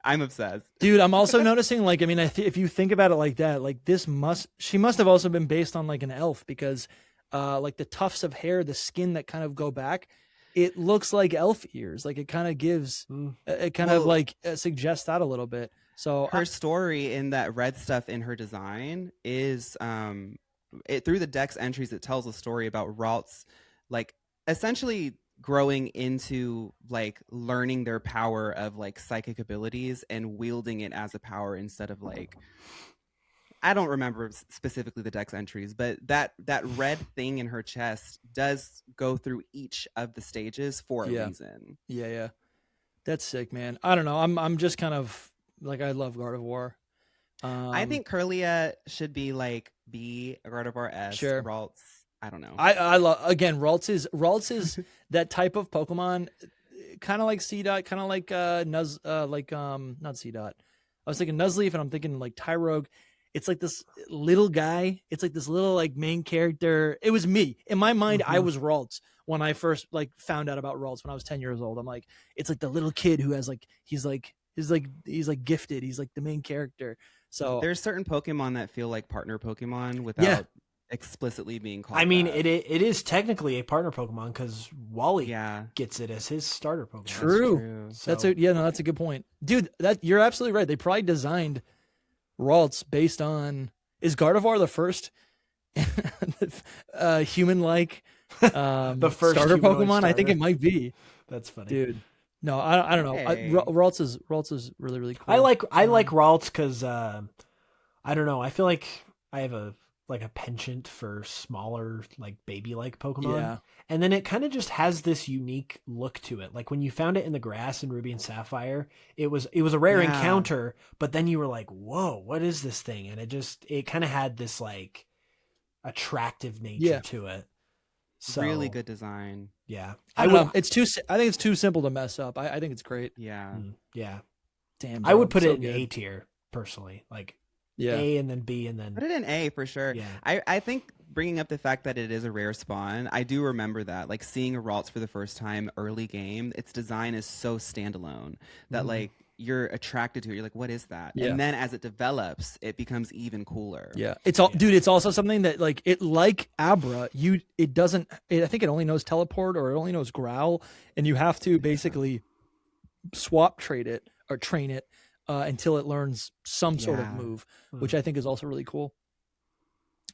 I'm obsessed. Dude, I'm also noticing, like, I mean, if you think about it like that, like she must have also been based on like an elf, because like the tufts of hair, the skin that kind of go back, it looks like elf ears. Like it kind of gives, it kind of like suggests that a little bit. So her story in that red stuff in her design is through the Dex entries, it tells a story about Ralts like essentially growing into like learning their power of like psychic abilities and wielding it as a power instead of like, I don't remember specifically the Dex entries, but that red thing in her chest does go through each of the stages for a reason. Yeah. That's sick, man. I don't know. I'm just kind of like, I love Gardevoir. I think Curlia should be like B, Gardevoir S, sure. Ralts. I don't know. I love, again, Ralts is that type of Pokemon, kind of like C-Dot, kind of like not C-Dot. I was thinking Nuzleaf, and I'm thinking like Tyrogue. It's like this little guy. It's like this little like main character. It was me. In my mind, I was Ralts when I first like found out about Ralts when I was 10 years old. I'm like, it's like the little kid who has like, he's gifted. He's like the main character. So there's certain Pokemon that feel like partner Pokemon without explicitly being called. I mean, that. it is technically a partner Pokemon because Wally gets it as his starter Pokemon. True. That's a good point, dude. That you're absolutely right. They probably designed Ralts based on, is Gardevoir the first human-like the first starter Pokemon? starter. I think it might be. That's funny, dude. No, I don't know. Hey. Ralts is really, really cool. I like Ralts because I don't know. I feel like I have a penchant for smaller, like baby-like Pokemon. Yeah. And then it kind of just has this unique look to it. Like when you found it in the grass in Ruby and Sapphire, it was a rare encounter, but then you were like, whoa, what is this thing? And it kind of had this like attractive nature to it. So, really good design. Yeah. I don't know. I think it's too simple to mess up. I think it's great. Yeah. Yeah. Damn. I would put so it in good. A tier personally. Like Yeah. A and then B and then Put it in A for sure. Yeah. I think bringing up the fact that it is a rare spawn, I do remember that. Like seeing a Ralts for the first time early game, its design is so standalone that like you're attracted to it. You're like, what is that? Yeah. And then as it develops, it becomes even cooler. Yeah, dude. It's also something that like Abra. I think it only knows teleport or it only knows growl, and you have to basically swap trade it or train it until it learns some sort of move, which I think is also really cool.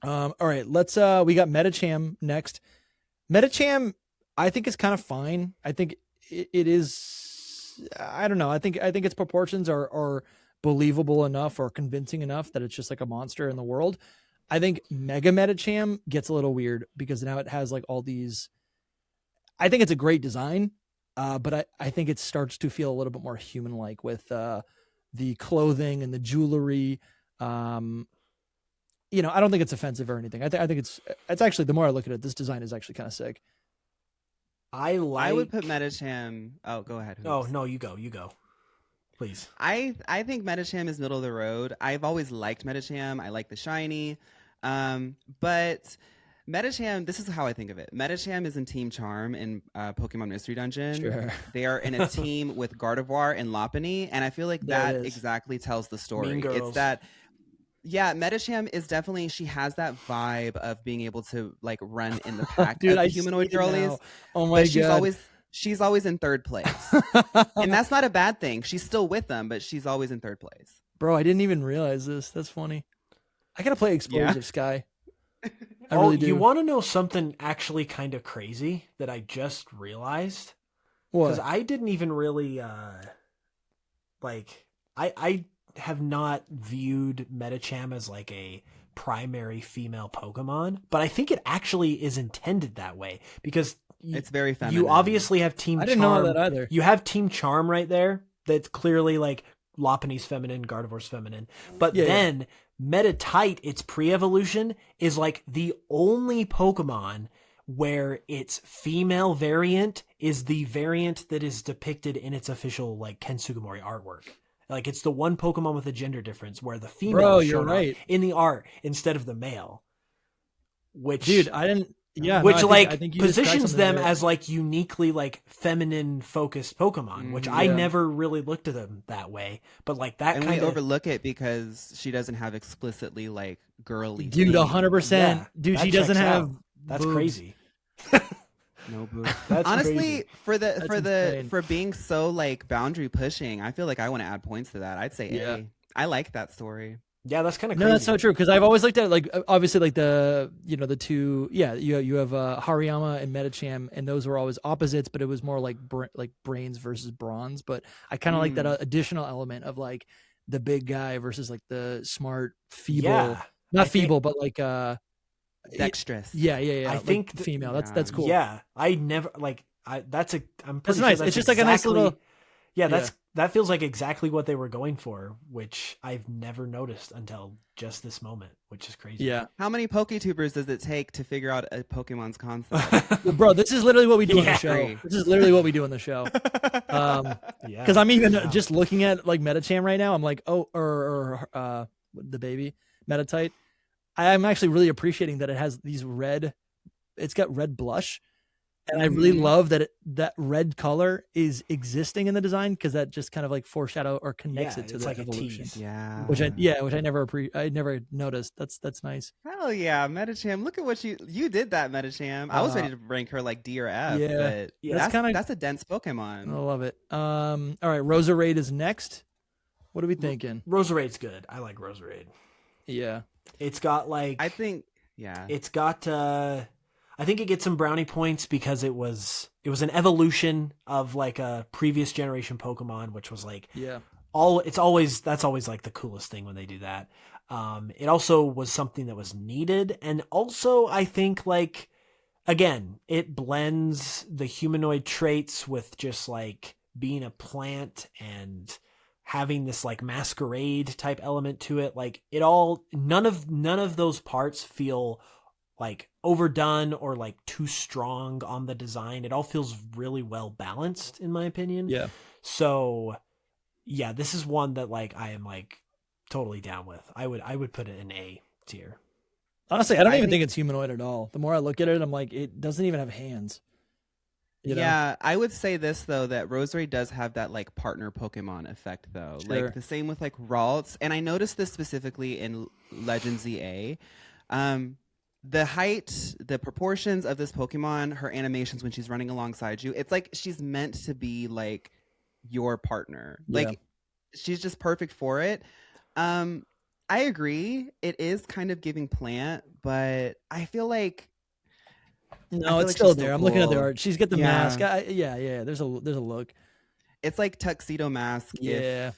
All right, let's. We got Medicham next. Medicham, I think is kind of fine. I think it is. I don't know. I think its proportions are believable enough or convincing enough that it's just like a monster in the world. I think Mega Medicham gets a little weird because now it has like all these. I think it's a great design, but I think it starts to feel a little bit more human-like with the clothing and the jewelry. I don't think it's offensive or anything. I think it's actually, the more I look at it, this design is actually kind of sick. I would put Medicham. Oh, go ahead. Oh no, you go, please. I think Medicham is middle of the road. I've always liked Medicham. I like the shiny, but Medicham. This is how I think of it. Medicham is in Team Charm in Pokemon Mystery Dungeon. Sure. They are in a team with Gardevoir and Lopunny, and I feel like that exactly tells the story. Mean Girls. It's that. Yeah, Medicham is definitely, she has that vibe of being able to like run in the pack. Dude, the I humanoid girlies. Oh my god. She's always in third place. And that's not a bad thing. She's still with them, but she's always in third place. Bro, I didn't even realize this. That's funny. I gotta play Explosive Sky. I really do. You want to know something actually kind of crazy that I just realized? What? Because I didn't even really I have not viewed Medicham as like a primary female Pokemon, but I think it actually is intended that way because it's very feminine. You obviously have Team Charm. I didn't know that either. You have Team Charm right there. That's clearly like Lopunny's feminine, Gardevoir's feminine. But then Meditite, its pre-evolution, is like the only Pokemon where its female variant is the variant that is depicted in its official like Kensugimori artwork. Like it's the one Pokemon with a gender difference where the female is shown off in the art instead of the male. Which, dude, I didn't. Yeah, which no, I think you positions them there. as like uniquely like feminine focused Pokemon, which I never really looked at them that way. But like that, and kind we of overlook it because she doesn't have explicitly like girly. Dude, 100%. Dude, she doesn't have. That's boobs. Crazy. No boobs. That's honestly crazy. for being so like boundary pushing. I feel like I want to add points to that. I'd say A. I like that story. Yeah, that's kind of crazy. No, that's so true because I've always looked at it like obviously like the the two you have Hariyama and Medicham and those were always opposites, but it was more like brains versus bronze. But I kind of like that additional element of like the big guy versus like the smart feeble, but like dexterous. Yeah. I think like female. That's cool. Yeah, I never like. I'm pretty that's sure nice. That's it's just like a nice little. Yeah, that feels like exactly what they were going for, which I've never noticed until just this moment, which is crazy. Yeah. How many PokeTubers does it take to figure out a Pokemon's concept? Bro, this is literally what we do on the show. This is literally what we do on the show. Because I'm even just looking at like Medicham right now. I'm like, the baby Meditite. I'm actually really appreciating that it has these red. It's got red blush. And I really love that that red color is existing in the design because that just kind of like foreshadow or connects it to the like evolution. Which I never noticed. That's nice. Hell yeah, Medicham! Look at what you did that Medicham. I was ready to rank her like D or F. But that's a dense Pokemon. I love it. All right, Roserade is next. What are we thinking? Roserade's good. I like Roserade. Yeah, it's got like it's got. I think it gets some brownie points because it was an evolution of like a previous generation Pokemon, which was like that's always like the coolest thing when they do that. It also was something that was needed, and also I think like again it blends the humanoid traits with just like being a plant and having this like masquerade type element to it. Like none of those parts feel like overdone or like too strong on the design. It all feels really well balanced in my opinion. Yeah. So yeah, this is one that like I am like totally down with. I would put it in A tier. Honestly, I don't even think it's humanoid at all. The more I look at it, I'm like, it doesn't even have hands. You know? Yeah, I would say this though, that Roserade does have that like partner Pokemon effect though. Sure. Like the same with like Ralts, and I noticed this specifically in Legends ZA. The height, the proportions of this Pokemon, her animations when she's running alongside you, it's like she's meant to be like your partner. Like she's just perfect for it. I agree. It is kind of giving plant, but I feel like no, it's still there. I'm looking at the art. She's got the mask. Yeah. There's a look. It's like tuxedo mask. Yeah.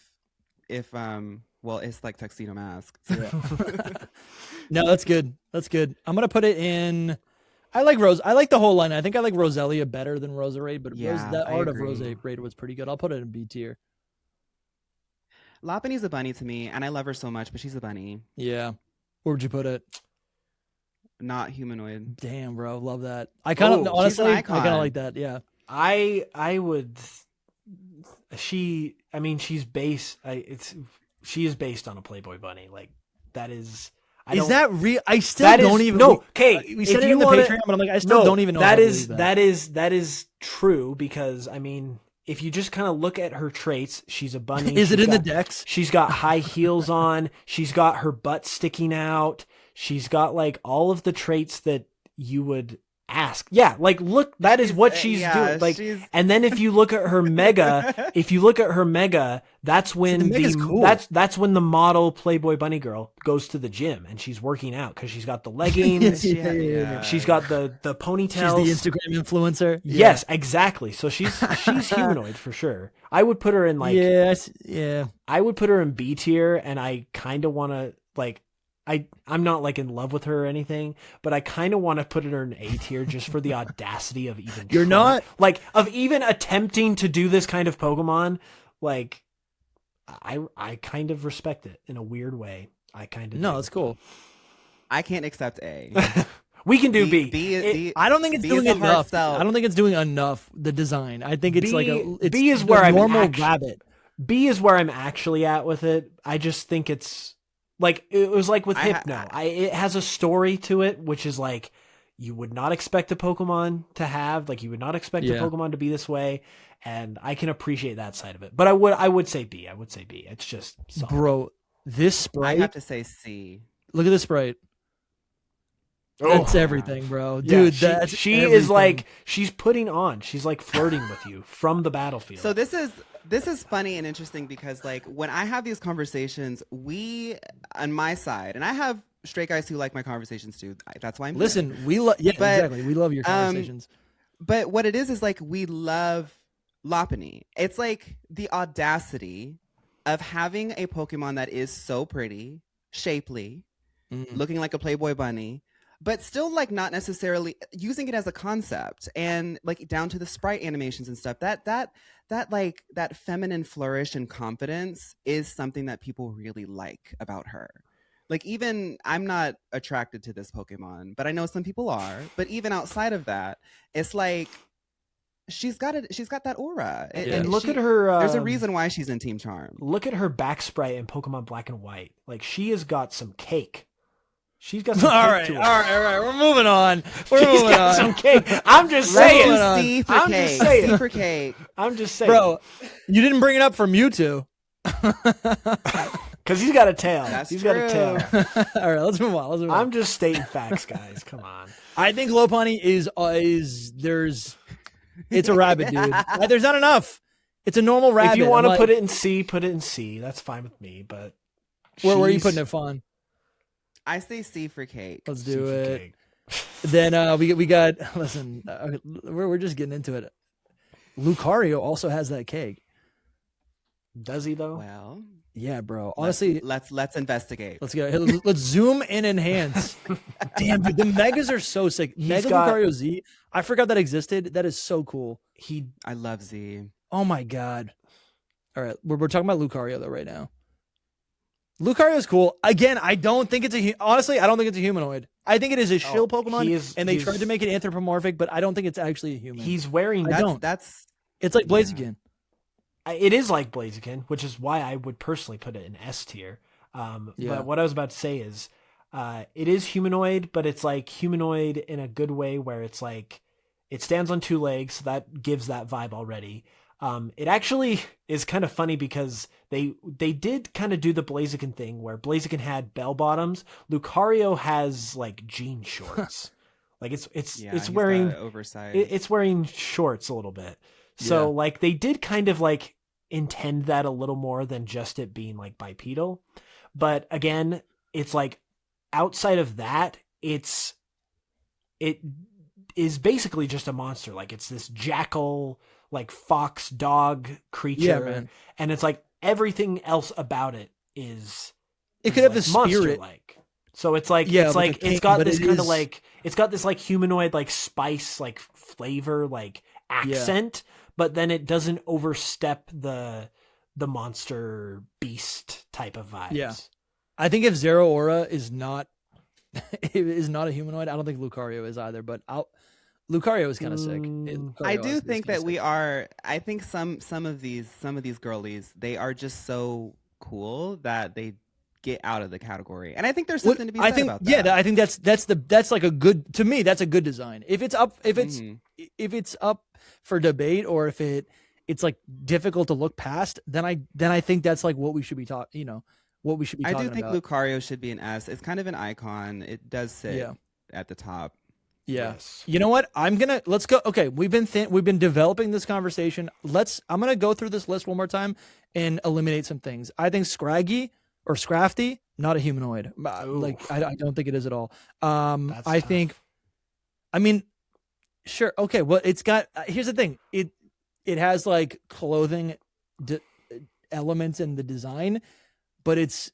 If well, it's like tuxedo mask. Yeah. No, that's good. That's good. I'm gonna put it in. I like the whole line. I think I like Roselia better than Roserade, but that art of Roserade was pretty good. I'll put it in B tier. Lopunny's a bunny to me, and I love her so much, but she's a bunny. Yeah. Where would you put it? Not humanoid. Damn, bro, love that. I kind of honestly, I kind of like that. Yeah. I would. She is based on a Playboy bunny. Like that is. Is that real? I still don't even. No, okay. We said it in the Patreon, but I'm like, I still don't even know. That is true because I mean, if you just kind of look at her traits, she's a bunny. Is it in the dex? She's got high heels on. She's got her butt sticking out. She's got like all of the traits that you would ask. Yeah, like look, that is what she's doing. Like, and then if you look at her mega, that's when that's when the model Playboy bunny girl goes to the gym and she's working out because she's got the leggings. She's got the ponytails. She's the Instagram influencer. Yes, exactly. So she's humanoid for sure. I would put her in like I would put her in B tier, and I kind of want to like. I'm not like in love with her or anything, but I kind of want to put her in A tier just for the audacity of even. You're not like of even attempting to do this kind of Pokemon. Like, I kind of respect it in a weird way. I kind of It's cool. I can't accept A. We can do B. I don't think it's doing enough. I don't think it's doing enough. The design. I think it's B is where I'm normal rabbit. B is where I'm actually at with it. I just think it's. Like, it was like with Hypno. It has a story to it, which is like, you would not expect a Pokemon to have. Like, you would not expect a Pokemon to be this way. And I can appreciate that side of it. But I would say B. It's just solid. Bro, this sprite. I have to say C. Look at this sprite. That's everything, bro. Dude, she is like, she's putting on. She's like flirting with you from the battlefield. So this is funny and interesting because like when I have these conversations, we on my side, and I have straight guys who like my conversations too. That's why I'm listen. Exactly. We love your conversations. But what it is like we love Lopunny. It's like the audacity of having a Pokemon that is so pretty, shapely, looking like a Playboy bunny, but still like not necessarily using it as a concept, and like down to the sprite animations and stuff. That feminine flourish and confidence is something that people really like about her. Like, even I'm not attracted to this Pokemon, but I know some people are. But even outside of that, it's like she's got that aura. And look at her. There's a reason why she's in Team Charm. Look at her back sprite in Pokemon Black and White. Like, she has got some cake. She's got some cake to her. All right. We're moving on. She's got some cake. I'm just saying. C for cake. I'm just saying. Bro, you didn't bring it up for Mewtwo. Because he's got a tail. He's got a tail. All right, let's move on. I'm just stating facts, guys. Come on. I think Lopunny it's a rabbit, dude. There's not enough. It's a normal rabbit. If you want to put it in C, put it in C. That's fine with me. But where are you putting it, Fawn? I say C for cake. Let's do it. Then we got. Listen, we're just getting into it. Lucario also has that cake. Does he though? Well, yeah, bro. Honestly, let's investigate. Let's go. Let's zoom and enhance. Damn, dude, the megas are so sick. Mega Lucario Z. I forgot that existed. That is so cool. I love Z. Oh my god. All right, we're talking about Lucario though right now. Lucario is cool. Again, I don't think it's honestly, I don't think it's a humanoid. I think it is a shill Pokemon, and they tried to make it anthropomorphic, but I don't think it's actually a human. He's wearing... It's like Blaziken. It is like Blaziken, which is why I would personally put it in S tier. But what I was about to say is, it is humanoid, but it's like humanoid in a good way where it's like, it stands on 2 legs, so that gives that vibe already. It actually is kind of funny because they did kind of do the Blaziken thing where Blaziken had bell bottoms. Lucario has like jean shorts. Like it's wearing oversized. It's wearing shorts a little bit. So like they did kind of like intend that a little more than just it being like bipedal. But again, it's like outside of that, it is basically just a monster. Like it's this jackal, like fox dog creature. Yeah, man. And it's like everything else about it is it could have like the spirit. Like. So it's like it's got this kind of like it's got this like humanoid like spice like flavor like accent, but then it doesn't overstep the monster beast type of vibes. Yeah. I think if Zeraora is not a humanoid, I don't think Lucario is either, but Lucario is kind of sick. I do think that we are. I think some of these girlies, they are just so cool that they get out of the category, and I think there's something to be said about that. Yeah, I think that's like a good, to me, that's a good design. If it's up for debate, or if it's like difficult to look past, then I think that's like what we should be talking. What we should be talking about. I do think Lucario should be an S. It's kind of an icon. It does sit at the top. Yeah. Yes. You know what? Let's go. Okay, we've been developing this conversation. I'm gonna go through this list one more time and eliminate some things. I think Scraggy or Scrafty, not a humanoid. Like I don't think it is at all. I think. I mean, sure. Okay. Well, it's got. Here's the thing. It has like clothing elements in the design, but it's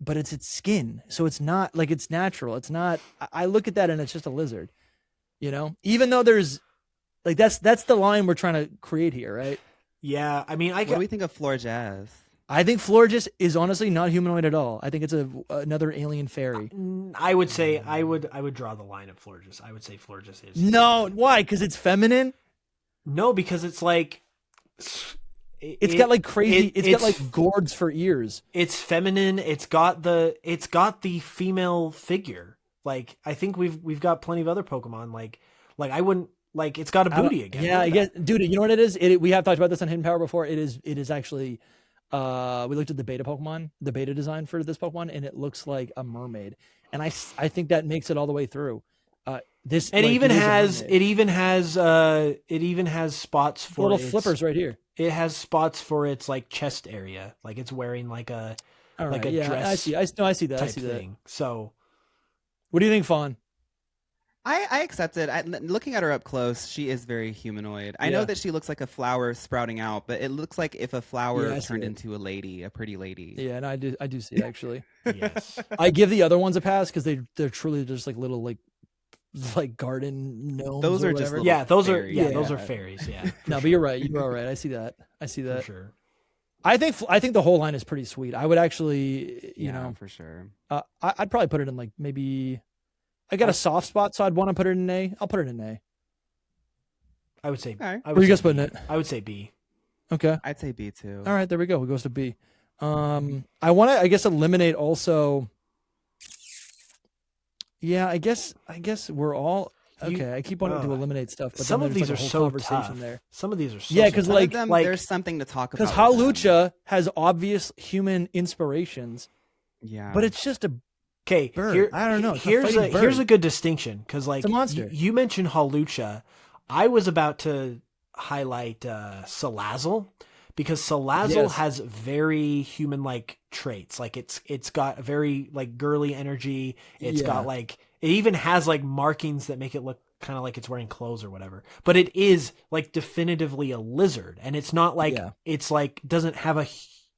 its skin, so it's not like it's natural. It's not. I look at that and it's just a lizard, Even though there's like that's the line we're trying to create here, right? Yeah, I mean, what do we think of Florges? I think Florges is honestly not humanoid at all. I think it's another alien fairy. I would say I would draw the line at Florges. I would say Florges is. No, why? Because it's feminine? No, because it's like. It's got like crazy. It's got like gourds for ears. It's feminine. It's got the female figure. Like I think we've got plenty of other Pokemon. Like I wouldn't like. It's got a booty again. Yeah, I guess, dude. You know what it is? We have talked about this on Hidden Power before. It is actually. We looked at the beta design for this Pokemon, and it looks like a mermaid. And I think that makes it all the way through. This and it even has spots for little flippers right here. It has spots for its like chest area, like it's wearing like a dress. I see that. I see that. Thing. So, what do you think, Fawn? I accept it. Looking at her up close, she is very humanoid. I know that she looks like a flower sprouting out, but it looks like if a flower turned into a pretty lady. Yeah, and I do see it, actually. Yes, I give the other ones a pass because they're truly just like little like garden gnomes. Those are just those fairies. Those are fairies. Yeah. No, but you're right. You're all right. I see that. For sure. I think the whole line is pretty sweet. I would actually, for sure. I'd probably put it in like maybe. I got a soft spot, so I'd want to put it in A. I'll put it in A. I would say. Okay. Where are you guys putting it? I would say B. Okay. I'd say B too. All right, there we go. It goes to B. I want to, I guess, eliminate also. Yeah, I guess we're all okay. I keep wanting to eliminate stuff, but some of these are so tough. There. Some of these are so because like there's something to talk about. Because Hawlucha has obvious human inspirations. Yeah, but it's just a bird. I don't know. Here's a good distinction because like it's a monster. You mentioned Hawlucha. I was about to highlight Salazzle. Because Salazzle has very human-like traits. Like it's got a very like girly energy. It's got like it even has like markings that make it look kind of like it's wearing clothes or whatever. But it is like definitively a lizard, and it's not like it's like doesn't have a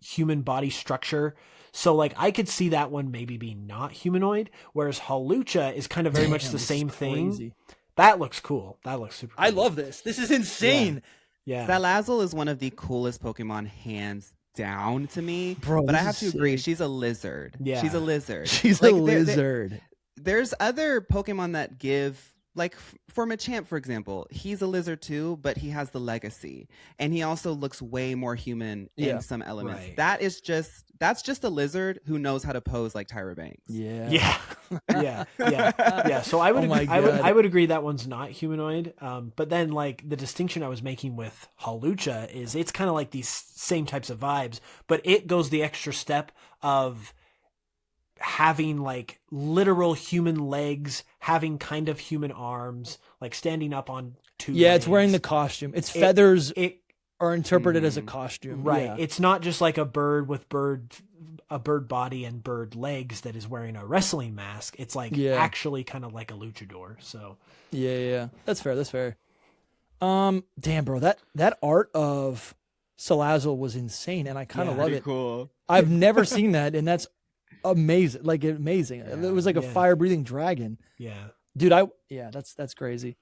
human body structure. So like I could see that one maybe being not humanoid, whereas Hawlucha is kind of very much the same thing. That looks cool. That looks super cool. I love this. This is insane. Yeah. Salazzle is one of the coolest Pokemon hands down to me. Bro, but I this have to is agree, sick. she's a lizard. Yeah. She's a lizard. She's Like, a lizard. There's other Pokemon that give, like for Machamp, for example, he's a lizard too, but he has the legacy, and he also looks way more human Yeah. in some elements. Right. That's just a lizard who knows how to pose like Tyra Banks. Yeah. Yeah. So I would, Oh my I would God. agree that one's not humanoid. But then like the distinction I was making with Hawlucha is it's kind of like these same types of vibes, but it goes the extra step of having like literal human legs, having kind of human arms, like standing up on two Yeah, legs. it's wearing the costume. Its feathers It are interpreted as a costume. right. Yeah. It's not just like a bird with a bird body and bird legs that is wearing a wrestling mask. It's like actually kind of like a luchador. So Yeah. That's fair. Damn, bro, that art of Salazzle was insane, and I kind of love Pretty it. cool. I've never seen that, and that's amazing. Like amazing. It was like a fire-breathing dragon. yeah. Dude, that's crazy.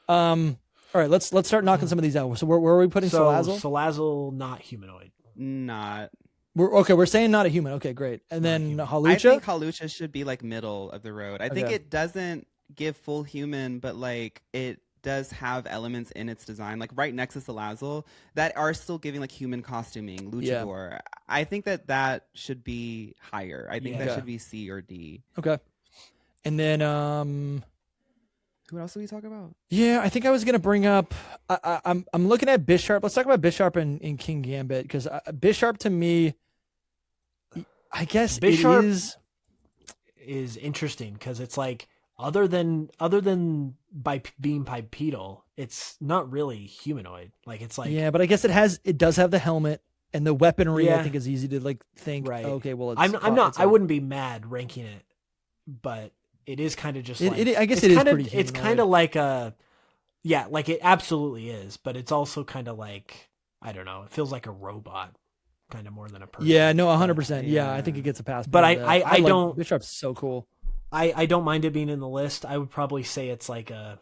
All right, let's start knocking some of these out. So where are we putting Salazzle? Salazzle, not humanoid. Not. We're saying not a human. Okay, great. And then I Hawlucha? think Hawlucha should be like middle of the road. I think Okay. it doesn't give full human, but like it does have elements in its design, like right next to Salazzle, that are still giving like human costuming, luchador. I think that should be higher. I think that should be C or D. Okay. And then Who else do we talk about? yeah, I think I was gonna bring up. I'm looking at Bisharp. Let's talk about Bisharp and King Gambit, because Bisharp to me, I guess Bisharp is interesting because it's like other than being bipedal, it's not really humanoid. Like it's like yeah, but I guess it does have the helmet and the weaponry. I think is easy to like think. Right. Okay, well, I wouldn't be mad ranking it, but it is kind of just like I guess it's it is kinda, pretty it's humanoid. kind of like a like it absolutely is, but it's also kind of like I don't know, it feels like a robot kind of more than a person. Yeah, no, 100%. Yeah, I think it gets a pass. But I like don't Bisharp's so cool. I don't mind it being in the list. I would probably say it's like a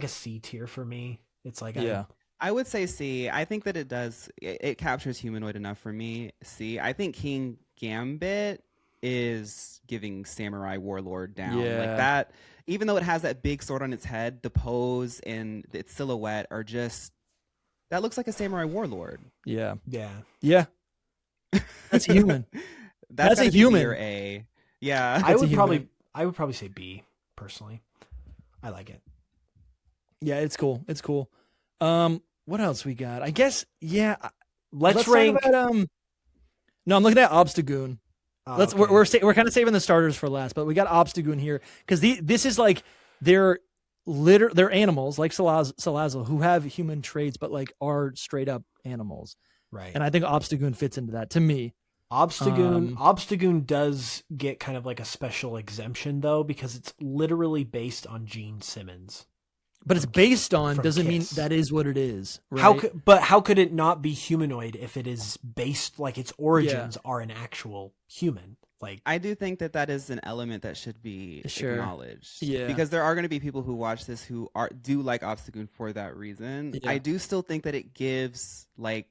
C tier for me. It's like I would say C. I think that it captures humanoid enough for me. C. I think King Gambit is giving samurai warlord down. Yeah. Like that, even though it has that big sword on its head, the pose and its silhouette are just, that looks like a samurai warlord. Yeah. yeah. That's human. That's a gotta be human. B or A. Yeah. I would human. probably say B personally. I like it. Yeah, it's cool. It's cool. What else we got? I guess Let's talk rank. about, no, I'm looking at Obstagoon. We're kind of saving the starters for last, but we got Obstagoon here because this is like they're animals like Salazzle who have human traits, but like are straight up animals. Right. And I think Obstagoon fits into that to me. Obstagoon does get kind of like a special exemption though, because it's literally based on Gene Simmons. But it's based on doesn't mean Kiss. that is what it is. Right? How could it not be humanoid if it is based, like its origins are an actual human? Like I do think that is an element that should be acknowledged. Yeah. Because there are going to be people who watch this who do like Obstagoon for that reason. Yeah. I do still think that it gives like,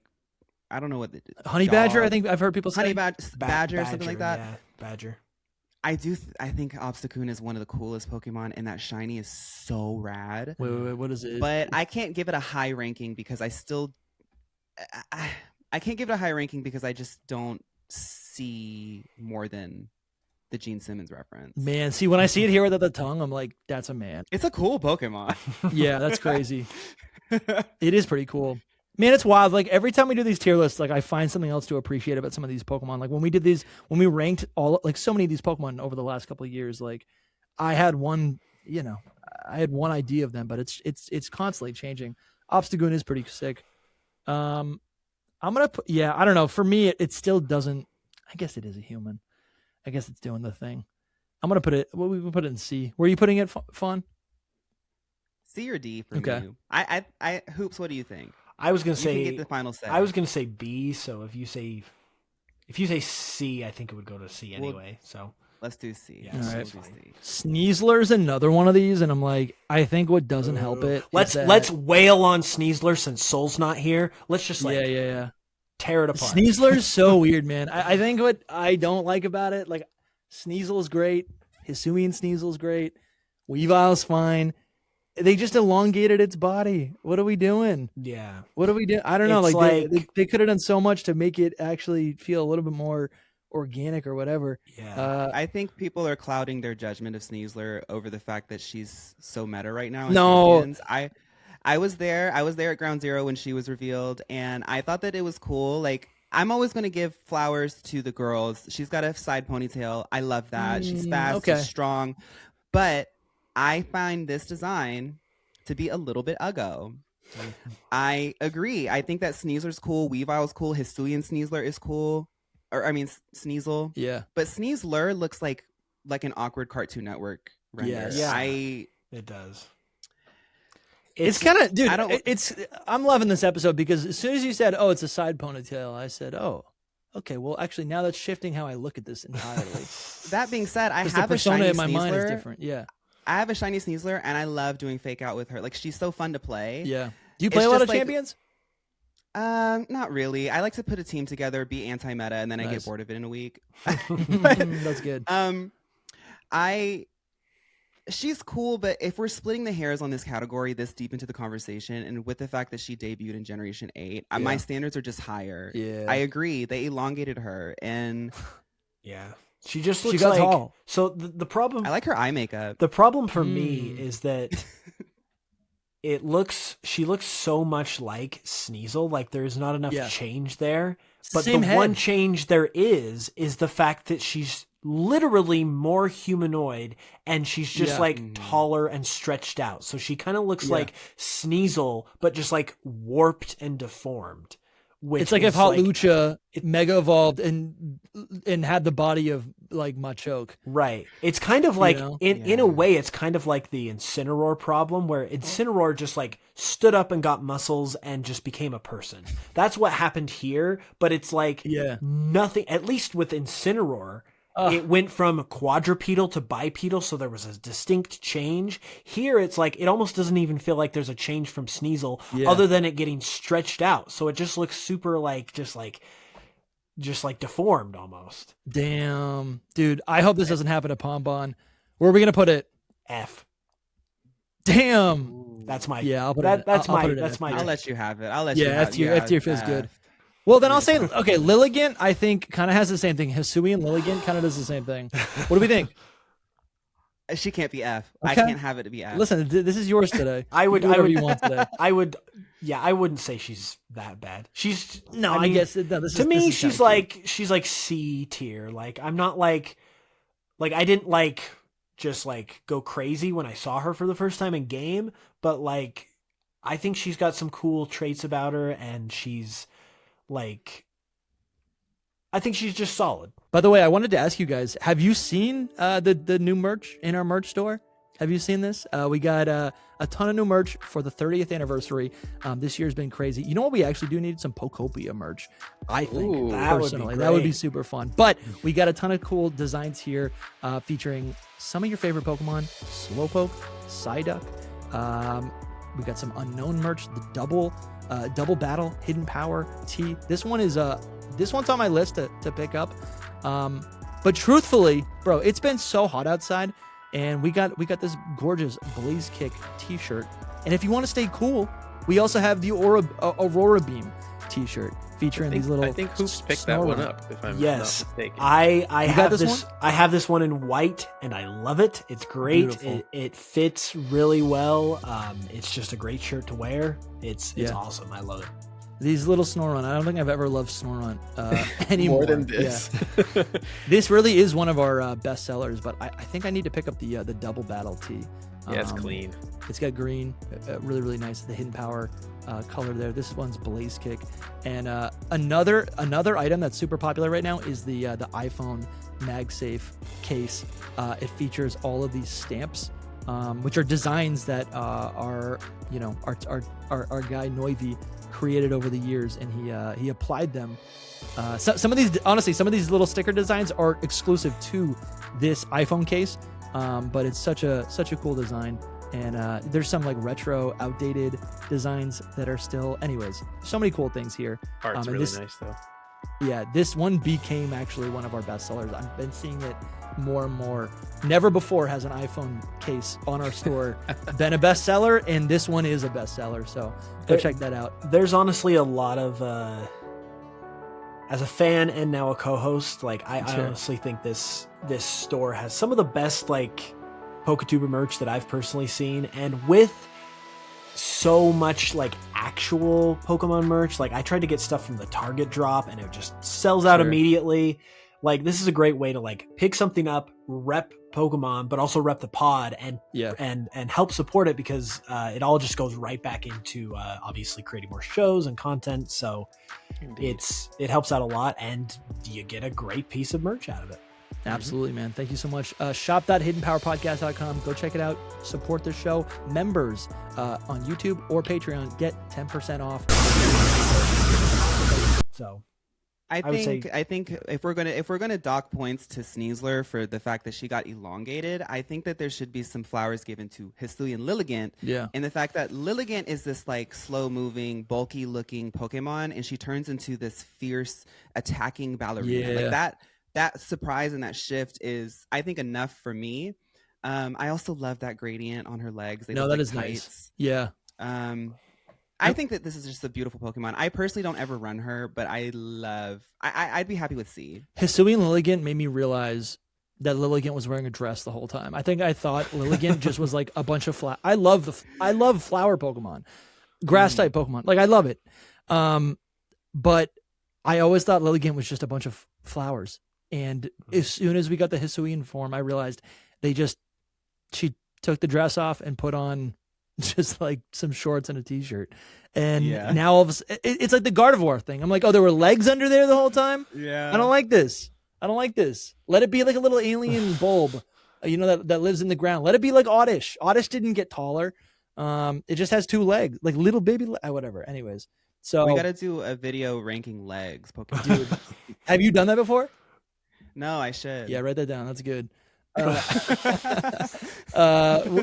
I don't know what Honey Badger. I think I've heard people say Honey Badger, something like that. Yeah, Badger. I think Obstagoon is one of the coolest Pokemon, and that shiny is so rad. Wait, what is it? But I can't give it a high ranking because I can't give it a high ranking because I just don't see more than the Gene Simmons reference. Man, see, when I see it here without the tongue, I'm like, that's a man. It's a cool Pokemon. Yeah, that's crazy. It is pretty cool. Man, it's wild. Like every time we do these tier lists, like I find something else to appreciate about some of these Pokemon. Like when we ranked so many of these Pokemon over the last couple of years, like I had one idea of them, but it's constantly changing. Obstagoon is pretty sick. I'm gonna put, I don't know. For me, it still doesn't. I guess it is a human. I guess it's doing the thing. I'm gonna put it. Well, we put it in C. Where are you putting it, Fawn? C or D for Okay. me. I Hoops. What do you think? I was gonna You say can get the final say. I was gonna say B. So if you say C, I think it would go to C anyway. So Let's do C. Yeah, All right. Let's do C. Sneasler's another one of these, and I'm like, I think what doesn't help it. let's wail on Sneasler since Soul's not here. Let's just like yeah. tear it apart. Sneasler's so weird, man. I think what I don't like about it, like Sneasel's great, Husuian Sneasel's great, Weavile's fine. They just elongated its body. What are we doing? Yeah. What are we doing? I don't know. It's They could have done so much to make it actually feel a little bit more organic or whatever. Yeah. I think people are clouding their judgment of Sneasler over the fact that she's so meta right now. In No. Champions. I was there at Ground Zero when she was revealed, and I thought that it was cool. Like, I'm always going to give flowers to the girls. She's got a side ponytail. I love that. She's fast, okay. she's strong. But I find this design to be a little bit uggo. I agree. I think that Sneasler's cool. Weavile's cool. Husuian Sneasler is cool. Sneasel. Yeah. But Sneasler looks like an awkward Cartoon Network render. Yes. Yeah. It does. It's kind of, dude. I'm loving this episode because as soon as you said, "Oh, it's a side ponytail," I said, "Oh, okay." Well, actually, now that's shifting how I look at this entirely. That being said, I have the a persona shiny in my Sneasler. mind is different. Yeah. I have a shiny Sneasler, and I love doing fake out with her. Like, she's so fun to play. Yeah. Do you play It's a lot just of like- champions? Not really. I like to put a team together, be anti-meta, and then I Nice. get bored of it in a week. That's good. She's cool, but if we're splitting the hairs on this category this deep into the conversation, and with the fact that she debuted in Generation 8, my standards are just higher. Yeah. I agree. They elongated her, and Yeah. She just looks got like tall. So the problem I like her eye makeup. the problem for me is that she looks so much like Sneasel, like there's not enough Yeah. change there. But Same the head. one change there is the fact that she's literally more humanoid and she's just taller and stretched out. So she kind of looks like Sneasel, but just like warped and deformed. It's like if Hot Lucha mega evolved and had the body of like Machop. Right. It's kind of like, know? in a way, it's kind of like the Incineroar problem where Incineroar just like stood up and got muscles and just became a person. That's what happened here, but it's like nothing, at least with Incineroar, it went from quadrupedal to bipedal, so there was a distinct change. Here, it's like, it almost doesn't even feel like there's a change from Sneasel other than it getting stretched out. So it just looks super like, just like deformed almost. Damn. Dude, I hope this doesn't happen to Pombon. Where are we going to put it? F. Damn. That's my, Yeah, I'll put that, it. that's I'll my, put it that's in. my, I'll let you have it. I'll let you Yeah, have F tier. it. F tier feels good. Well, then I'll say, okay, Lilligant, I think, kind of has the same thing. Husuian Lilligant kind of does the same thing. What do we think? She can't be F. Okay. I can't have it to be F. Listen, this is yours today. I would, Do whatever you want today. I wouldn't say she's that bad. She's, No, I I mean, guess no, this to is, me, this is she's kinda cute. she's like C tier. Like, I'm not like I didn't like just like go crazy when I saw her for the first time in game, but like, I think she's got some cool traits about her, and she's like, I think she's just solid. By the way, I wanted to ask you guys: have you seen the new merch in our merch store? Have you seen this? We got a ton of new merch for the 30th anniversary. This year's been crazy. You know what? We actually do need some Pokopia merch. I think Ooh, that would be personally that would be great. super fun. But we got a ton of cool designs here, featuring some of your favorite Pokemon: Slowpoke, Psyduck. We got some unknown merch. The double battle hidden power T. This one's on my list to pick up. But truthfully, bro, it's been so hot outside, and we got this gorgeous Blaze Kick t-shirt. And if you want to stay cool, we also have the Aurora Beam t-shirt featuring these little. I think Hoops picked that one up. If I'm Yes, not mistaken. I You have got this. I have this one in white, and I love it. It's great. Beautiful. It fits really well. It's just a great shirt to wear. It's awesome. I love it. These little Snorunt. I don't think I've ever loved Snorunt anymore. More than this. Yeah. This really is one of our best sellers, but I think I need to pick up the double battle tee. Yeah, it's clean. It's got green, really, really nice. The hidden power color there. This one's Blaze Kick. And another item that's super popular right now is the iPhone MagSafe case. It features all of these stamps, which are designs that our guy Noivi created over the years, and he applied them. Some of these little sticker designs are exclusive to this iPhone case, but it's such a cool design. And there's some like retro, outdated designs that are still. Anyways, so many cool things here. Art's and really this, nice though. Yeah, this one became actually one of our best sellers. I've been seeing it more and more. Never before has an iPhone case on our store been a bestseller, and this one is a bestseller. So go check that out. There's honestly a lot of, as a fan and now a co-host, like I honestly think this store has some of the best like PokeTuber merch that I've personally seen, and with so much like actual Pokemon merch. Like I tried to get stuff from the Target drop and it just sells out immediately. Like this is a great way to like pick something up, rep Pokemon, but also rep the pod and help support it, because it all just goes right back into obviously creating more shows and content. So it helps out a lot, and you get a great piece of merch out of it. Absolutely, man. Thank you so much. Shop.hiddenpowerpodcast.com. Go check it out. Support the show. Members on YouTube or Patreon get 10% off. So I think if we're gonna dock points to Sneasler for the fact that she got elongated, I think that there should be some flowers given to Hisuian Lilligant. Yeah. And the fact that Lilligant is this like slow moving, bulky looking Pokemon, and she turns into this fierce attacking ballerina. Yeah. Like that surprise and that shift is, I think, enough for me. I also love that gradient on her legs. They look that like is tights. nice. Yeah. I think that this is just a beautiful Pokemon. I personally don't ever run her, but I'd be happy with C. Hisuian Lilligant made me realize that Lilligant was wearing a dress the whole time. I thought Lilligant just was like a bunch of I love flower Pokemon, grass type Pokemon. Like I love it. But I always thought Lilligant was just a bunch of flowers. And as soon as we got the Hisuian form, I realized she took the dress off and put on just like some shorts and a t-shirt. And now all of a sudden, it's like the Gardevoir thing. I'm like, oh, there were legs under there the whole time? Yeah. I don't like this. Let it be like a little alien bulb, that lives in the ground. Let it be like Oddish. Oddish didn't get taller. It just has two legs, like little baby whatever. Anyways. So we got to do a video ranking legs, Pokemon. Dude, have you done that before? No, I should. Yeah, write that down. That's good.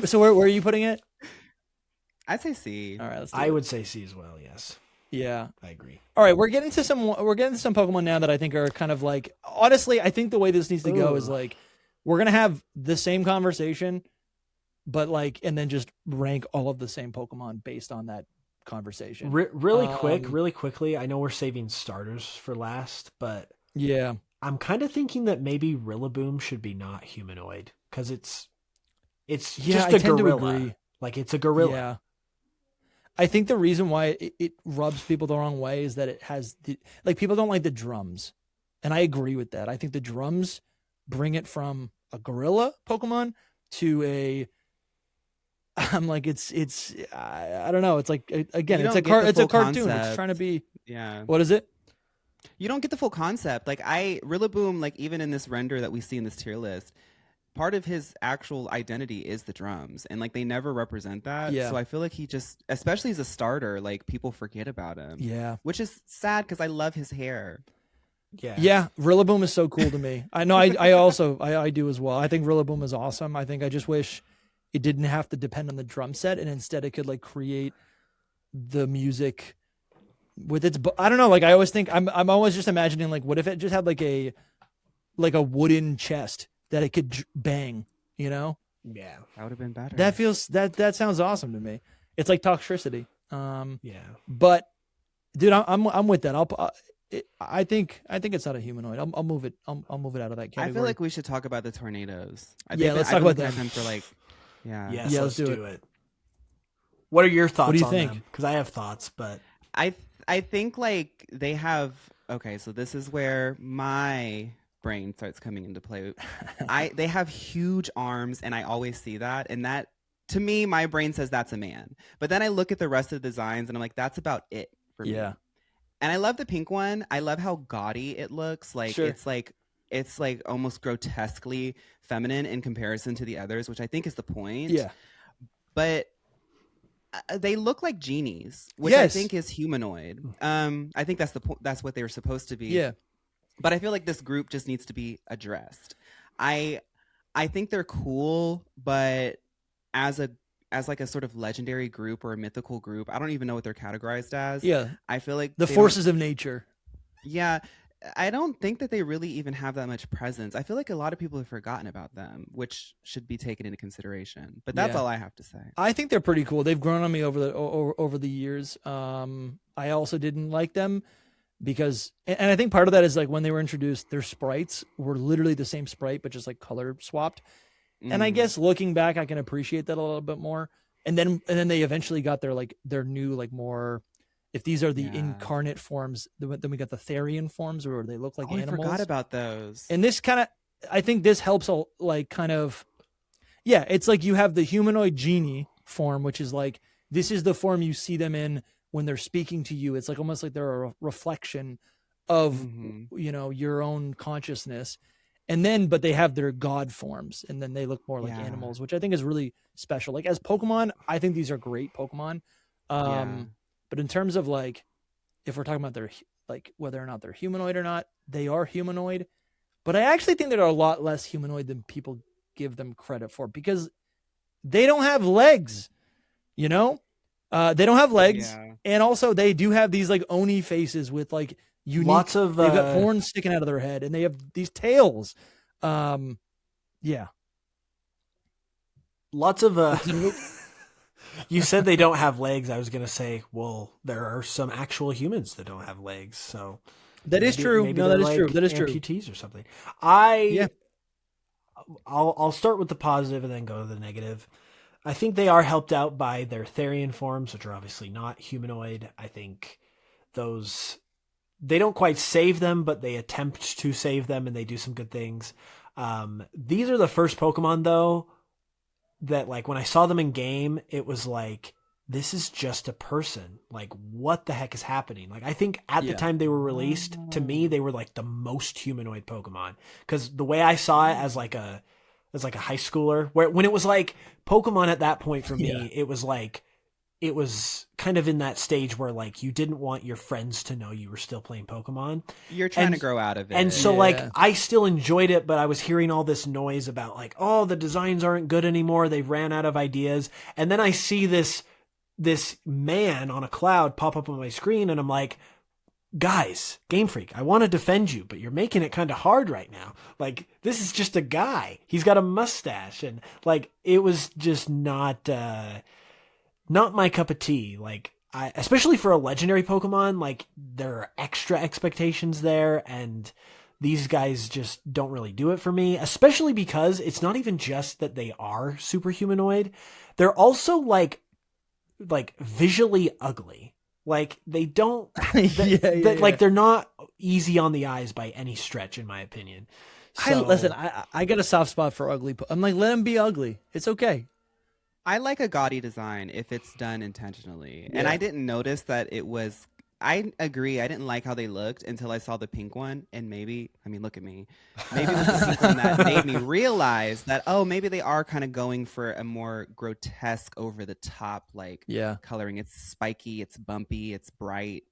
So where are you putting it? I'd say C. All right, I would say C as well. Yes. Yeah, I agree. All right, we're getting to some Pokemon now that I think are kind of like, honestly, I think the way this needs to go is like we're gonna have the same conversation, but like, and then just rank all of the same Pokemon based on that conversation. Really quickly. I know we're saving starters for last, but yeah. I'm kind of thinking that maybe Rillaboom should be not humanoid, because it's just a gorilla. Like it's a gorilla. Yeah. I think the reason why it rubs people the wrong way is that it has people don't like the drums, and I agree with that. I think the drums bring it from a gorilla Pokemon to I'm like it's I don't know. It's like again, it's a cartoon. Concept. It's trying to be What is it? You don't get the full concept. Like Rillaboom, like even in this render that we see in this tier list, part of his actual identity is the drums, and like they never represent that. Yeah. So I feel like he just, especially as a starter, like people forget about him. Yeah. Which is sad because I love his hair. Yeah. Yeah. Rillaboom is so cool to me. I know. I also do as well. I think Rillaboom is awesome. I think I just wish it didn't have to depend on the drum set, and instead it could like create the music with its. I don't know. Like I always think I'm always just imagining like, what if it just had like a wooden chest that it could bang, Yeah. That would have been better. That sounds awesome to me. It's like Toxtricity. Yeah. But dude, I'm with that. I think it's not a humanoid. I'll move it. I'll move it out of that category. I feel like we should talk about the tornadoes. Let's talk about them. For like, Yes, yeah, let's do it. What are your thoughts? What do you on think? them? Because I have thoughts, but I think like they have. Okay, so this is where my brain starts coming into play. They have huge arms, and I always see that, and that to me, my brain says that's a man. But then I look at the rest of the designs, and I'm like, that's about it for me. Yeah. And I love the pink one. I love how gaudy it looks. Like it's like almost grotesquely feminine in comparison to the others, which I think is the point. Yeah. But they look like genies, which I think is humanoid. I think that's that's what they were supposed to be. Yeah. But I feel like this group just needs to be addressed. I think they're cool, but as as like a sort of legendary group or a mythical group. I don't even know what they're categorized as. Yeah. I feel like the forces of nature. Yeah. I don't think that they really even have that much presence. I feel like a lot of people have forgotten about them, which should be taken into consideration. But that's all I have to say. I think they're pretty cool. They've grown on me over the years. I also didn't like them because, and I think part of that is like when they were introduced, their sprites were literally the same sprite, but just like color swapped. And I guess looking back, I can appreciate that a little bit more. And then they eventually got their new, like more, if these are the incarnate forms, then we got the Therian forms where they look like animals. I forgot about those. And this kind of, I think this helps like kind of, it's like you have the humanoid genie form, which is like, this is the form you see them in when they're speaking to you. It's like almost like they're a reflection of, your own consciousness. And then, but they have their god forms, and then they look more like animals, which I think is really special. Like as Pokemon, I think these are great Pokemon. But in terms of like, if we're talking about their, like whether or not they're humanoid or not, they are humanoid. But I actually think they're a lot less humanoid than people give them credit for, because they don't have legs, they don't have legs. And also they do have these like Oni faces with like unique, they've got horns sticking out of their head, and they have these tails. Lots of you said they don't have legs. I was gonna say, well, there are some actual humans that don't have legs, so that is true. No, that is true. That is true. Amputees or something. I'll start with the positive and then go to the negative. I think they are helped out by their Therian forms, which are obviously not humanoid. I think those, they don't quite save them, but they attempt to save them, and they do some good things. These are the first Pokemon, though, that like when I saw them in game, it was like, this is just a person. Like, what the heck is happening? Like, I think at the time they were released, to me, they were like the most humanoid Pokemon. Because the way I saw it as like a high schooler, when it was like Pokemon at that point for me, it was like, it was kind of in that stage where like you didn't want your friends to know you were still playing Pokemon. You're trying to grow out of it. And so like I still enjoyed it, but I was hearing all this noise about like, oh, the designs aren't good anymore. They've ran out of ideas. And then I see this man on a cloud pop up on my screen, and I'm like, guys, Game Freak, I want to defend you, but you're making it kind of hard right now. Like, this is just a guy. He's got a mustache, and like it was just not my cup of tea. Like, especially for a legendary Pokemon, like there are extra expectations there, and these guys just don't really do it for me, especially because it's not even just that they are super humanoid. They're also like visually ugly. Like they don't, like they're not easy on the eyes by any stretch, in my opinion. So, listen, I got a soft spot for ugly. I'm like, let them be ugly. It's okay. I like a gaudy design if it's done intentionally. And I didn't notice that it was, I agree, I didn't like how they looked until I saw the pink one. And maybe, I mean, look at me. Maybe it was the pink one that made me realize that, oh, maybe they are kind of going for a more grotesque, over the top, like coloring. It's spiky, it's bumpy, it's bright.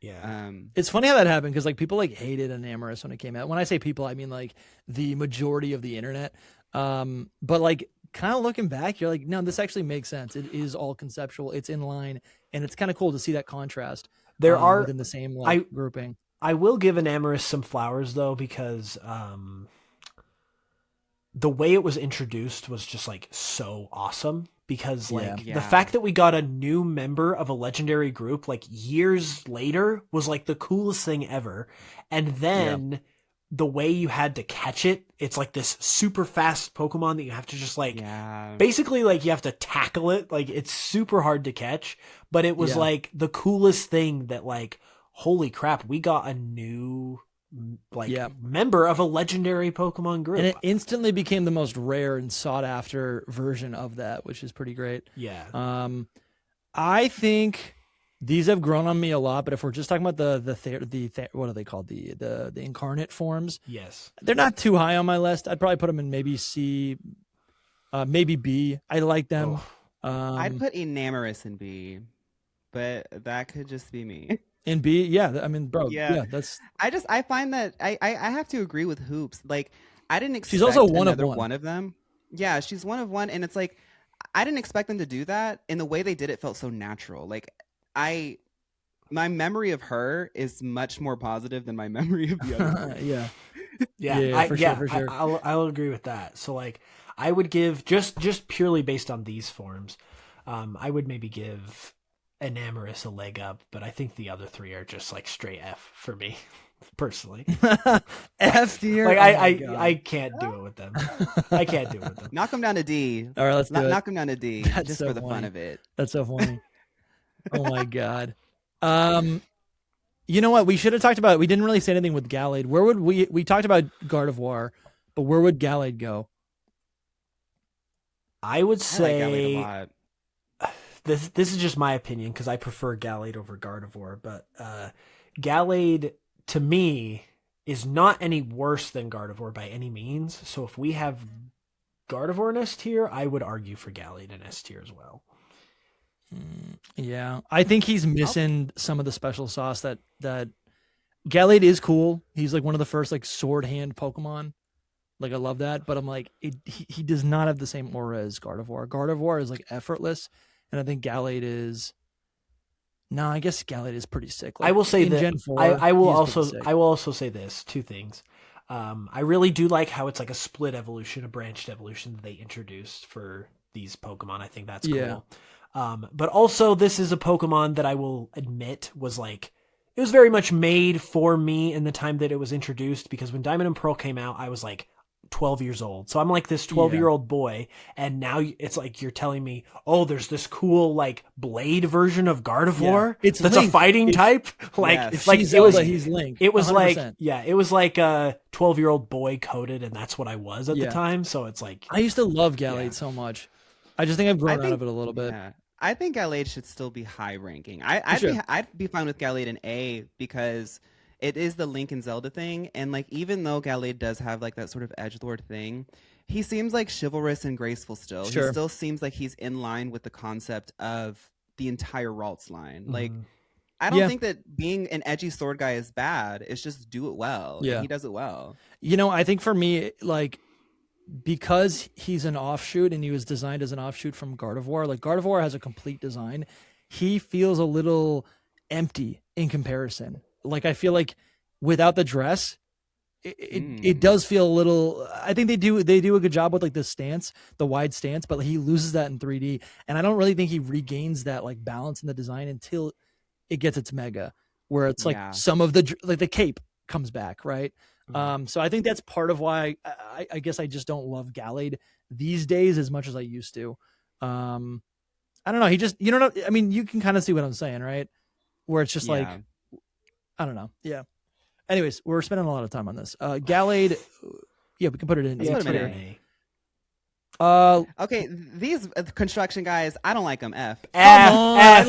Yeah. It's funny how that happened, because like people like hated Enamorous when it came out. When I say people, I mean like the majority of the internet. But like, kind of looking back, you're like, no, this actually makes sense. It is all conceptual. It's in line, and it's kind of cool to see that contrast. There are within the same grouping. I will give Enamorous some flowers though, because the way it was introduced was just like so awesome. Because like the fact that we got a new member of a legendary group like years later was like the coolest thing ever. And then the way you had to catch it, it's like this super fast Pokemon that you have to just like, basically like you have to tackle it. Like it's super hard to catch, but it was like the coolest thing that like, holy crap, we got a new member of a legendary Pokemon group. And it instantly became the most rare and sought after version of that, which is pretty great. Yeah. I think these have grown on me a lot, but if we're just talking about the what are they called? The incarnate forms. Yes. They're not too high on my list. I'd probably put them in maybe C, maybe B. I like them. I'd put Enamorous in B, but that could just be me. In B, yeah. I mean, bro, that's. I find that I have to agree with Hoops. Like, I didn't expect she's also one one of them. Yeah, she's one of one, and it's like, I didn't expect them to do that, and the way they did it felt so natural. Like my memory of her is much more positive than my memory of the other. For sure. I'll agree with that. So like, I would give just purely based on these forms, I would maybe give Enamorus a leg up, but I think the other three are just like straight F for me, personally. F tier. Like I can't do it with them. I can't do it with them. Knock them down to D. All right, let's do it. Knock them down to D. That's just so for the funny. fun of it. That's so funny. Oh my god. You know what? We should have talked about. We didn't really say anything with Gallade. Where would we talked about Gardevoir, but where would Gallade go? I would I like say Gallade a lot. this is just my opinion because I prefer Gallade over Gardevoir, but Gallade to me is not any worse than Gardevoir by any means. So if we have Gardevoir in S tier, I would argue for Gallade in S tier as well. Yeah, I think he's missing some of the special sauce that Gallade is cool. He's like one of the first like sword hand Pokemon. Like I love that, but I'm like he does not have the same aura as Gardevoir. Gardevoir is like effortless, and I think Gallade is. No, I guess Gallade is pretty sick. Like, I will say that Gen 4, I will he is pretty sick. also say this two things. I really do like how it's like a split evolution, a branched evolution that they introduced for these Pokemon. I think that's cool. Yeah. But also this is a Pokemon that I will admit was like, it was very much made for me in the time that it was introduced, because when Diamond and Pearl came out, I was like 12 years old. So I'm like this 12-year-old boy. And now it's like, you're telling me, oh, there's this cool like blade version of Gardevoir. It's that's Link. a fighting type. Like, Yes. like She's it was, Zelda, he's Link. it was 100%. it was like a 12-year-old boy coded. And that's what I was at the time. So it's like, I used to love Gallade so much. I just think I've grown out of it a little bit. Yeah. I think Gallade should still be high ranking. I'd be fine with Gallade in A because it is the Link and Zelda thing, and like even though Gallade does have like that sort of edgelord thing, he seems like chivalrous and graceful still. Sure. He still seems like he's in line with the concept of the entire Ralts line. Like I don't think that being an edgy sword guy is bad. It's just do it well. Yeah. And he does it well. You know, I think for me, like, because he's an offshoot and he was designed as an offshoot from Gardevoir, like Gardevoir has a complete design. He feels a little empty in comparison. Like, I feel like without the dress, it does feel a little, I think they do a good job with like the stance, the wide stance, but he loses that in 3D. And I don't really think he regains that like balance in the design until it gets its mega, where it's like some of the, like the cape comes back, right? So I think that's part of why I guess I just don't love Gallade these days as much as I used to. I don't know. He just, you know, I mean, you can kind of see what I'm saying, right? Where it's just like, I don't know. Yeah. Anyways, we're spending a lot of time on this. Gallade. Yeah, we can put it in. Let's put it in A. Okay, these construction guys, I don't like them. F. F.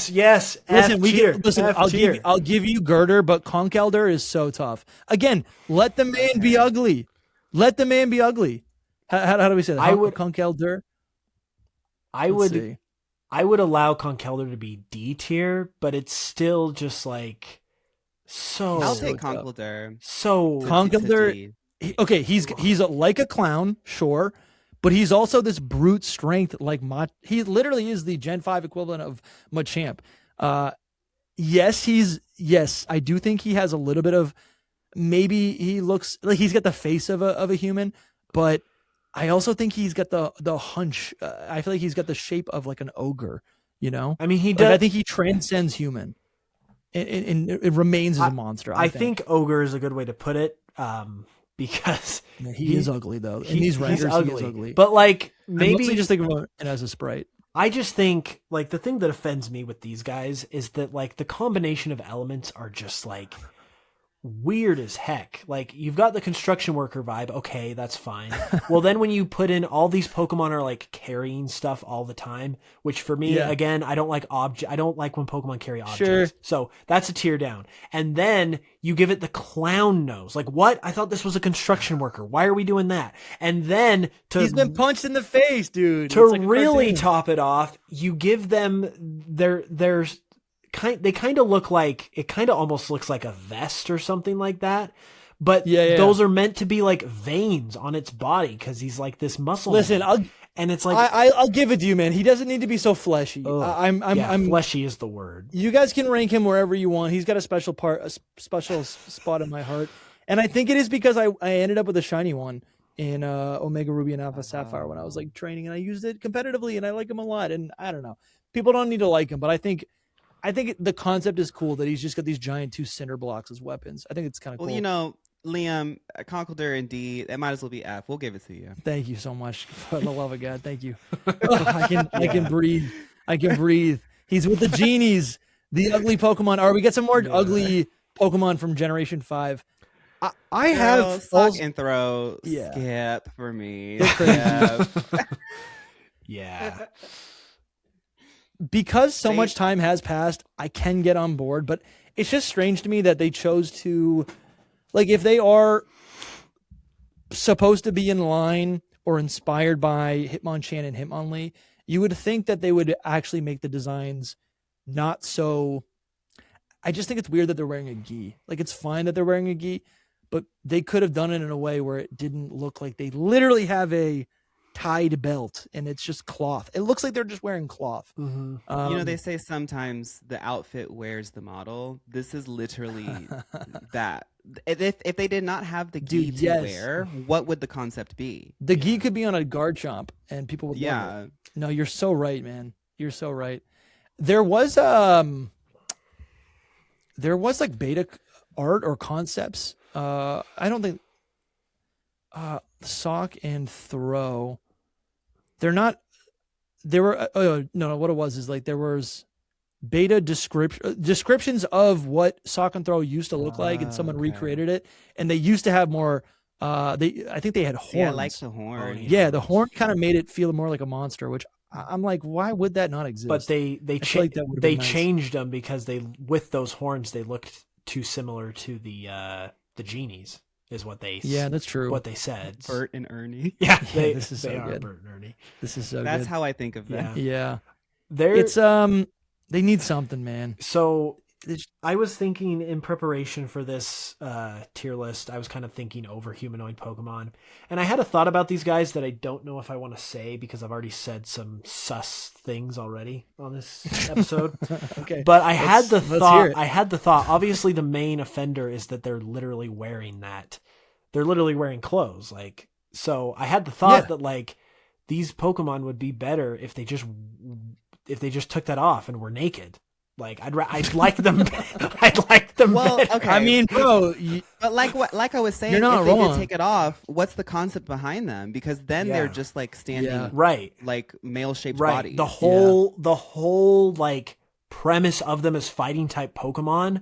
Yes. Listen, F I'll give you Girder, but Conkeldurr is so tough. Again, let the man be ugly. Let the man be ugly. How do we say that? Conkeldurr. I would allow Conkeldurr to be D tier, but it's still just like so. I'll take Conkeldurr. So Conkeldurr. Okay, he's like a clown, sure, but he's also this brute strength. Like he literally is the Gen 5 equivalent of Machamp. Yes, I do think he has a little bit of, maybe he looks like he's got the face of a human, but I also think he's got the hunch. I feel like he's got the shape of like an ogre. You know, I mean, he does. I think he transcends human. And it remains as a monster. I think ogre is a good way to put it. Because he is ugly though. In these renders, he is ugly. But like, maybe I mostly just think of it as a sprite. I just think like the thing that offends me with these guys is that like the combination of elements are just like weird as heck. Like, you've got the construction worker vibe. Okay, that's fine. Well, then when you put in all these Pokemon are like carrying stuff all the time, which for me, again, I don't like I don't like when Pokemon carry objects. Sure. So that's a tier down. And then you give it the clown nose. Like, what? I thought this was a construction worker. Why are we doing that? And then he's been punched in the face, dude. To like really top it off, you give them they kind of look like, it kind of almost looks like a vest or something like that. But those are meant to be like veins on its body because he's like this muscle. Listen, man. And it's like I'll give it to you, man. He doesn't need to be so fleshy. I'm fleshy is the word. You guys can rank him wherever you want. He's got a special spot in my heart, and I think it is because I ended up with a shiny one in Omega Ruby and Alpha Sapphire when I was like training, and I used it competitively, and I like him a lot. And I don't know, people don't need to like him, but I think the concept is cool that he's just got these giant 2 cinder blocks as weapons. I think it's kind of cool. Well, you know, Liam, Conkeldurr and D, it might as well be F. We'll give it to you. Thank you so much, for the love of God. Thank you. I can breathe. I can breathe. He's with the genies, the ugly Pokemon. Or we get some more ugly Pokemon from Generation 5. I have Sawk and Throh. Skip for me. Yeah. Because so much time has passed, I can get on board, but it's just strange to me that they chose to, like, if they are supposed to be in line or inspired by Hitmonchan and Hitmonlee, you would think that they would actually make the designs not so. I just think it's weird that they're wearing a gi. Like, it's fine that they're wearing a gi, but they could have done it in a way where it didn't look like they literally have a tied belt and it's just cloth. It looks like they're just wearing cloth. You know, they say sometimes the outfit wears the model. This is literally that. If they did not have the gi to wear, what would the concept be? The gi could be on a Garchomp and people would love it. No, you're so right, man. You're so right. There was like beta art or concepts. I don't think Sawk and Throh. They're not. There were no. What it was is like there was beta descriptions of what Sawk and Throh used to look like, and someone recreated it. And they used to have more. I think they had horns. Yeah, I like the horn. Yeah, the horn kind of made it feel more like a monster, which I'm like, why would that not exist? But they changed them because with those horns they looked too similar to the genies. Is what they that's true. What they said. Bert and Ernie. Yeah, this is so are good. Bert and Ernie. This is so That's good. how I think of them. Yeah. It's they need something, man. So I was thinking in preparation for this tier list, I was kind of thinking over humanoid Pokemon. And I had a thought about these guys that I don't know if I want to say because I've already said some sus things already on this episode. Okay. But I had the thought, obviously the main offender is that they're literally wearing that. They're literally wearing clothes. Like, so I had the thought that like these Pokemon would be better if they just took that off and were naked. Like I'd like them. I'd like them. Well, better. okay. I mean, bro, but like I was saying, you're not if wrong. they did take it off, what's the concept behind them? Because then they're just like standing, right, like male-shaped right. bodies. The whole like premise of them as fighting type Pokemon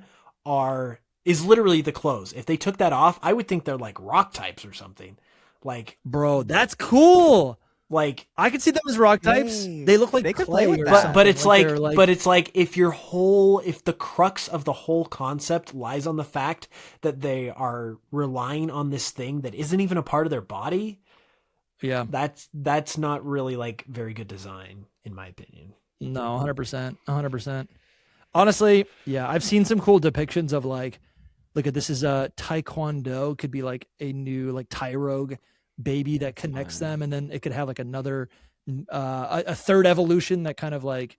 is literally the clothes. If they took that off, I would think they're like rock types or something. Like, bro, that's cool. Like I could see them as rock types. They look like they could clay play with or that. something. but it's like if the crux of the whole concept lies on the fact that they are relying on this thing that isn't even a part of their body, that's not really like very good design in my opinion. No, 100%. Honestly, yeah, I've seen some cool depictions of like, look at this is Taekwondo could be like a new like Tyrogue baby that connects them, and then it could have like another a third evolution that kind of like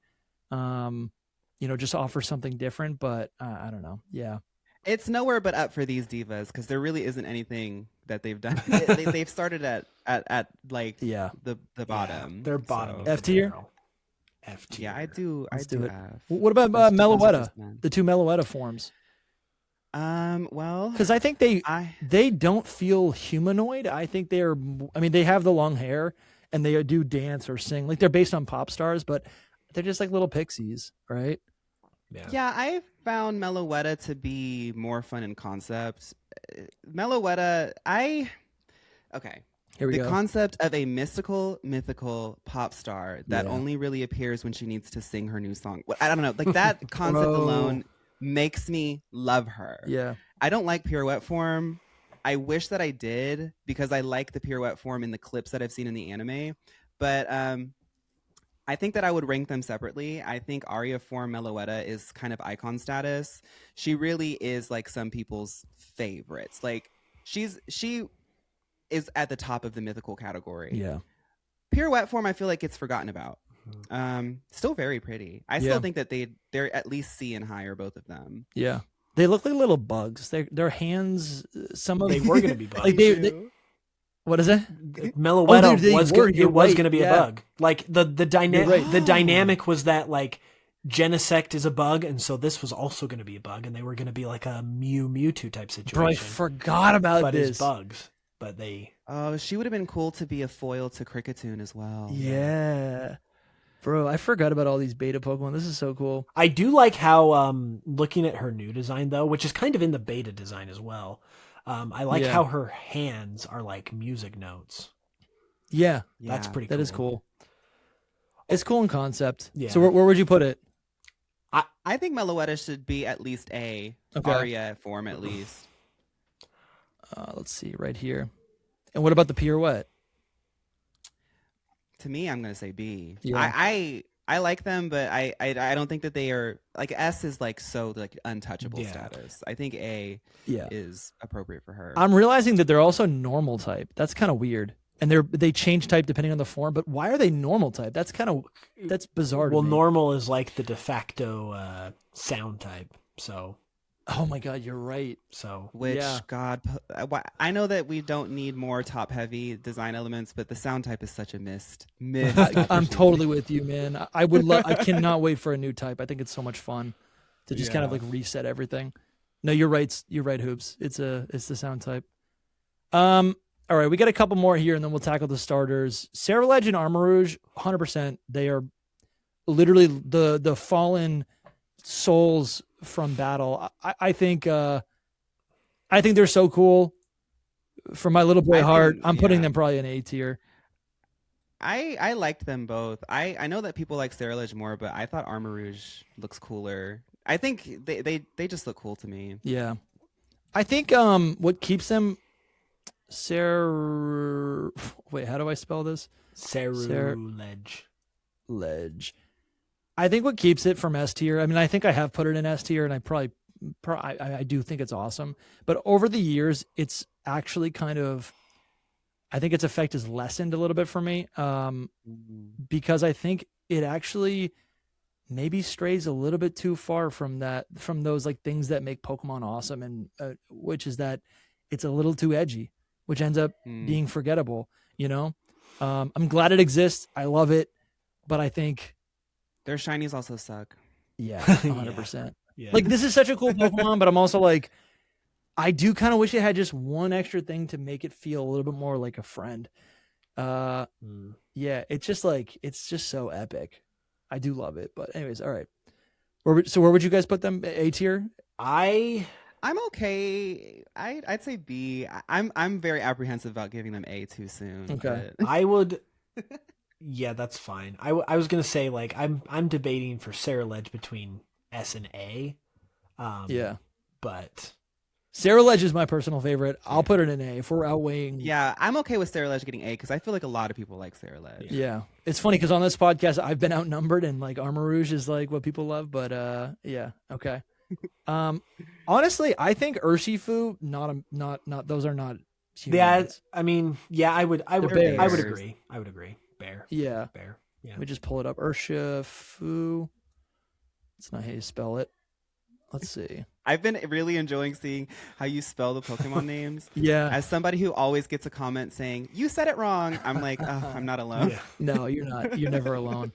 just offers something different. But I don't know. Yeah, it's nowhere but up for these divas because there really isn't anything that they've done. They've started at like the bottom. They're bottom so. F tier. F tier. Yeah, I do Let's do do it. F. What about Meloetta? The 2 Meloetta forms. Well, because I think they don't feel humanoid. I think they have the long hair and they do dance or sing. Like they're based on pop stars, but they're just like little pixies, right? Yeah, I found Meloetta to be more fun in concept. Meloetta, Here we go. The concept of a mythical pop star that only really appears when she needs to sing her new song. I don't know, like that concept alone makes me love her. Yeah. I don't like pirouette form. I wish that I did because I like the pirouette form in the clips that I've seen in the anime. But I think that I would rank them separately. I think Aria form Meloetta is kind of icon status. She really is like some people's favorites. Like she is at the top of the mythical category. Yeah. Pirouette form, I feel like it's forgotten about. Still very pretty. I still think that they're at least C and higher, both of them. Yeah. They look like little bugs. Their hands, some of They were going to be bugs. like they, what is it? Meloetta was going to be a bug. Like the dynamic was that like Genesect is a bug, and so this was also going to be a bug, and they were going to be like a Mewtwo type situation. Bro, I forgot about but this. It's bugs. But they. Oh, she would have been cool to be a foil to Kricketune as well. Yeah. Bro, I forgot about all these beta Pokemon. This is so cool. I do like how, looking at her new design, though, which is kind of in the beta design as well, I like how her hands are like music notes. Yeah. That's pretty cool. That is cool. It's cool in concept. Yeah. So where would you put it? I think Meloetta should be at least A. Okay. Aria form, at least. Let's see, right here. And what about the Pirouette? To me, I'm going to say B. Yeah. I like them, but I don't think that they are like S is like so like untouchable status. I think A is appropriate for her. I'm realizing that they're also normal type. That's kind of weird. And they change type depending on the form, but why are they normal type? That's bizarre. Well, to me. normal is like the de facto sound type. So. Oh my God, you're right. So. Which God, I know that we don't need more top heavy design elements, but the sound type is such a missed. I'm totally with you, man. I would love. I cannot wait for a new type. I think it's so much fun to just kind of like reset everything. No, you're right. You're right, Hoops. It's the sound type. All right, we got a couple more here, and then we'll tackle the starters. Ceruledge and Armarouge, 100%. They are literally the fallen souls from battle. I think they're so cool. For my little boy heart, I'm putting them probably in A tier. I liked them both. I know that people like Ceruledge more, but I thought Armarouge looks cooler. I think they just look cool to me. Yeah, I think what keeps them. Wait, how do I spell this? Ceruledge. Ledge. I think what keeps it from S tier. I mean, I think I have put it in S tier, and I do think it's awesome. But over the years, it's actually kind of, I think its effect is lessened a little bit for me, because I think it actually maybe strays a little bit too far from those like things that make Pokemon awesome, and which is that it's a little too edgy, which ends up being forgettable, you know? I'm glad it exists. I love it. But I think... Their shinies also suck. Yeah, 100%. Yeah. Like, this is such a cool Pokemon, but I'm also like... I do kind of wish it had just one extra thing to make it feel a little bit more like a friend. Yeah, it's just like... It's just so epic. I do love it. But anyways, all right. So where would you guys put them? A tier? I'm okay. I'd say B. I'm very apprehensive about giving them A too soon. Okay. But... I would. Yeah, that's fine. I was gonna say like I'm debating for Ceruledge between S and A. Yeah. But Ceruledge is my personal favorite. I'll put it in A if we're outweighing. Yeah, I'm okay with Ceruledge getting A because I feel like a lot of people like Ceruledge. Yeah. It's funny because on this podcast I've been outnumbered and like Armarouge is like what people love, but yeah, okay. Honestly, I think Urshifu not those are not humanoids. I mean, yeah, I would agree. I would agree. Bear. Yeah. Bear. Yeah. Let me just pull it up. Urshifu. It's not how you spell it. Let's see. I've been really enjoying seeing how you spell the Pokemon names. Yeah. As somebody who always gets a comment saying, "You said it wrong," I'm like, oh, I'm not alone. Yeah. No, you're not. You're never alone.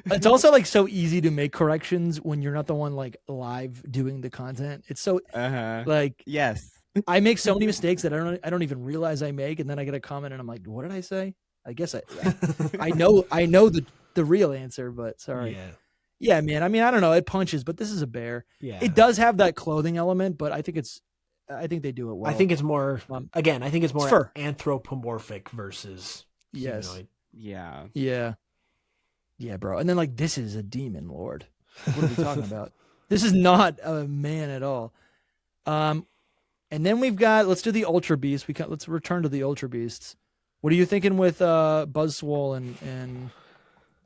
It's also like so easy to make corrections when you're not the one like live doing the content. It's so like yes. I make so many mistakes that I don't even realize I make, and then I get a comment and I'm like, what did I say? I guess I know the real answer, but sorry. Yeah, man. I mean, I don't know. It punches, but this is a bear. Yeah. It does have that clothing element, but I think they do it well. I think it's more I think it's more fur. Anthropomorphic versus humanoid. Yeah. Yeah. Yeah, bro. And then like this is a demon lord. What are we talking about? This is not a man at all. And then we've got let's do the Ultra Beast. Let's return to the Ultra Beasts. What are you thinking with Buzzswole and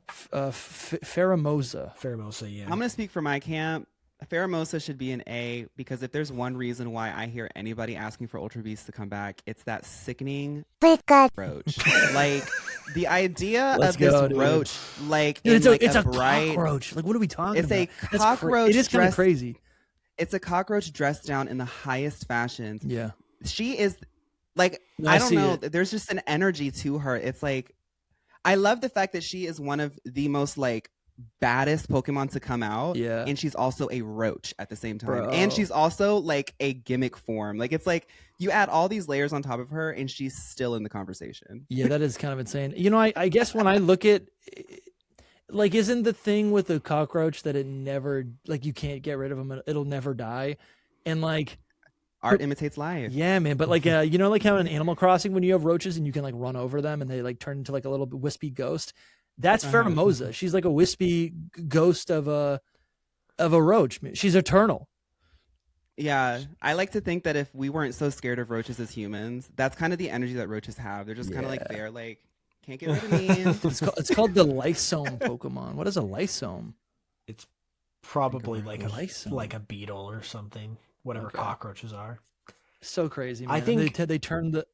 Pheromosa? Pheromosa, yeah. I'm gonna speak for my camp. Pheromosa should be an A because if there's one reason why I hear anybody asking for Ultra Beasts to come back, it's that sickening approach. Like The idea Let's of this go, dude. roach, like, Dude, it's a bright cockroach. Like, what are we talking It's about? a cockroach. It is kind of crazy. It's a cockroach dressed down in the highest fashions. Yeah. She is like, No, I don't know. it. There's just an energy to her. It's like, I love the fact that she is one of the most like baddest Pokemon to come out. Yeah. And she's also a roach at the same time. Bro. And she's also like a gimmick form. Like, it's like you add all these layers on top of her and she's still in the conversation. Yeah, that is kind of insane. You know, I guess when I look at, like, isn't the thing with the cockroach that it never, like, you can't get rid of them, it'll never die? And like, art imitates life. yeah, man. But like, you know, like how in Animal Crossing when you have roaches and you can like run over them and they like turn into like a little wispy ghost. That's Pheromosa. She's like a wispy ghost of a roach. She's eternal. Yeah, I like to think that if we weren't so scared of roaches as humans, that's kind of the energy that roaches have. They're just kind of like there, like, can't get rid of me. It's called the Lysome Pokemon. What is a Lysome? It's probably like Lysome. like a beetle or something. Whatever cockroaches are. So crazy, man. I think they turned the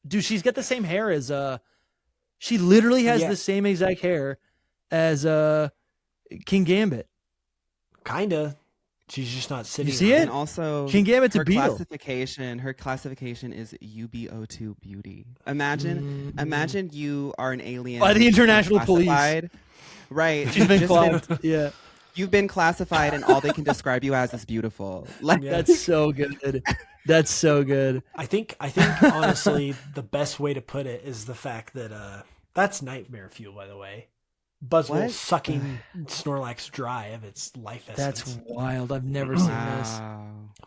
dude. She's got the same hair as She literally has the same exact hair as King Gambit. Kinda. She's just not sitting. You see it? And also, King Gambit's a her beetle. Her classification is UBO2 beauty. Imagine you are an alien by the international police. Right. She's been clocked. Yeah. You've been classified, and all they can describe you as is beautiful. Like, that's so good. That's so good. I think honestly the best way to put it is the fact that that's nightmare fuel, by the way. Buzzwole sucking Snorlax dry of its life essence. That's wild. I've never seen this.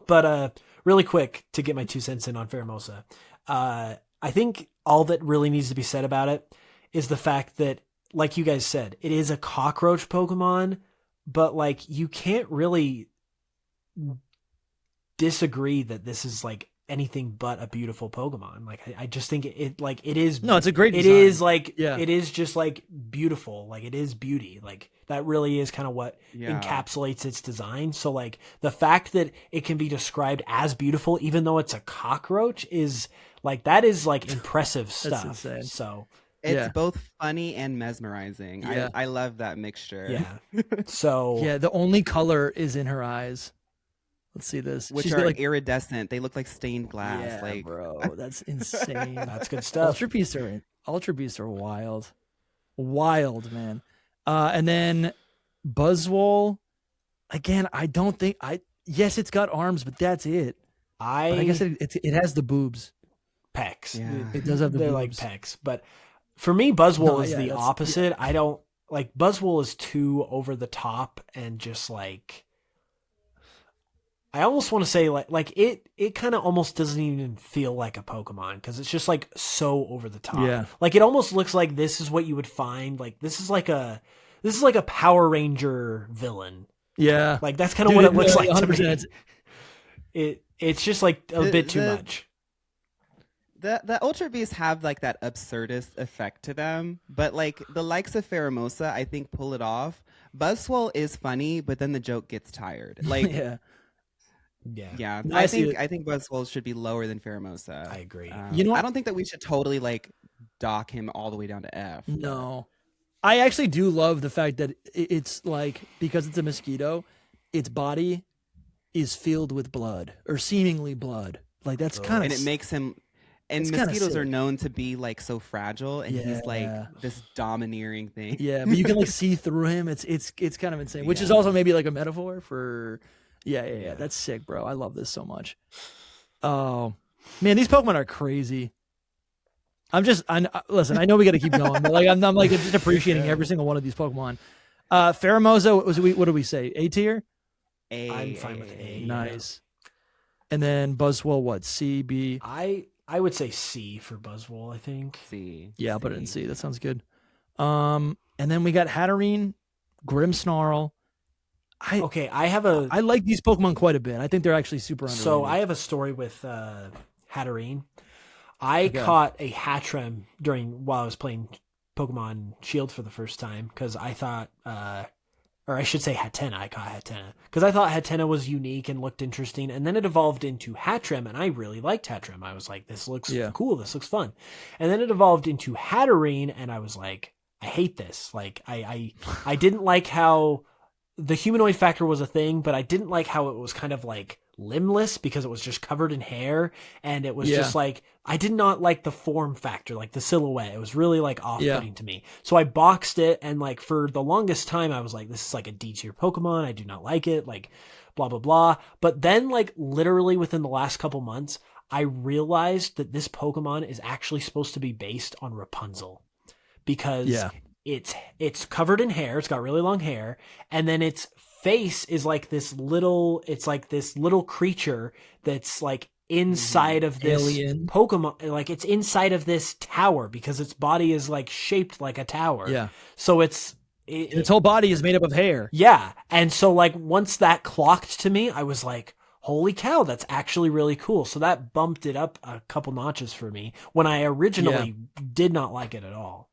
But really quick to get my 2 cents in on Pheromosa. I think all that really needs to be said about it is the fact that, like you guys said, it is a cockroach Pokemon, but like you can't really disagree that this is like anything but a beautiful Pokemon. Like I just think it is. No, it's a great design. It is like it is just like beautiful. Like it is beauty. Like that really is kind of what encapsulates its design. So like the fact that it can be described as beautiful even though it's a cockroach is like, that is like impressive stuff. Insane. So it's both funny and mesmerizing. Yeah. I love that mixture. Yeah. So the only color is in her eyes. Let's see this. Which She's are like iridescent. They look like stained glass. Yeah, like, bro, that's insane. That's good stuff. Ultra Beasts are wild, man. And then Buzzwole. Again, I don't think Yes, it's got arms, but that's it. But I guess it has the boobs. Pecs. Yeah. It does have the They're boobs. like pecs, but for me, Buzzwole is the opposite. I don't like Buzzwole is too over the top and just like. I almost want to say like it kind of almost doesn't even feel like a Pokemon because it's just like so over the top. Yeah. Like it almost looks like this is what you would find. Like this is like a Power Ranger villain. Yeah. Like that's kind of what it looks like to 100%. me. It's just like a bit too much. The Ultra Beasts have like that absurdist effect to them, but like the likes of Pheromosa, I think pull it off. Buzzwole is funny, but then the joke gets tired. Like yeah. No, I think Buzzwole should be lower than Pheromosa. I agree. You know what? I don't think that we should totally like dock him all the way down to F. No. I actually do love the fact that it's like, because it's a mosquito, its body is filled with blood or seemingly blood. Like that's kind of, and it makes him. And mosquitoes are known to be like so fragile, and he's like this domineering thing. Yeah, but you can like see through him. It's kind of insane, which is also maybe like a metaphor for. Yeah. That's sick, bro. I love this so much. Oh man, these Pokemon are crazy. Listen, I know we got to keep going, but like I'm like just appreciating every single one of these Pokemon. Pheromosa, what do we say? A tier? I'm fine with A. Nice. And then Buzzwole, what? C, B? I would say C for Buzzwole, I think. C. Yeah, I'll put it in C. That sounds good. And then we got Hatterene, Grimmsnarl. I like these Pokemon quite a bit. I think they're actually super underrated. So I have a story with Hatterene. I caught a Hattrem while I was playing Pokemon Shield for the first time because I thought or I should say Hatenna. I caught Hatenna because I thought Hatenna was unique and looked interesting, and then it evolved into Hattrem, and I really liked Hattrem. I was like, this looks cool, this looks fun. And then it evolved into Hatterene, and I was like, I hate this. Like, I didn't like how the humanoid factor was a thing, but I didn't like how it was kind of like limbless because it was just covered in hair, and it was just like, I did not like the form factor, like the silhouette. It was really like off-putting to me. So I boxed it, and like for the longest time I was like, this is like a D tier Pokemon. I do not like it, like blah blah blah. But then like literally within the last couple months, I realized that this Pokemon is actually supposed to be based on Rapunzel, because it's covered in hair, it's got really long hair, and then its face is like this little creature that's like inside of this alien Pokemon, like it's inside of this tower because its body is like shaped like a tower. Yeah. So its whole body is made up of hair. Yeah. And so like once that clocked to me, I was like, holy cow, that's actually really cool. So that bumped it up a couple notches for me when I originally did not like it at all.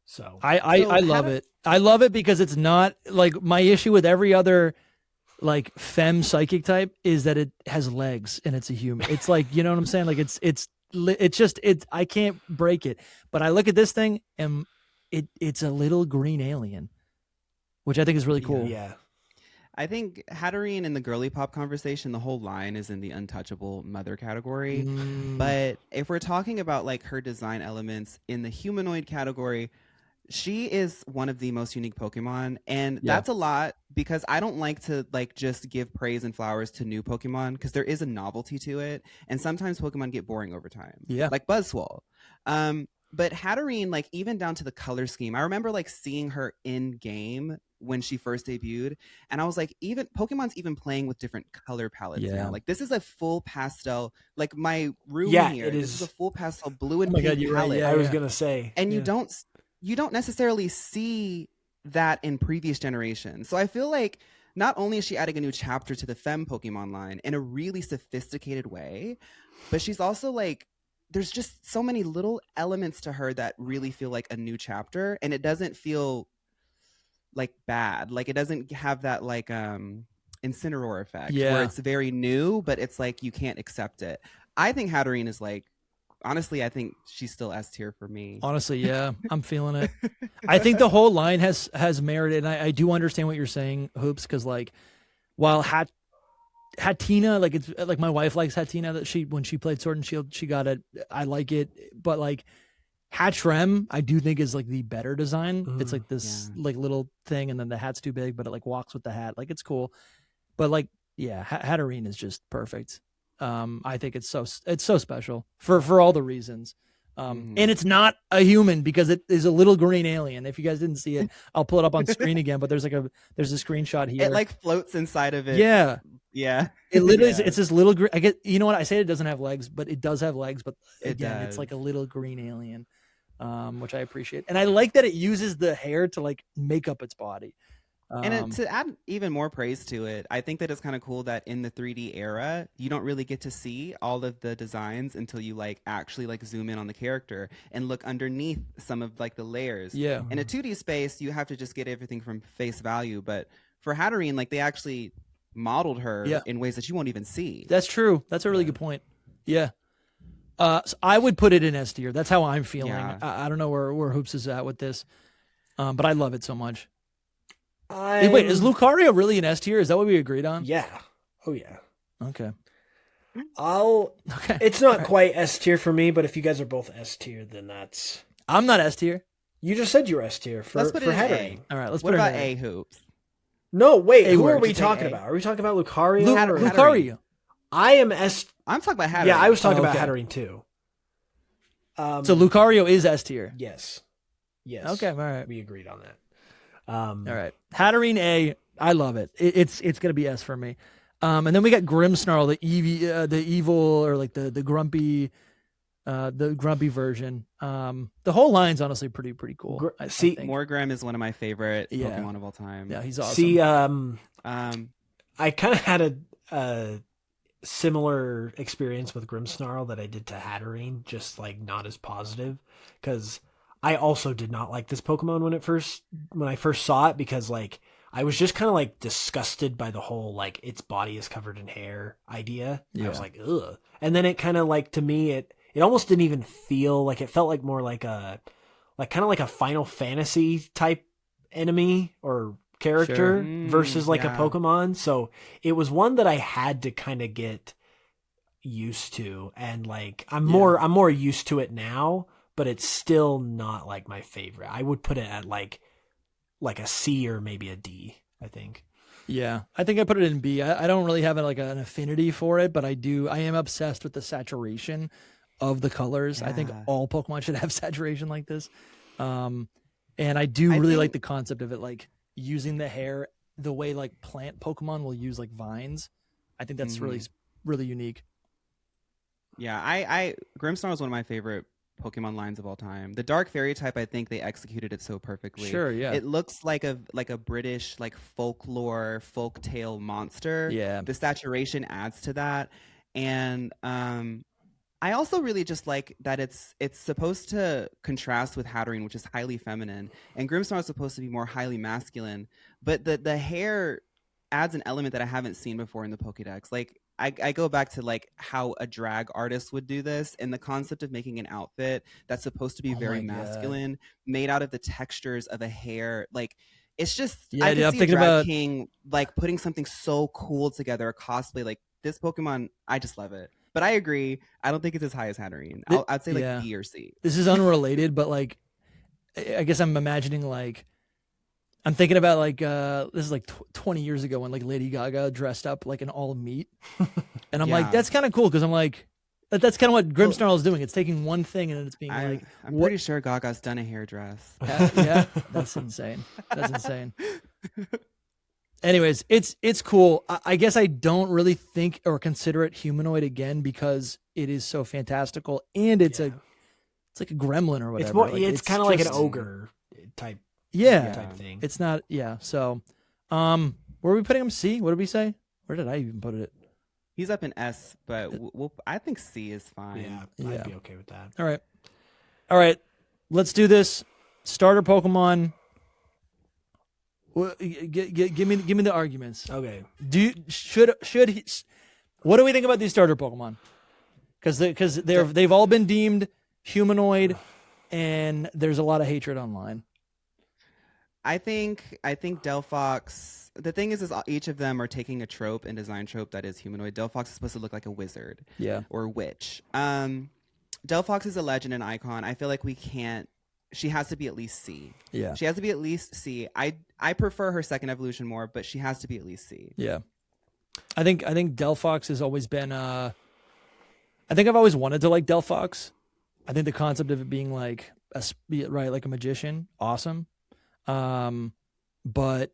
So I love it. I love it because it's not like my issue with every other like femme psychic type is that it has legs and it's a human. It's like, you know what I'm saying? Like it's just I can't break it. But I look at this thing and it's a little green alien, which I think is really cool. Yeah. I think Hatterene in the girly pop conversation, the whole line is in the untouchable mother category. But if we're talking about like her design elements in the humanoid category, she is one of the most unique Pokemon, and that's a lot because I don't like to like just give praise and flowers to new Pokemon because there is a novelty to it, and sometimes Pokemon get boring over time. Yeah, like Buzzwole. But Hatterene, like even down to the color scheme, I remember like seeing her in game when she first debuted, and I was like, even Pokemon's even playing with different color palettes now. Like this is a full pastel, like my room here. This is a full pastel blue and pink palette. Right. I was gonna say, and you don't necessarily see that in previous generations. So I feel like not only is she adding a new chapter to the femme Pokemon line in a really sophisticated way, but she's also like, there's just so many little elements to her that really feel like a new chapter, and it doesn't feel like bad. Like it doesn't have that like Incineroar effect where it's very new, but it's like you can't accept it. I think Hatterene is like, honestly, I think she's still S tier for me. Honestly, yeah, I'm feeling it. I think the whole line has merit, and I do understand what you're saying, Hoops, because like while Hatina, like it's like my wife likes Hatina, that when she played Sword and Shield, she got it. I like it, but like Hattrem, I do think is like the better design. It's like this like little thing, and then the hat's too big, but it like walks with the hat. Like it's cool, but like Hatterene is just perfect. I think it's so special for all the reasons. And it's not a human because it is a little green alien. If you guys didn't see it, I'll pull it up on screen again, but there's a screenshot here. It like floats inside of it. Yeah. Yeah. It literally is, it's this little green, you know what? I say it doesn't have legs, but it does have legs, but again, it's like a little green alien. Which I appreciate. And I like that it uses the hair to like make up its body. And to add even more praise to it, I think that it's kind of cool that in the 3D era, you don't really get to see all of the designs until you like actually like zoom in on the character and look underneath some of like the layers. Yeah. In a 2D space, you have to just get everything from face value. But for Hatterene, like they actually modeled her in ways that you won't even see. That's true. That's a really good point. Yeah. So I would put it in S tier. That's how I'm feeling. Yeah. I don't know where Hoops is at with this, but I love it so much. Wait, is Lucario really an S tier? Is that what we agreed on? Yeah. Oh yeah. Okay. It's not quite S tier for me, but if you guys are both S tier, then that's. I'm not S tier. You just said you were S tier for Hatterene. All right, let's what put about it in A Hoops? No, wait. Who word. are we talking about? Are we talking about Lucario? Lucario. I am S. I'm talking about Hatterene. Yeah, I was talking about Hatterene too. So Lucario is S tier. Yes. Okay. All right. We agreed on that. All right. Hatterene A. I love it. It's gonna be S for me. And then we got Grimmsnarl, the evil or like the grumpy version. The whole line's honestly pretty cool. I think. Morgrem is one of my favorite Pokemon of all time. Yeah, he's awesome. See, I kind of had a similar experience with Grimmsnarl that I did to Hatterene, just like not as positive, because I also did not like this Pokemon when I first saw it, because like I was just kind of like disgusted by the whole like its body is covered in hair idea. I was like, ugh. And then it kind of like, to me, it almost didn't even feel like, it felt like more like kind of like a Final Fantasy type enemy or character versus like a Pokemon. So it was one that I had to kind of get used to, and like I'm more used to it now, but it's still not like my favorite. I would put it at like a C or maybe a D, I think. Yeah, I think I put it in B. I don't really have like an affinity for it, but I am obsessed with the saturation of the colors. I think all Pokemon should have saturation like this. And I really like the concept of it, like using the hair the way like plant Pokemon will use like vines. I think that's really, really unique. Yeah, I Grimmsnarl is one of my favorite Pokemon lines of all time. The Dark Fairy type, I think they executed it so perfectly. Sure, yeah. It looks like a British like folklore, folktale monster. Yeah. The saturation adds to that. And I also really just like that it's supposed to contrast with Hatterene, which is highly feminine, and Grimmsnarl is supposed to be more highly masculine. But the hair adds an element that I haven't seen before in the Pokédex. Like I go back to like how a drag artist would do this, and the concept of making an outfit that's supposed to be very masculine, made out of the textures of a hair. Like it's just, I can see a drag king like putting something so cool together, a cosplay like this Pokemon. I just love it. But I agree, I don't think it's as high as Hatterene. I'd say like B or C. This is unrelated, but like I guess I'm imagining like, I'm thinking about like this is like 20 years ago when like Lady Gaga dressed up like an all meat, and I'm like, that's kind of cool, because I'm like, that's kind of what Grimmsnarl is doing. It's taking one thing and it's being like, I'm pretty sure Gaga's done a hairdress. Yeah, that's insane. That's insane. Anyways, it's cool. I guess I don't really think or consider it humanoid again, because it is so fantastical, and it's like a gremlin or whatever. It's more, it's kind of like an ogre type. Type thing. It's not. Yeah. So, where are we putting him? C? What did we say? Where did I even put it? He's up in S, but I think C is fine. Yeah, I'd be okay with that. All right. Let's do this. Starter Pokemon. Give me the arguments. Okay. Should he? What do we think about these starter Pokemon? Because they've all been deemed humanoid, and there's a lot of hatred online. I think Delphox. The thing is each of them are taking a trope and design trope that is humanoid. Delphox is supposed to look like a wizard, or witch. Delphox is a legend and icon. I feel like we can't. She has to be at least C. Yeah, she has to be at least C. I prefer her second evolution more, but she has to be at least C. Yeah, I think Delphox has always been. I think I've always wanted to like Delphox. I think the concept of it being like like a magician, awesome. But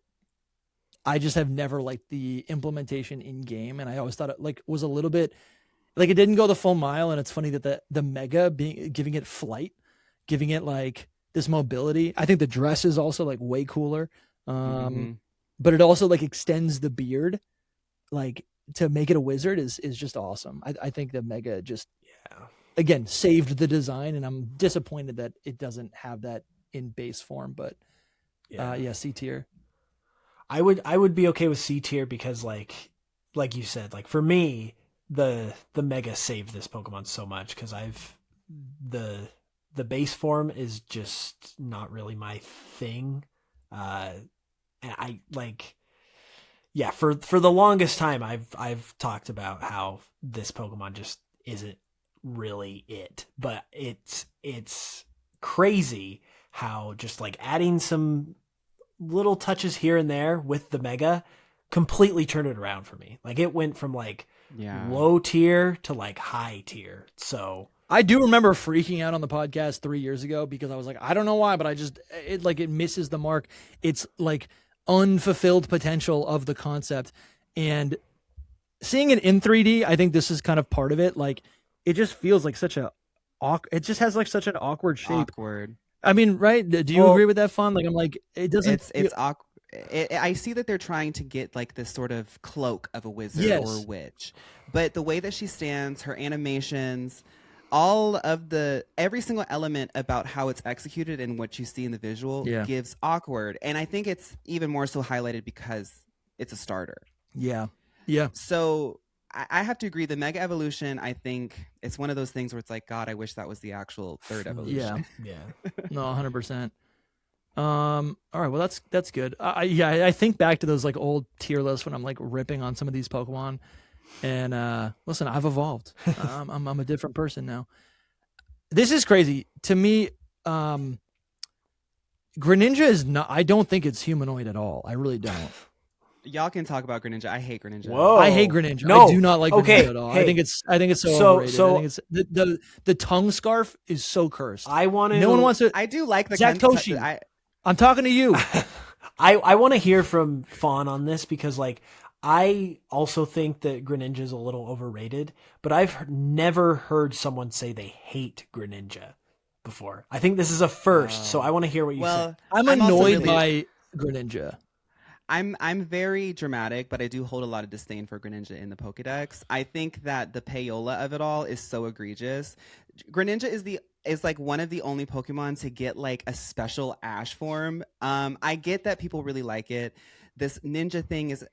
I just have never liked the implementation in game, and I always thought it like was a little bit like it didn't go the full mile. And it's funny that the Mega giving it flight, giving it like this mobility. I think the dress is also like way cooler. But it also like extends the beard, like to make it a wizard is just awesome. I think the Mega just again saved the design, and I'm disappointed that it doesn't have that in base form, but. C tier. I would be okay with C tier, because like you said, like for me, the Mega saved this Pokemon so much, because the base form is just not really my thing. And I like, for the longest time I've talked about how this Pokemon just isn't really it, but it's crazy how just like adding some little touches here and there with the Mega completely turned it around for me. Like it went from like low tier to like high tier. So I do remember freaking out on the podcast 3 years ago, because I was like, I don't know why, but it misses the mark. It's like unfulfilled potential of the concept, and seeing it in 3D, I think this is kind of part of it. Like it just feels like it just has like such an awkward shape. I mean, right? Do you agree with that, Fawn? Like, I'm like, it doesn't. It's awkward. I see that they're trying to get like this sort of cloak of a wizard or a witch, but the way that she stands, her animations, every single element about how it's executed and what you see in the visual gives awkward. And I think it's even more so highlighted because it's a starter. Yeah. So I have to agree. The Mega Evolution, I think it's one of those things where it's like, God, I wish that was the actual third evolution. Yeah. No, 100%. All right. Well, that's good. I think back to those like old tier lists when I'm like ripping on some of these Pokemon. And listen, I've evolved. I'm a different person now. This is crazy to me. Greninja is not. I don't think it's humanoid at all. I really don't. Y'all can talk about Greninja. I hate Greninja. Whoa. I hate Greninja. No. I do not like Greninja at all. Hey. I think it's so overrated. I think it's the tongue scarf is so cursed. I want to. No one wants to. I do like the Satoshi. I'm talking to you. I want to hear from Fawn on this because like. I also think that Greninja is a little overrated, but I've never heard someone say they hate Greninja before. I think this is a first, so I want to hear what you say. I'm annoyed by Greninja. I'm very dramatic, but I do hold a lot of disdain for Greninja in the Pokedex. I think that the payola of it all is so egregious. Greninja is like one of the only Pokemon to get like a special Ash form. I get that people really like it. This ninja thing is.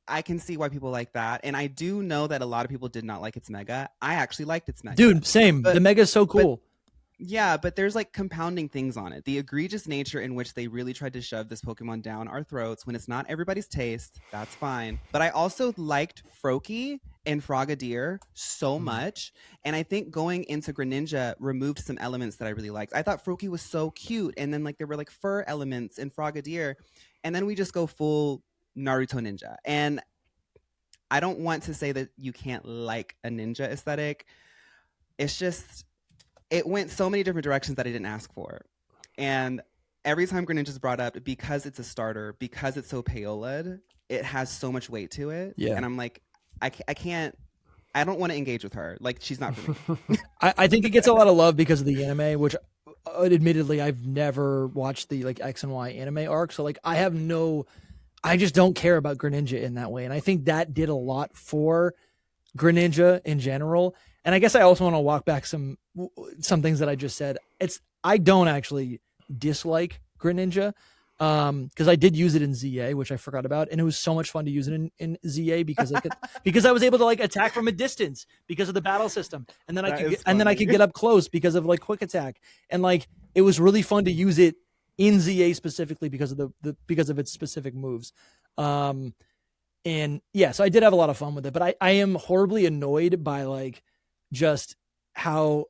I can see why people like that. And I do know that a lot of people did not like its Mega. I actually liked its Mega. Dude, same. The Mega is so cool. But there's like compounding things on it. The egregious nature in which they really tried to shove this Pokemon down our throats when it's not everybody's taste, that's fine. But I also liked Froakie and Frogadier so much. And I think going into Greninja removed some elements that I really liked. I thought Froakie was so cute. And then like there were like fur elements in Frogadier. And then we just go full Naruto ninja. And I don't want to say that you can't like a ninja aesthetic. It's just it went so many different directions that I didn't ask for. And every time Greninja's brought up, because it's a starter, because it's so payola, it has so much weight to it. Yeah. And I'm like, I don't want to engage with her. Like, she's not for me. I think it gets a lot of love because of the anime, which admittedly I've never watched the like X and Y anime arc. So like I just don't care about Greninja in that way. And I think that did a lot for Greninja in general. And I guess I also want to walk back some things that I just said. I don't actually dislike Greninja because I did use it in ZA, which I forgot about. And it was so much fun to use it in ZA because I was able to like attack from a distance because of the battle system. And then I could get up close because of like quick attack. And like, it was really fun to use it in ZA specifically because of because of its specific moves. And yeah, so I did have a lot of fun with it, but I am horribly annoyed by like just how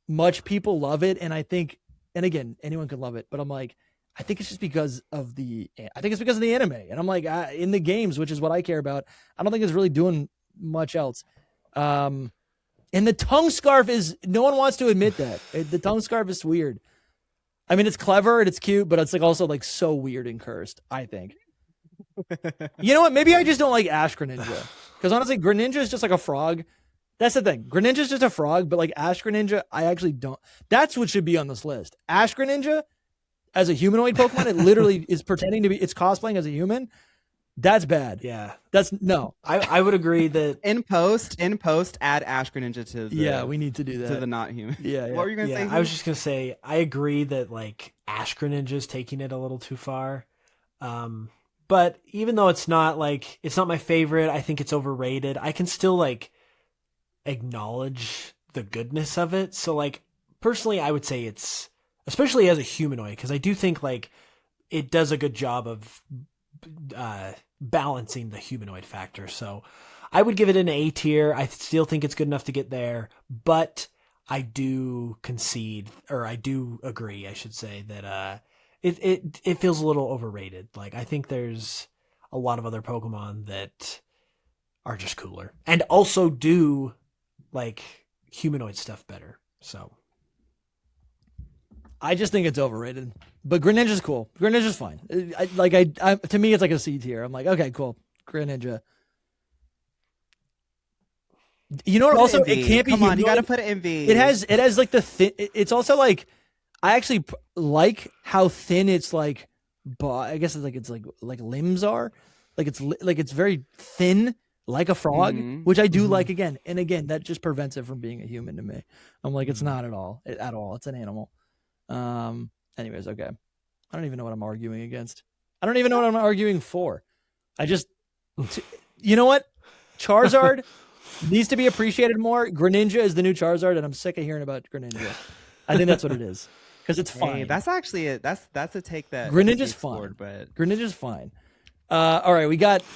much people love it. And I think, and again, anyone can love it, but I'm like, I think it's just because of the anime. And I'm like, in the games, which is what I care about, I don't think it's really doing much else. And the tongue scarf no one wants to admit that. The tongue scarf is weird. I mean, it's clever and it's cute, but it's like also like so weird and cursed, I think. You know what? Maybe I just don't like Ash Greninja. Because honestly, Greninja is just like a frog. That's the thing. Greninja is just a frog, but like Ash Greninja, I actually don't. That's what should be on this list. Ash Greninja, as a humanoid Pokemon, it literally is pretending to be, it's cosplaying as a human. That's bad. Yeah. No. I would agree that in post, add Ash Greninja to the, we need to do that. To the not human. Yeah. What were you going to say? I was just going to say, I agree that like Ash Greninja is taking it a little too far. But even though it's not my favorite, I think it's overrated. I can still like acknowledge the goodness of it. So like personally, I would say it's, especially as a humanoid, because I do think like it does a good job of balancing the humanoid factor. So I would give it an A tier. I still think it's good enough to get there, but I do concede, or I do agree, I should say, that it feels a little overrated. Like I think there's a lot of other Pokemon that are just cooler and also do like humanoid stuff better. So I just think it's overrated, but Greninja's cool. Greninja's fine. To me, it's like a C tier. I'm like, okay, cool. Greninja. You know what? Also, it can't be. Come on, you got to put it in V. It has like the thin. It's also like, I actually like how thin it's like. I guess it's like limbs are, like it's very thin, like a frog, which I do like again. And again, that just prevents it from being a human to me. I'm like, it's not at all. It's an animal. Anyways, okay. I don't even know what I'm arguing against. I don't even know what I'm arguing for. You know what? Charizard needs to be appreciated more. Greninja is the new Charizard, and I'm sick of hearing about Greninja. I think that's what it is. Because it's fine. Hey, that's actually that's a take that Greninja's fine. But Greninja's fine. All right,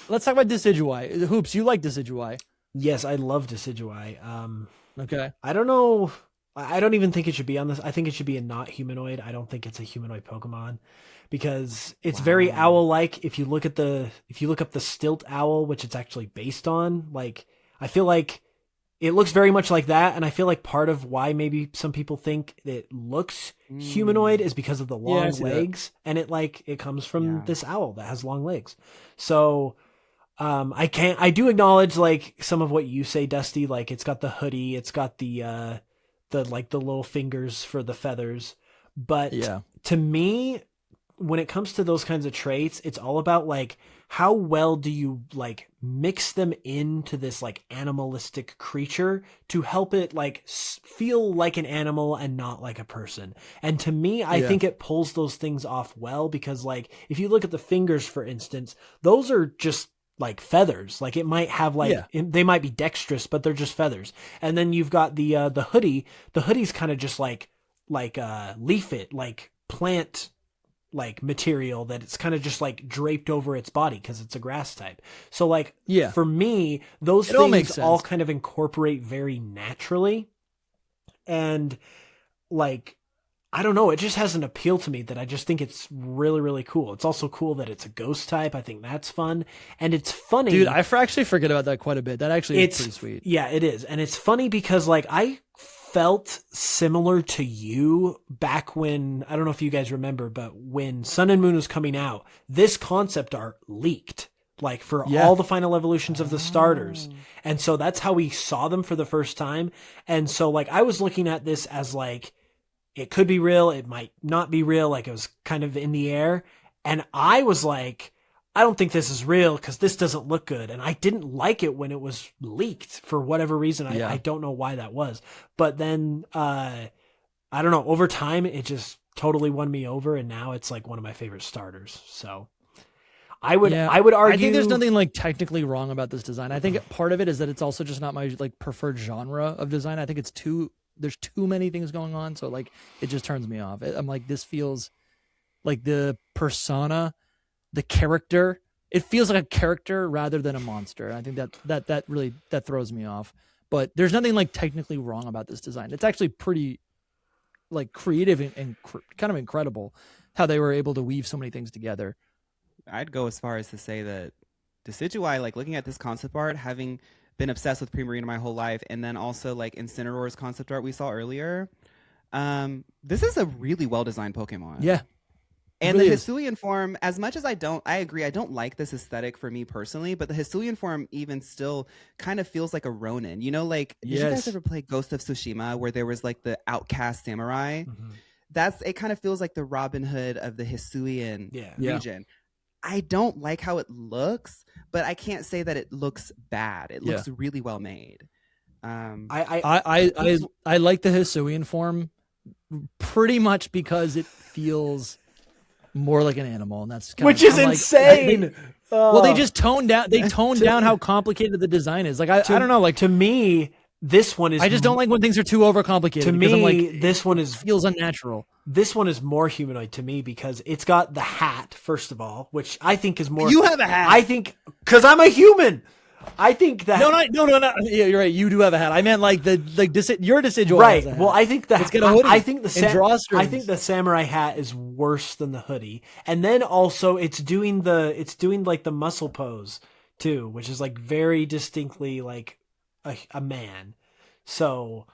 let's talk about Decidueye. Hoops, you like Decidueye. Yes, I love Decidueye. Okay. I don't know. I don't even think it should be on this. I think it should be a not humanoid. I don't think it's a humanoid Pokemon because it's very owl-like. If you look up the stilt owl, which it's actually based on, like, I feel like it looks very much like that. And I feel like part of why maybe some people think it looks humanoid is because of the long legs. And it comes from this owl that has long legs. So, I do acknowledge like some of what you say, Dusty, like it's got the hoodie, it's got the little fingers for the feathers. But to me, when it comes to those kinds of traits, it's all about like, how well do you like mix them into this like animalistic creature to help it like feel like an animal and not like a person. And to me, I think it pulls those things off well, because like, if you look at the fingers, for instance, those are just like feathers. Like it might have like, they might be dexterous, but they're just feathers. And then you've got the hoodie. The hoodie's kind of just like leaf-it, like plant like material that it's kind of just like draped over its body because it's a grass type. So like, for me, those things all kind of incorporate very naturally. And like, I don't know, it just has an appeal to me that I just think it's really, really cool. It's also cool that it's a ghost type. I think that's fun. And it's funny. Dude, I actually forget about that quite a bit. That actually is pretty sweet. Yeah, it is. And it's funny because like I felt similar to you back when, I don't know if you guys remember, but when Sun and Moon was coming out, this concept art leaked like for all the final evolutions of the starters. And so that's how we saw them for the first time. And so like I was looking at this as like, it could be real, it might not be real, like it was kind of in the air. And I was like, I don't think this is real because this doesn't look good. And I didn't like it when it was leaked for whatever reason. I don't know why that was. But then, I don't know, over time, it just totally won me over. And now it's like one of my favorite starters. So I would argue. I think there's nothing like technically wrong about this design. I think part of it is that it's also just not my like preferred genre of design. I think there's too many things going on. So like, it just turns me off. I'm like, this feels like the persona, the character, it feels like a character rather than a monster. And I think that really throws me off. But there's nothing like technically wrong about this design. It's actually pretty like creative and kind of incredible how they were able to weave so many things together. I'd go as far as to say that Decidueye, like looking at this concept art, having been obsessed with Primarina my whole life, and then also like Incineroar's concept art we saw earlier, this is a really well designed Pokemon. Yeah. And really the Husuian form, as much as I agree, I don't like this aesthetic for me personally, but the Husuian form even still kind of feels like a Ronin. You know, like, did you guys ever play Ghost of Tsushima where there was like the outcast samurai? It kind of feels like the Robin Hood of the Husuian region. I don't like how it looks, but I can't say that it looks bad. It looks really well made. I like the Husuian form pretty much because it feels more like an animal, and that's which is insane. Well, they just toned down. They toned down how complicated the design is. Like I don't know. Like to me, this one is. I just don't like when things are too overcomplicated. To me, like, this one feels unnatural. This one is more humanoid to me because it's got the hat first of all, which I think is more. You have a hat. I think because I'm a human. I think that no. Yeah, you're right. You do have a hat. I meant like your Decidueye. Right. Well, I think the I think the samurai hat is worse than the hoodie, and then also it's doing like the muscle pose too, which is like very distinctly like a man. So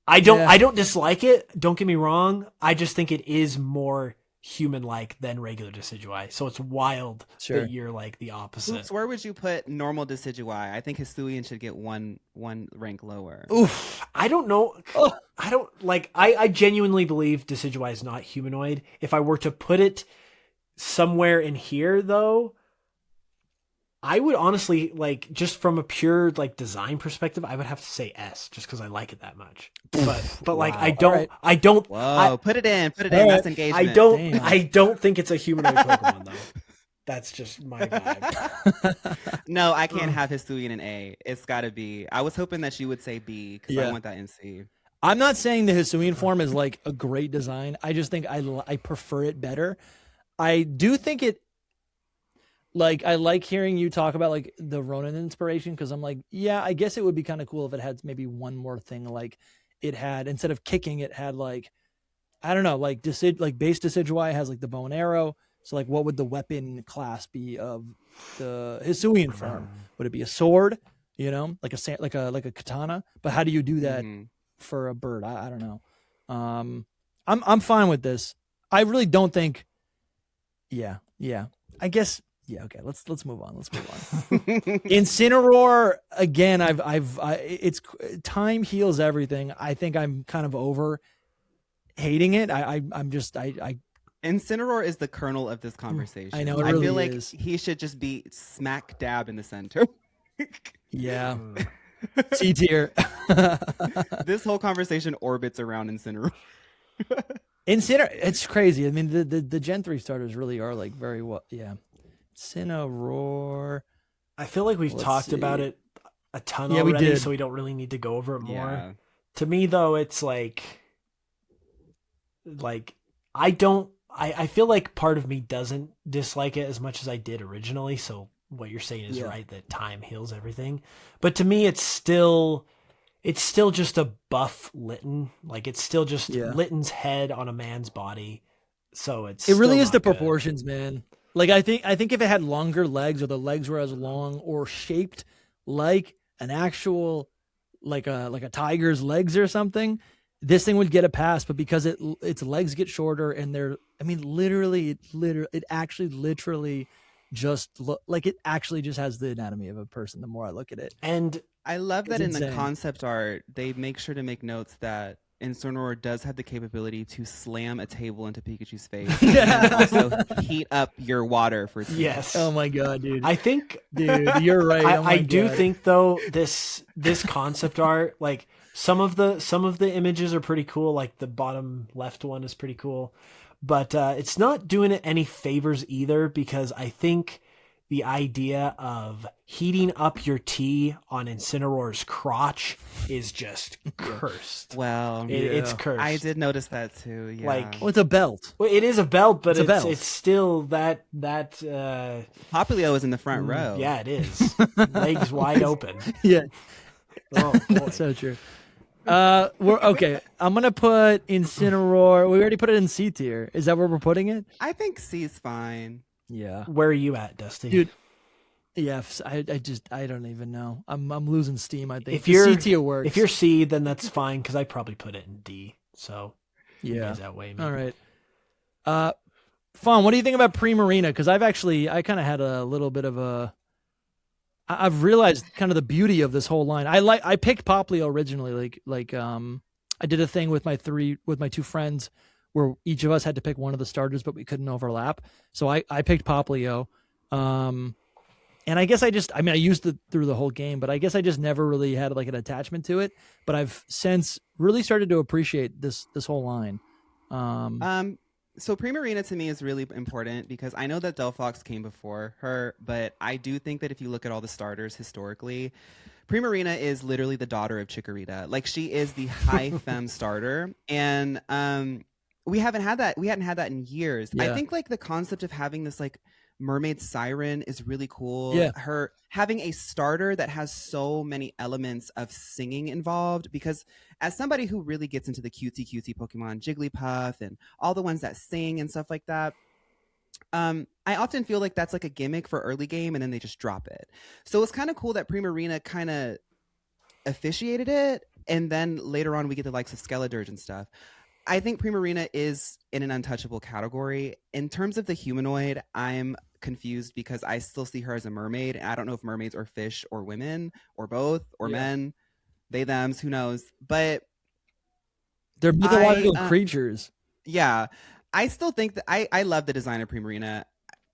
I don't dislike it. Don't get me wrong. I just think it is more human-like than regular Decidueye, so it's wild that you're like the opposite. Oops, where would you put normal Decidueye? I think Husuian should get one rank lower. Oof, I don't know. I don't like. I genuinely believe Decidueye is not humanoid. If I were to put it somewhere in here, though, I would honestly like just from a pure like design perspective, I would have to say S just because I like it that much. But like Wow. I don't. Whoa, put it in. All That's right. engagement. I don't think it's a humanoid Pokemon though. That's just my vibe. No, I can't have Husuian an A. It's got to be. I was hoping that you would say B because I want that in C. I'm not saying the Husuian form is like a great design. I just think I prefer it better. I do think it. Like, I like hearing you talk about like the Ronin inspiration because I'm like, yeah, I guess it would be kind of cool if it had maybe one more thing. Like, it had instead of kicking, it had like, I don't know, like base Decidueye has like the bow and arrow. So like, what would the weapon class be of the Husuian form? Would it be a sword? You know, like a katana? But how do you do that for a bird? I don't know. I'm fine with this. I really don't think. Yeah. I guess. Yeah. Okay. Let's move on. Incineroar again. It's time heals everything. I think I'm kind of over hating it. Incineroar is the kernel of this conversation. I know. It really I feel like is. he should just be smack dab in the center. Yeah. C tier. This whole conversation orbits around Incineroar. It's crazy. I mean, the Gen 3 starters really are like very well. Yeah. Incineroar. I feel like we've talked about it a ton we already, did. so we don't really need to go over it more. Yeah. To me, though, it's like I feel like part of me doesn't dislike it as much as I did originally. So what you're saying is right, that time heals everything. But to me, it's still just a buff Litten. Like it's still just Litten's head on a man's body. So it really is the good. proportions, man. Like I think if it had longer legs or the legs were as long or shaped like an actual like a tiger's legs or something, this thing would get a pass. But because its legs get shorter and it actually just like it actually just has the anatomy of a person. The more I look at it, and I love that in insane. the concept art they make sure to make notes that Incineroar does have the capability to slam a table into Pikachu's face and also heat up your water for tea. Yes. Oh my god, dude. I think, dude, you're right. I do think though this concept art, like some of the images are pretty cool. Like the bottom left one is pretty cool, but it's not doing it any favors either because I think the idea of heating up your tea on Incineroar's crotch is just cursed. Well, it's cursed. I did notice that too. Yeah. Like, it's a belt. Well, it is a belt, but it's still that. Popplio is in the front row. Yeah, it is. Legs wide open. Yeah, oh, that's so true. We're okay. I'm gonna put Incineroar. We already put it in C tier. Is that where we're putting it? I think C is fine. Yeah. Where are you at, Dusty? Dude. Yeah, I don't even know. I'm losing steam. I think if you're C tier works. If you're C, then that's fine because I probably put it in D. So yeah, that way. Maybe. All right. Fawn, what do you think about Primarina? Because I kind of had a little bit of a. I've realized kind of the beauty of this whole line. I picked Popplio originally. I did a thing with my two friends where each of us had to pick one of the starters, but we couldn't overlap. So I picked Popplio. And I guess I used it through the whole game, but I guess I just never really had like an attachment to it. But I've since really started to appreciate this whole line. So Primarina to me is really important because I know that Delphox came before her, but I do think that if you look at all the starters historically, Primarina is literally the daughter of Chikorita. Like she is the high femme starter. And we hadn't had that in years. Yeah. I think like the concept of having this like mermaid siren is really cool. Yeah. Her having a starter that has so many elements of singing involved, because as somebody who really gets into the cutesy Pokemon, Jigglypuff and all the ones that sing and stuff like that, I often feel like that's like a gimmick for early game and then they just drop it. So it's kind of cool that Primarina kind of officiated it, and then later on we get the likes of Skeledirge and stuff. I think Primarina is in an untouchable category. In terms of the humanoid, I'm confused because I still see her as a mermaid. And I don't know if mermaids are fish or women or both or men, they, thems, who knows. But they're mythological creatures. Yeah. I still think that I love the design of Primarina.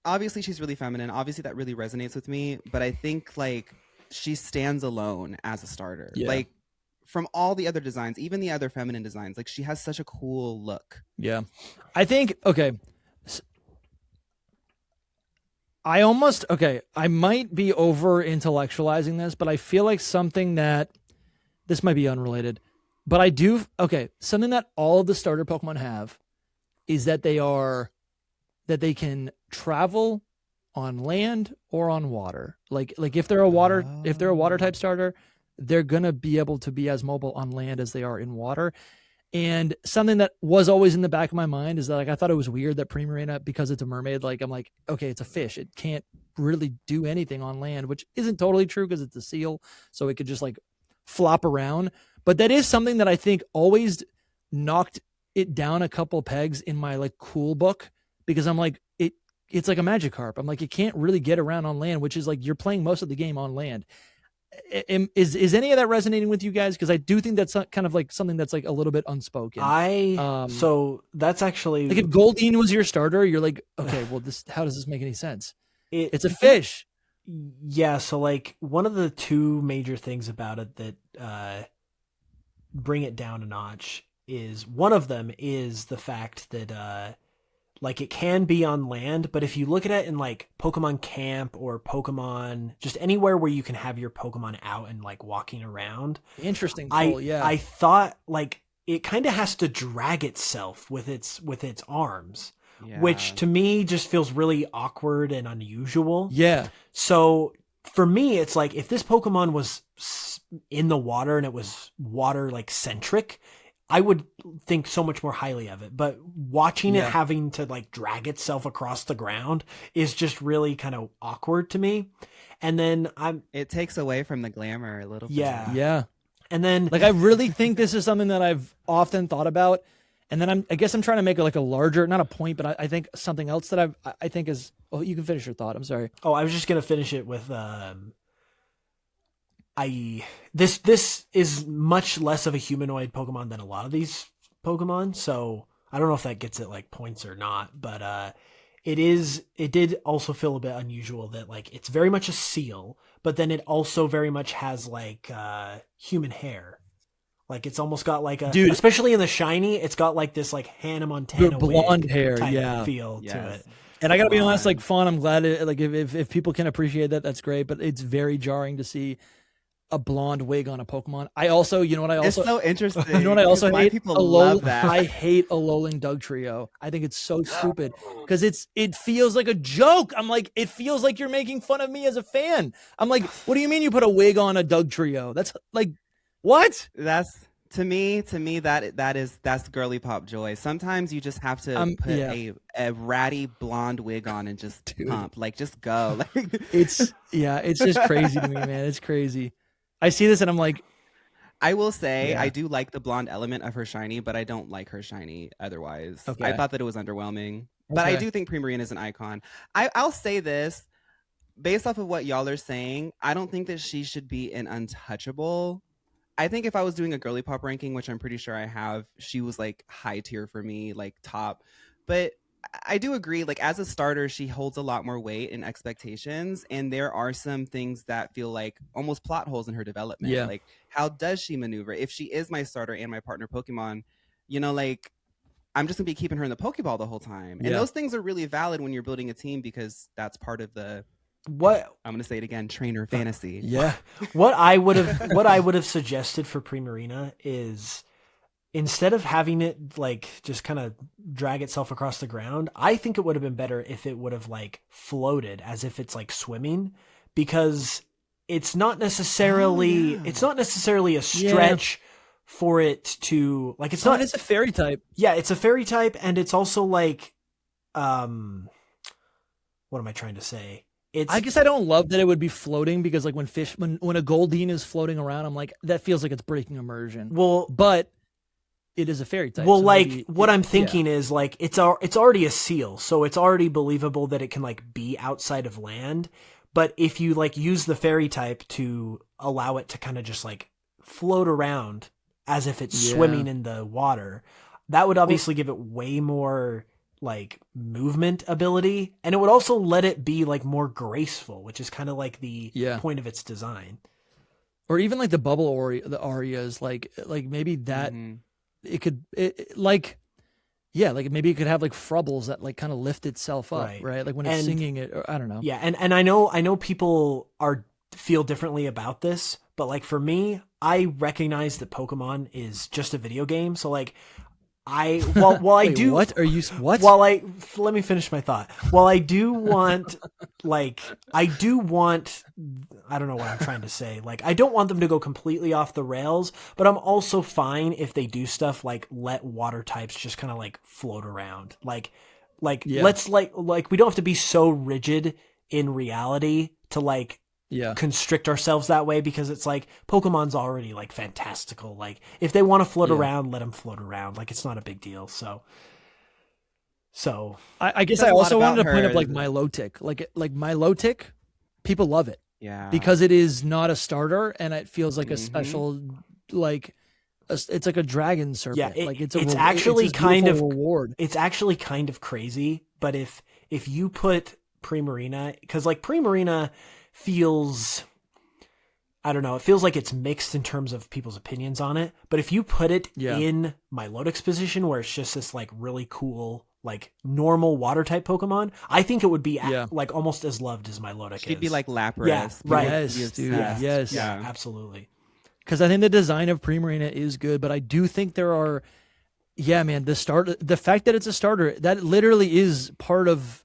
obviously she's really feminine. Obviously that really resonates with me. But I think like she stands alone as a starter. Yeah. Like from all the other designs, even the other feminine designs, like she has such a cool look. Yeah. I think, okay. I might be over intellectualizing this, but I feel like something that this might be unrelated, but something that all of the starter Pokemon have is that they can travel on land or on water. Like if they're a water type starter, they're going to be able to be as mobile on land as they are in water. And something that was always in the back of my mind is that like I thought it was weird that Primarina, because it's a mermaid, like I'm like, okay, it's a fish. It can't really do anything on land, which isn't totally true because it's a seal, so it could just like flop around. But that is something that I think always knocked it down a couple pegs in my like cool book, because I'm like, it's like a Magikarp. I'm like, it can't really get around on land, which is like you're playing most of the game on land. Is any of that resonating with you guys? Because I do think that's kind of like something that's like a little bit unspoken. So that's actually like if Goldeen was your starter, you're like, okay, well, how does this make any sense? It's a fish. Yeah. So like one of the two major things about it that bring it down a notch is one of them is the fact that like it can be on land, but if you look at it in like Pokemon Camp or Pokemon, just anywhere where you can have your Pokemon out and like walking around. Interesting. Cool, I thought like it kind of has to drag itself with its arms, which to me just feels really awkward and unusual. Yeah. So for me, it's like if this Pokemon was in the water and it was water like centric, I would think so much more highly of it, but watching it having to like drag itself across the ground is just really kind of awkward to me. And then it takes away from the glamour a little bit. Yeah. And then like, I really think this is something that I've often thought about. And then I guess I'm trying to make like a larger, not a point, but I think something else that I think is, oh, you can finish your thought. I'm sorry. Oh, I was just going to finish it with, this is much less of a humanoid Pokemon than a lot of these Pokemon, so I don't know if that gets it like points or not, but it did also feel a bit unusual that like it's very much a seal, but then it also very much has like human hair. Like it's almost got like especially in the shiny, it's got like this like Hannah Montana blonde hair type feel to it. And I gotta be honest, like Fawn, I'm glad like if people can appreciate that, that's great, but it's very jarring to see a blonde wig on a Pokemon. It's so interesting. You know what I also hate? People love that. I hate Alolan Dugtrio. I think it's so stupid because it feels like a joke. I'm like, it feels like you're making fun of me as a fan. I'm like, what do you mean you put a wig on a Dugtrio? That's like, what? That's to me that's girly pop joy. Sometimes you just have to put a ratty blonde wig on and just pump, like just go. Like it's just crazy to me, man. It's crazy. I see this and I'm like, I will say I do like the blonde element of her shiny, but I don't like her shiny otherwise. Okay. I thought that it was underwhelming. But I do think Primarina is an icon. I'll say this, based off of what y'all are saying, I don't think that she should be an untouchable. I think if I was doing a girly pop ranking, which I'm pretty sure I have, she was like high tier for me, like top. But I do agree, like as a starter, she holds a lot more weight and expectations, and there are some things that feel like almost plot holes in her development. Yeah. Like how does she maneuver? If she is my starter and my partner Pokemon, you know, like I'm just gonna be keeping her in the Pokeball the whole time. And those things are really valid when you're building a team, because that's part of the I'm gonna say it again, trainer fantasy. Yeah. What I would have suggested for Primarina is, instead of having it like just kind of drag itself across the ground, I think it would have been better if it would have like floated as if it's like swimming, because it's not necessarily a stretch for it to like, it's not, it's a fairy type. Yeah, it's a fairy type, and it's also like what am I trying to say? I guess I don't love that it would be floating, because like when a Goldeen is floating around, I'm like, that feels like it's breaking immersion. Well, but it is a fairy type. Well, so like maybe, what I'm thinking is like it's already a seal, so it's already believable that it can like be outside of land. But if you like use the fairy type to allow it to kind of just like float around as if it's swimming in the water, that would obviously give it way more like movement ability, and it would also let it be like more graceful, which is kind of like the point of its design. Or even like the bubble the arias, like maybe that it could like maybe it could have like frubbles that like kind of lift itself up, right? Like when it's singing it, or I don't know. Yeah, and I know people feel differently about this, but like for me, I recognize that Pokemon is just a video game, so like while I do what are you what? Let me finish my thought. While I do want I don't know what I'm trying to say. Like I don't want them to go completely off the rails, but I'm also fine if they do stuff like let water types just kind of like float around. Let's like we don't have to be so rigid in reality to like constrict ourselves that way, because it's like Pokemon's already like fantastical. Like if they want to float around, let them float around. Like it's not a big deal. So I guess I also wanted to point up like Milotic. Like Milotic, people love it. Yeah. Because it is not a starter and it feels like a special like it's like a dragon serpent. Yeah, it's actually kind of reward. It's actually kind of crazy, but if you put Primarina, because like Primarina feels, I don't know, it feels like it's mixed in terms of people's opinions on it. But if you put it in Milotic's position, where it's just this like really cool, like normal water type Pokemon, I think it would be like almost as loved as Milotic. She'd be like Lapras. Yeah, right. Yes, dude. Yes. Yeah, absolutely. Because I think the design of Primarina is good, but I do think there are, the fact that it's a starter, that literally is part of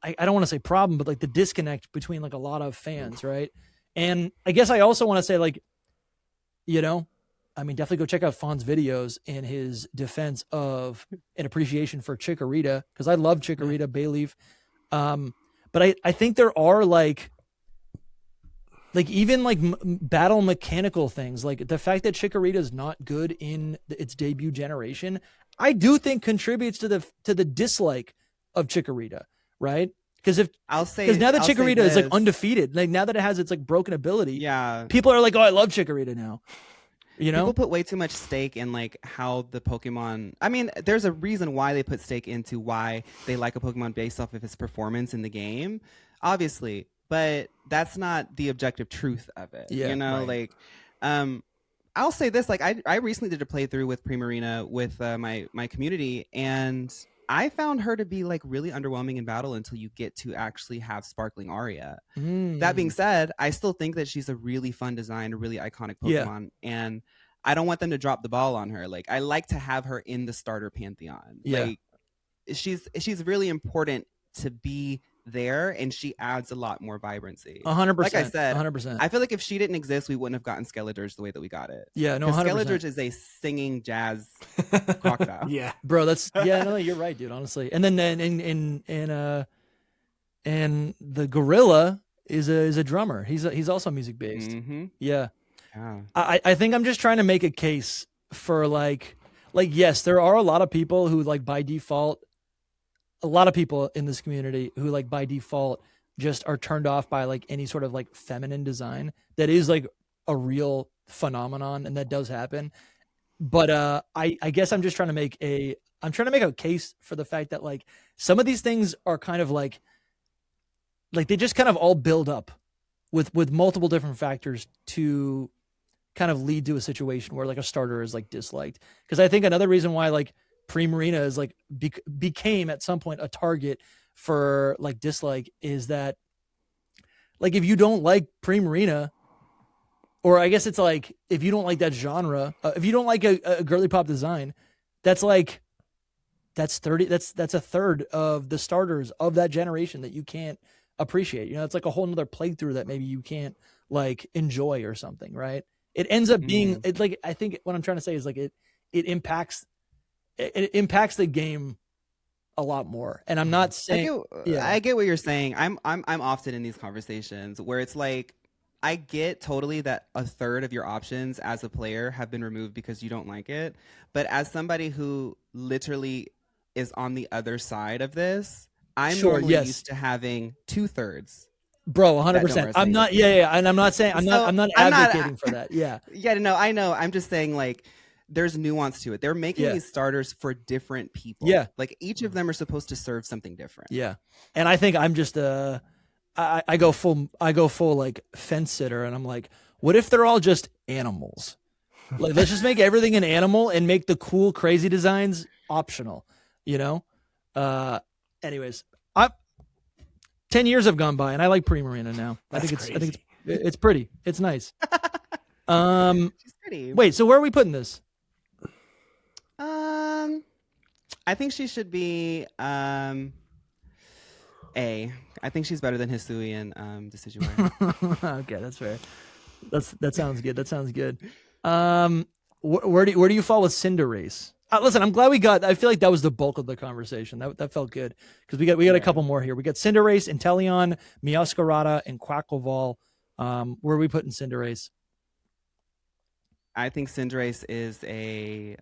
I don't want to say problem, but like the disconnect between like a lot of fans, right? And I guess I also want to say like, definitely go check out Fawn's videos in his defense of an appreciation for Chikorita, because I love Chikorita, Bayleaf. But I think there are like even like battle mechanical things, like the fact that Chikorita is not good in its debut generation, I do think contributes to the dislike of Chikorita, right? Because now that Chikorita is like undefeated, like now that it has its like broken ability, people are like, oh, I love Chikorita now. People put way too much stake in like how the Pokemon. I mean, there's a reason why they put stake into why they like a Pokemon based off of its performance in the game, obviously, but that's not the objective truth of it. I'll say this: like I recently did a playthrough with Primarina with my community, and I found her to be like really underwhelming in battle until you get to actually have Sparkling Aria. That being said, I still think that she's a really fun design, a really iconic Pokemon, and I don't want them to drop the ball on her. Like I like to have her in the starter pantheon. Like she's really important to be there, and she adds a lot more vibrancy. 100%. Like I said, 100%. I feel like if she didn't exist, we wouldn't have gotten Skeledurge the way that we got it. Yeah, no, 100%. Skeledurge is a singing jazz crocodile. Yeah, bro, no, you're right, dude. Honestly, and then and the gorilla is a drummer. He's also music based. Yeah. I think I'm just trying to make a case for like yes, there are a lot of people who like by default. A lot of people in this community who like by default just are turned off by like any sort of like feminine design that is like a real phenomenon, and that does happen. But I guess I'm just trying to make a case for the fact that like some of these things are kind of like they just kind of all build up with multiple different factors to kind of lead to a situation where like a starter is like disliked. Because I think another reason why like Primarina is like became at some point a target for like dislike is that like if you don't like Primarina, or I guess it's like if you don't like that genre, if you don't like a girly pop design, that's a third of the starters of that generation that you can't appreciate. It's like a whole nother playthrough that maybe you can't like enjoy or something, right? It ends up being it like, I think what I'm trying to say is like it impacts the game a lot more. And I'm not saying I get what you're saying. I'm often in these conversations where it's like I get totally that a third of your options as a player have been removed because you don't like it. But as somebody who literally is on the other side of this, I'm normally used to having 2/3. Bro, 100%. I'm not. And I'm not saying I'm not advocating for that. Yeah. Yeah. No, I know. I'm just saying like there's nuance to it. They're making these starters for different people. Yeah. Like each of them are supposed to serve something different. Yeah. And I think I'm just I go full like fence sitter, and I'm like, what if they're all just animals? Like, let's just make everything an animal and make the cool, crazy designs optional, you know? Anyways, 10 years have gone by and I like Primarina now. I think it's pretty. It's nice. She's pretty. Wait, so where are we putting this? I think she should be A. I think she's better than Husuian and Decidueye. Okay, that's fair. That sounds good. That sounds good. Where do you fall with Cinderace? Listen, I'm glad I feel like that was the bulk of the conversation. That felt good because we got a couple more here. We got Cinderace, Inteleon, Meowscarada, and Quackleval. Where are we putting Cinderace? I think Cinderace is a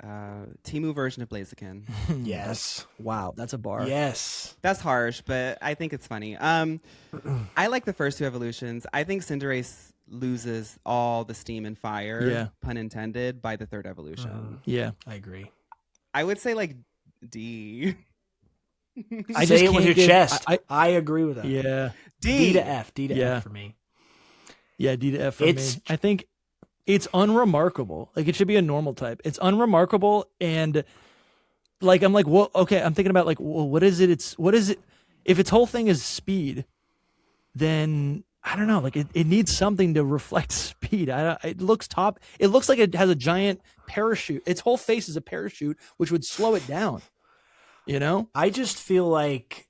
Temu version of Blaziken. Yes. Wow, that's a bar. Yes. That's harsh, but I think it's funny. I like the first two evolutions. I think Cinderace loses all the steam and fire, pun intended, by the third evolution. Yeah, I agree. I would say like D. I say it with your chest. I agree with that. Yeah. D to F. D to F for me. Yeah, D to F for me. I think it's unremarkable. Like, it should be a normal type. It's unremarkable, and like I'm like, well, okay. I'm thinking about like, well, what is it? What is it? If its whole thing is speed, then I don't know. Like, it needs something to reflect speed. It looks like it has a giant parachute. Its whole face is a parachute, which would slow it down. You know? I just feel like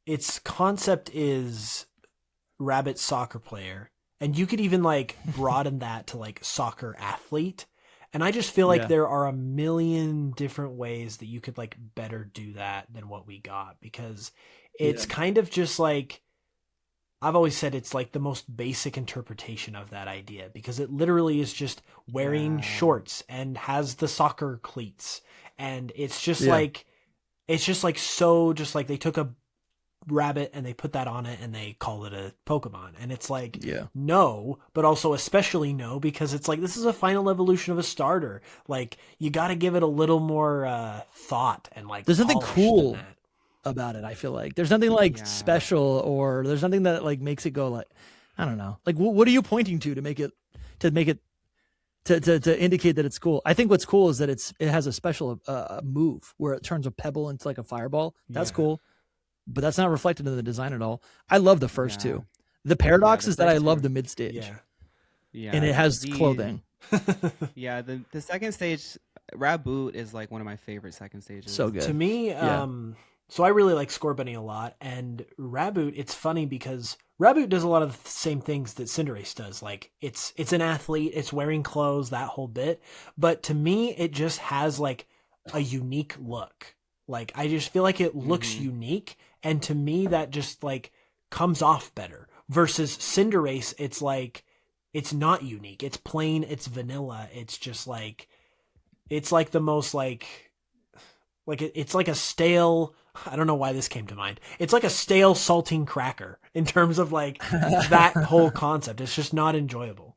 its concept is rabbit soccer player, and you could even like broaden that to like soccer athlete. And I just feel like there are a million different ways that you could like better do that than what we got, because it's kind of just like, I've always said it's like the most basic interpretation of that idea, because it literally is just wearing shorts and has the soccer cleats. And it's just like, so just like they took a rabbit and they put that on it and they call it a Pokemon. And it's like, no, but also especially no, because it's like, this is a final evolution of a starter. Like, you got to give it a little more thought and like, there's nothing cool about it. I feel like there's nothing like special, or there's nothing that like makes it go like, I don't know, like what are you pointing to make it to indicate that it's cool? I think what's cool is that it has a special move where it turns a pebble into like a fireball. That's cool, but that's not reflected in the design at all. I love the first two. The paradox is that I love the mid stage. And it has clothing. The second stage, Raboot, is like one of my favorite second stages. So good to me. So I really like Scorbunny a lot, and Raboot, it's funny because Raboot does a lot of the same things that Cinderace does. Like, it's an athlete, it's wearing clothes, that whole bit. But to me, it just has like a unique look. Like, I just feel like it looks unique, and to me that just like comes off better. Versus Cinderace, it's like, it's not unique. It's plain, it's vanilla. It's just like, it's like the most it's like a stale, I don't know why this came to mind. It's like a stale saltine cracker in terms of like that whole concept. It's just not enjoyable.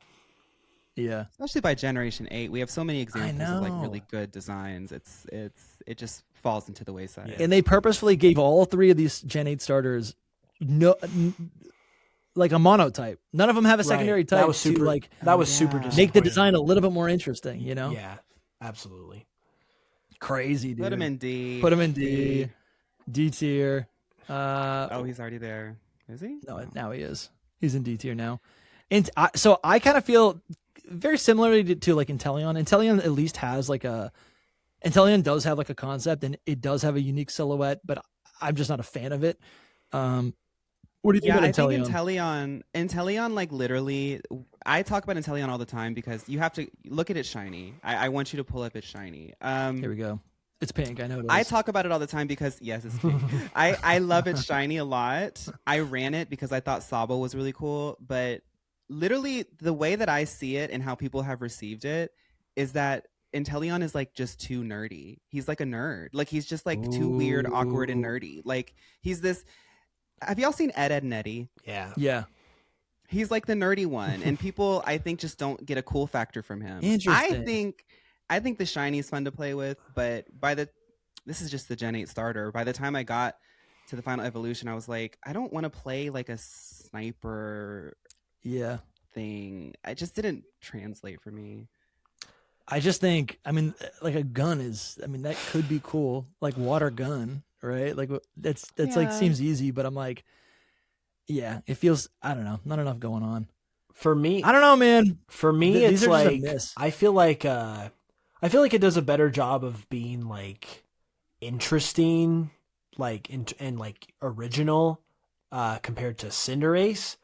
Yeah. Especially by Generation 8. We have so many examples of like really good designs. It just falls into the wayside. Yeah. And they purposefully gave all three of these Gen 8 starters like a monotype. None of them have a secondary type. That was super disappointing. Make the design a little bit more interesting, you know? Yeah, absolutely. Crazy, dude. Put him in D. D tier. He's already there. Is he? No, now he is. He's in D tier now. And so I kind of feel very similarly to like Inteleon. Inteleon at least has like Inteleon does have like a concept, and it does have a unique silhouette, but I'm just not a fan of it. What do you think about Inteleon? I think Inteleon, like literally, I talk about Inteleon all the time because you have to look at it shiny. I want you to pull up its shiny. Here we go. It's pink. I know it is. I talk about it all the time because, yes, it's pink. I love its shiny a lot. I ran it because I thought Sabo was really cool, but literally the way that I see it and how people have received it is that Inteleon is like just too nerdy. He's like a nerd. Like, he's just like too weird, awkward, and nerdy. Like, he's this... Have y'all seen Ed, Edd, and Eddy? Yeah. He's like the nerdy one, and people, I think, just don't get a cool factor from him. Interesting. I think the shiny is fun to play with, but this is just the Gen 8 starter. By the time I got to the final evolution, I was like, I don't want to play like a sniper thing. It just didn't translate for me. I just think, I mean, like a gun is, I mean, that could be cool, like water gun, right? Like that's like seems easy, but I'm like, yeah, it feels, I don't know, not enough going on. For me, I don't know, man. For me, it's like I feel like it does a better job of being like interesting, like and like original, compared to Cinderace.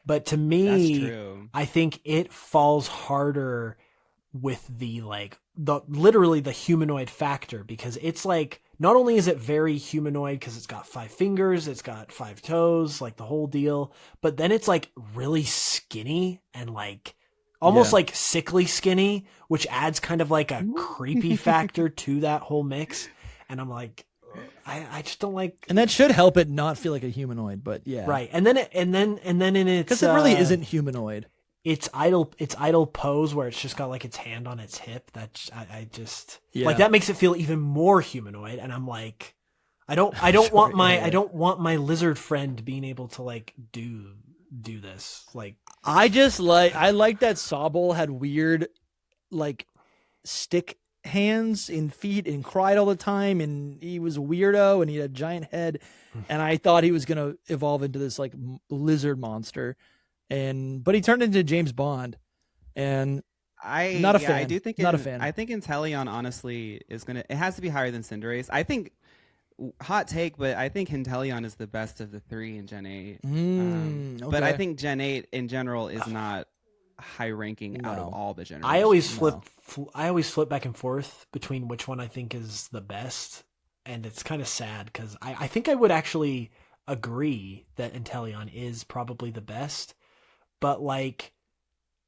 But to me, I think it falls harder with the literally the humanoid factor, because it's like, not only is it very humanoid because it's got 5 fingers, it's got 5 toes, like the whole deal, but then it's like really skinny and like almost like sickly skinny, which adds kind of like a creepy factor to that whole mix. And I'm like, I just don't like, and that should help it not feel like a humanoid, but yeah, right. And then in its, because it really isn't humanoid. Its idle pose where it's just got like its hand on its hip. That I just like, that makes it feel even more humanoid. And I'm like, I don't want my lizard friend being able to like do this. Like, I like that Sobble had weird like stick hands and feet and cried all the time, and he was a weirdo and he had a giant head, and I thought he was gonna evolve into this like lizard monster. But he turned into James Bond, and not a fan. I do think not a fan. I think Inteleon honestly it has to be higher than Cinderace. I think, hot take, but I think Inteleon is the best of the 3 in Gen 8. Okay. But I think Gen 8 in general is not high ranking out of all the generations. I always flip back and forth between which one I think is the best, and it's kind of sad because I think I would actually agree that Inteleon is probably the best. But like,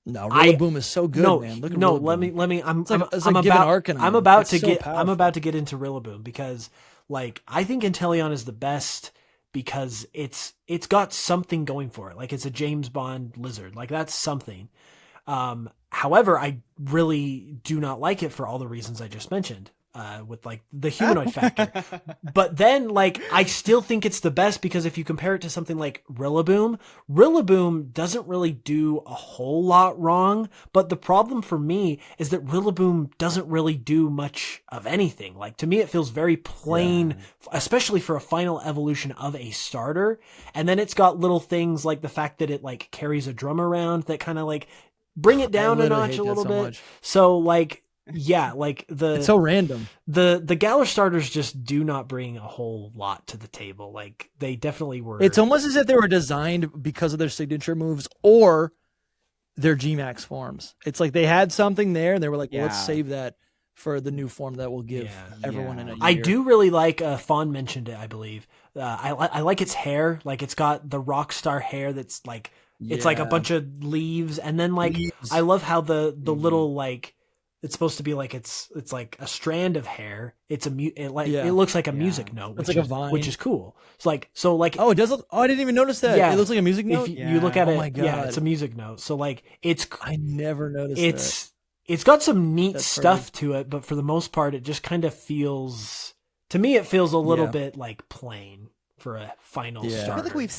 no, Rillaboom is so good, man. Look at Rillaboom. let me. I'm about to get into Rillaboom, because like, I think Inteleon is the best because it's got something going for it. Like, it's a James Bond lizard. Like, that's something. However, I really do not like it for all the reasons I just mentioned. With like the humanoid factor. But then like, I still think it's the best because if you compare it to something like Rillaboom doesn't really do a whole lot wrong. But the problem for me is that Rillaboom doesn't really do much of anything. Like, to me, it feels very plain, especially for a final evolution of a starter. And then it's got little things like the fact that it like carries a drum around that kind of like bring it down a notch a little bit. So like, yeah, like it's so random. The Galar starters just do not bring a whole lot to the table. Like, they definitely were. It's almost as if they were designed because of their signature moves or their Gmax forms. It's like they had something there and they were like, well, let's save that for the new form that will give everyone in a year. I do really like, Fawn mentioned it, I believe. I like its hair. Like, it's got the rock star hair that's like, it's like a bunch of leaves. And then like, I love how the little like, it's supposed to be like, it's like a strand of hair. It's it looks like a music note, it's like a vine, which is cool. So like oh, it does look, I didn't even notice that. Yeah, it looks like a music note. If you look at it, it's a music note. So like, I never noticed it's got some neat stuff to it, but for the most part, it just kind of feels, to me, it feels a little bit like plain for a final starter. I feel like we've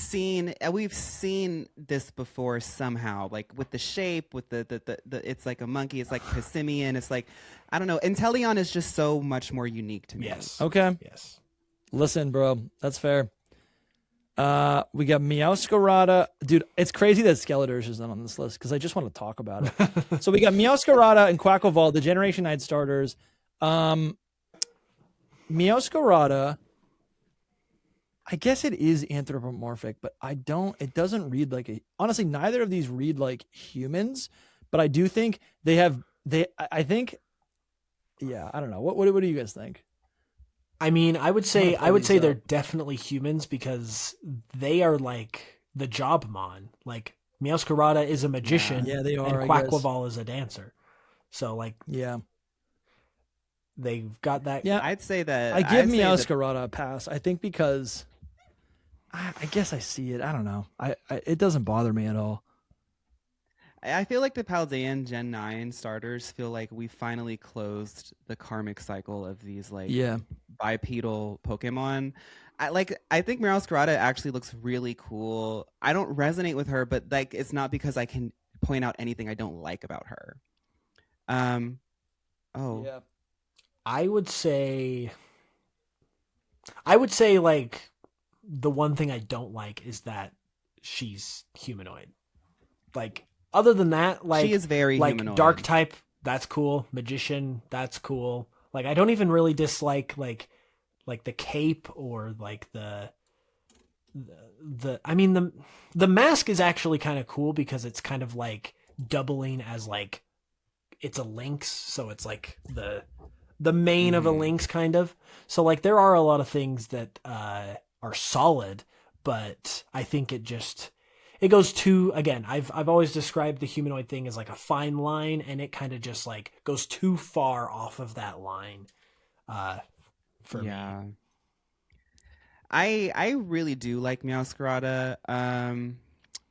seen this before somehow, like with the shape, with the it's like a monkey, it's like Hisuian, it's like, I don't know. Inteleon is just so much more unique to me. Yes. Okay. Yes. Listen, bro, that's fair. We got Meowscarada. Dude, it's crazy that Skeledirge is not on this list because I just want to talk about it. So we got Meowscarada and Quaquaval, the Generation 9 starters. Meowscarada, I guess it is anthropomorphic, but it doesn't read like honestly, neither of these read like humans, but I do think I think, I don't know. What do you guys think? I mean, I would say they're definitely humans because they are like the Jobmon. Like, Meowscarada is a magician, they are, and Quaquaval is a dancer. So like, they've got that. Yeah, I'd say that I give Meowscarada a pass. I think because I guess I see it. I don't know. It doesn't bother me at all. I feel like the Paldean Gen 9 starters feel like we finally closed the karmic cycle of these like bipedal Pokemon. I think Meowscarada actually looks really cool. I don't resonate with her, but like it's not because I can point out anything I don't like about her. I would say like the one thing I don't like is that she's humanoid. Like other than that, like she is very like humanoid. Dark type, that's cool. Magician, that's cool. Like I don't even really dislike like the cape or like the I mean the mask is actually kind of cool because it's kind of like doubling as like it's a lynx, so it's like the mane of a lynx kind of. So like there are a lot of things that are solid, but I think it goes too, again, I've always described the humanoid thing as like a fine line, and it kind of just like goes too far off of that line for me. I really do like Meowscarada.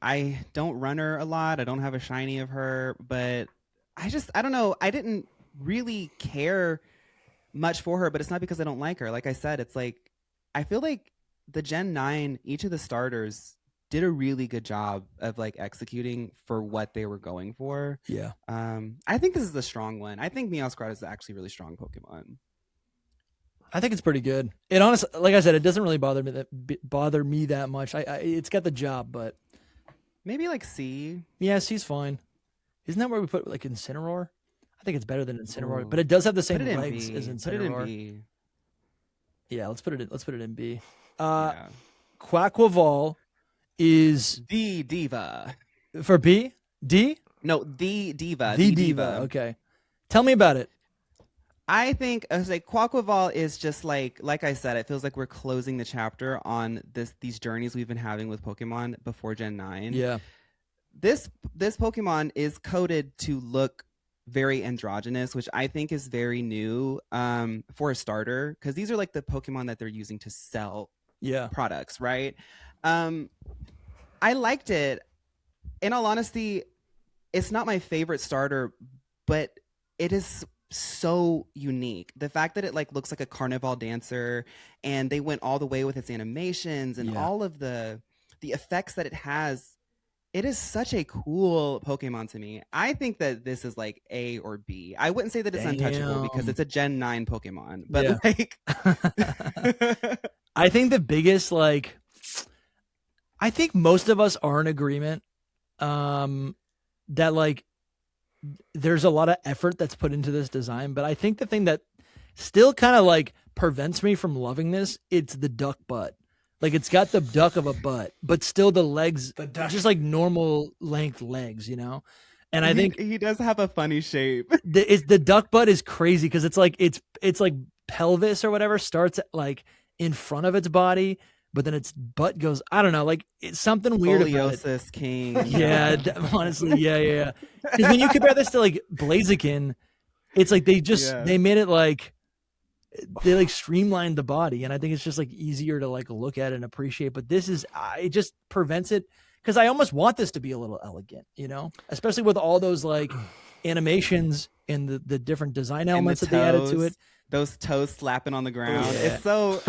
I don't run her a lot. I don't have a shiny of her, but I don't know. I didn't really care much for her, but it's not because I don't like her. Like I said, it's like I feel like the Gen 9, each of the starters did a really good job of like executing for what they were going for. Yeah. I think this is a strong one. I think Meowscarada is actually a really strong Pokemon. I think it's pretty good. It honestly, like I said, it doesn't really bother me that much. It's got the job, but maybe like C. Yeah, C's fine. Isn't that where we put like Incineroar? I think it's better than Incineroar, but it does have the same legs as Incineroar. Put it in B. Yeah, let's put it in B. Quaquaval is the diva for B. D? No, the diva. The diva. Okay, tell me about it. I think like Quaquaval is just like I said, it feels like we're closing the chapter on these journeys we've been having with Pokemon before Gen 9. Yeah. This Pokemon is coded to look very androgynous, which I think is very new for a starter, because these are like the Pokemon that they're using to sell products, right? I liked it. In all honesty, it's not my favorite starter, but it is so unique. The fact that it like looks like a carnival dancer, and they went all the way with its animations and all of the effects that it has. It is such a cool Pokemon to me. I think that this is like A or B. I wouldn't say that it's untouchable because it's a Gen 9 Pokemon, but like I think the biggest like I think most of us are in agreement that like there's a lot of effort that's put into this design, but I think the thing that still kind of like prevents me from loving this, it's the duck butt. Like it's got the duck of a butt, but still the legs, just like normal length legs, you know? And I think he does have a funny shape. The duck butt is crazy because it's like pelvis or whatever starts at like in front of its body, but then its butt goes, I don't know, like it's something weird about it. Scoliosis king. Yeah, honestly, yeah. Because when you compare this to like Blaziken, it's like they made it like they like streamlined the body, and I think it's just like easier to like look at and appreciate. But this is it just prevents it because I almost want this to be a little elegant, you know, especially with all those like animations and the different design elements that they added to it. Those toes slapping on the ground. Yeah. It's so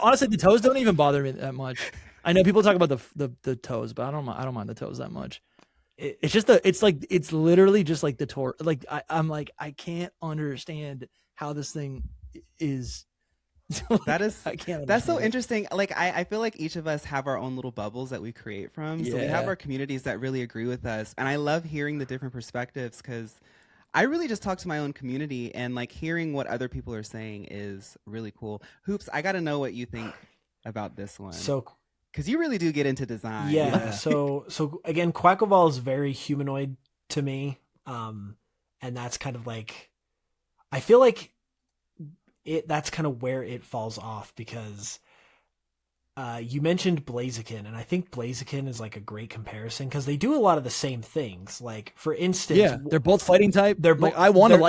honestly, the toes don't even bother me that much. I know people talk about the toes, but I don't mind the toes that much. It's just it's literally just like the toe. Like I'm like I can't understand how this thing is. That's so interesting. Like I feel like each of us have our own little bubbles that we create from. So we have our communities that really agree with us, and I love hearing the different perspectives because I really just talk to my own community, and like hearing what other people are saying is really cool. Hoops, I got to know what you think about this one. So, because you really do get into design. Yeah. So again, Quaquaval is very humanoid to me, and that's kind of like I feel like that's kind of where it falls off because you mentioned Blaziken, and I think Blaziken is like a great comparison because they do a lot of the same things. Like for instance, they're both fighting type. They're both.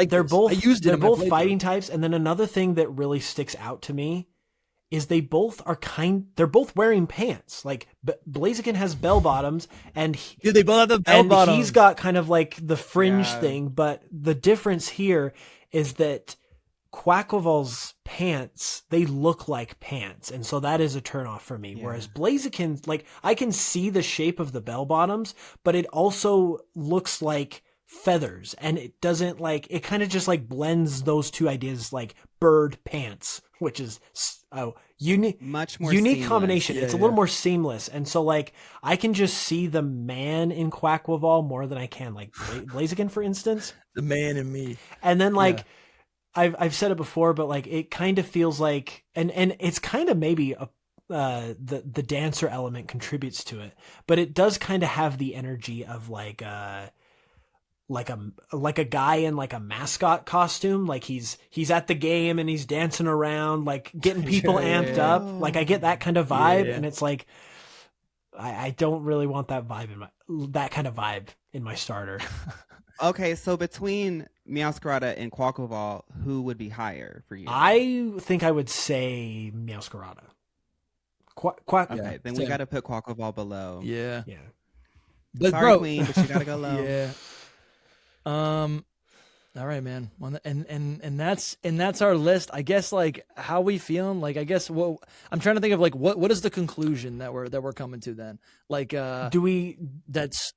They're both. I used it. They're both fighting types, and then another thing that really sticks out to me is they're both wearing pants. Like Blaziken has bell bottoms, and they both have the bell bottoms. He's got kind of like the fringe thing. But the difference here is that Quaquaval's pants, they look like pants, and so that is a turnoff for me. Whereas Blaziken, like, I can see the shape of the bell bottoms, but it also looks like feathers, and it doesn't, like, it kind of just like blends those two ideas, like bird pants, which is much more unique seamless. combination. It's a little more seamless, and so like I can just see the man in Quaquaval more than I can like Blaziken, for instance. The man in me. And then like I've said it before, but like it kind of feels like, and it's kind of maybe the dancer element contributes to it, but it does kind of have the energy of like a guy in like a mascot costume. Like he's at the game and he's dancing around, like getting people amped up. Like I get that kind of vibe, and it's like I don't really want that kind of vibe in my starter. Okay, so between Meowscarada and Quaquaval, who would be higher for you? I think I would say Meowscarada. Okay, then we got to put Quaquaval below. Yeah. But sorry, Queen, but you got to go low. Yeah. All right, man. And that's our list. I guess, like, how we feeling? Like, I guess I'm trying to think of, like, what is the conclusion that we're coming to then? Like, that's.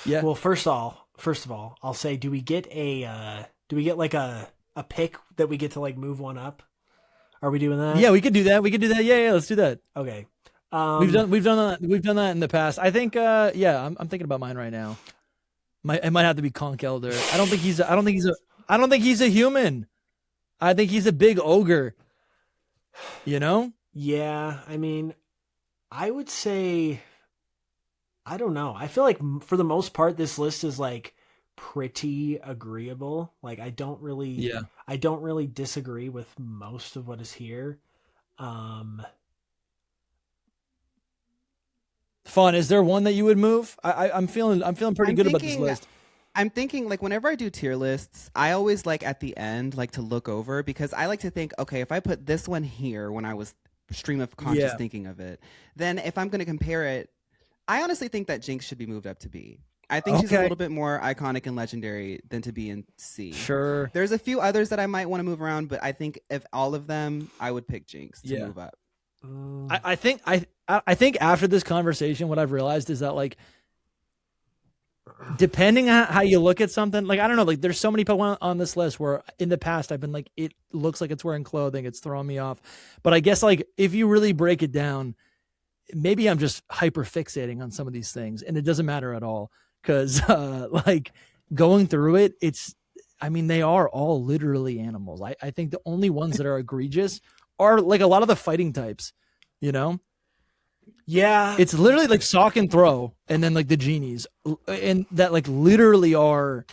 Yeah. Well, first of all, I'll say, do we get like a pick that we get to like move one up? Are we doing that? Yeah, we could do that. Yeah, let's do that. Okay. We've done that in the past. I think I'm thinking about mine right now. It might have to be Conkeldurr. I don't think he's a human. I think he's a big ogre. You know? Yeah, I mean, I would say, I don't know. I feel like for the most part, this list is like pretty agreeable. Like I don't really disagree with most of what is here. Fun. Is there one that you would move? I'm feeling pretty good about this list. I'm thinking, like, whenever I do tier lists, I always like at the end like to look over, because I like to think, okay, if I put this one here when I was stream of conscious thinking of it, then if I'm going to compare it, I honestly think that Jynx should be moved up to B. I think she's a little bit more iconic and legendary than to be in C. Sure. There's a few others that I might want to move around, but I think if all of them, I would pick Jynx to move up. I think after this conversation, what I've realized is that, like, depending on how you look at something, like, I don't know, like, there's so many Pokemon on this list where in the past I've been like, it looks like it's wearing clothing, it's throwing me off. But I guess, like, if you really break it down, maybe I'm just hyper fixating on some of these things, and it doesn't matter at all, because like, going through it, they are all literally animals. I think the only ones that are egregious are like a lot of the fighting types, you know? Yeah. It's literally like Sawk and Throh, and then like the genies, and that like literally are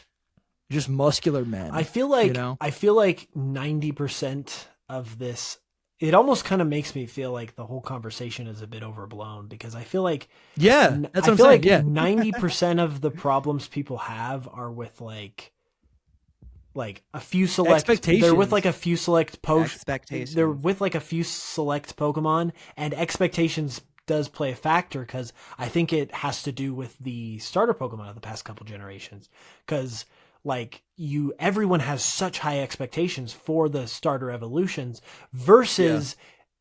just muscular men. I feel like 90% of this, it almost kind of makes me feel like the whole conversation is a bit overblown, because I feel like that's what I'm saying. 90% of the problems people have are with like a few select expectations. They're with like a few select expectations. They're with like a few select Pokemon, and expectations does play a factor, because I think it has to do with the starter Pokemon of the past couple generations, because like everyone has such high expectations for the starter evolutions versus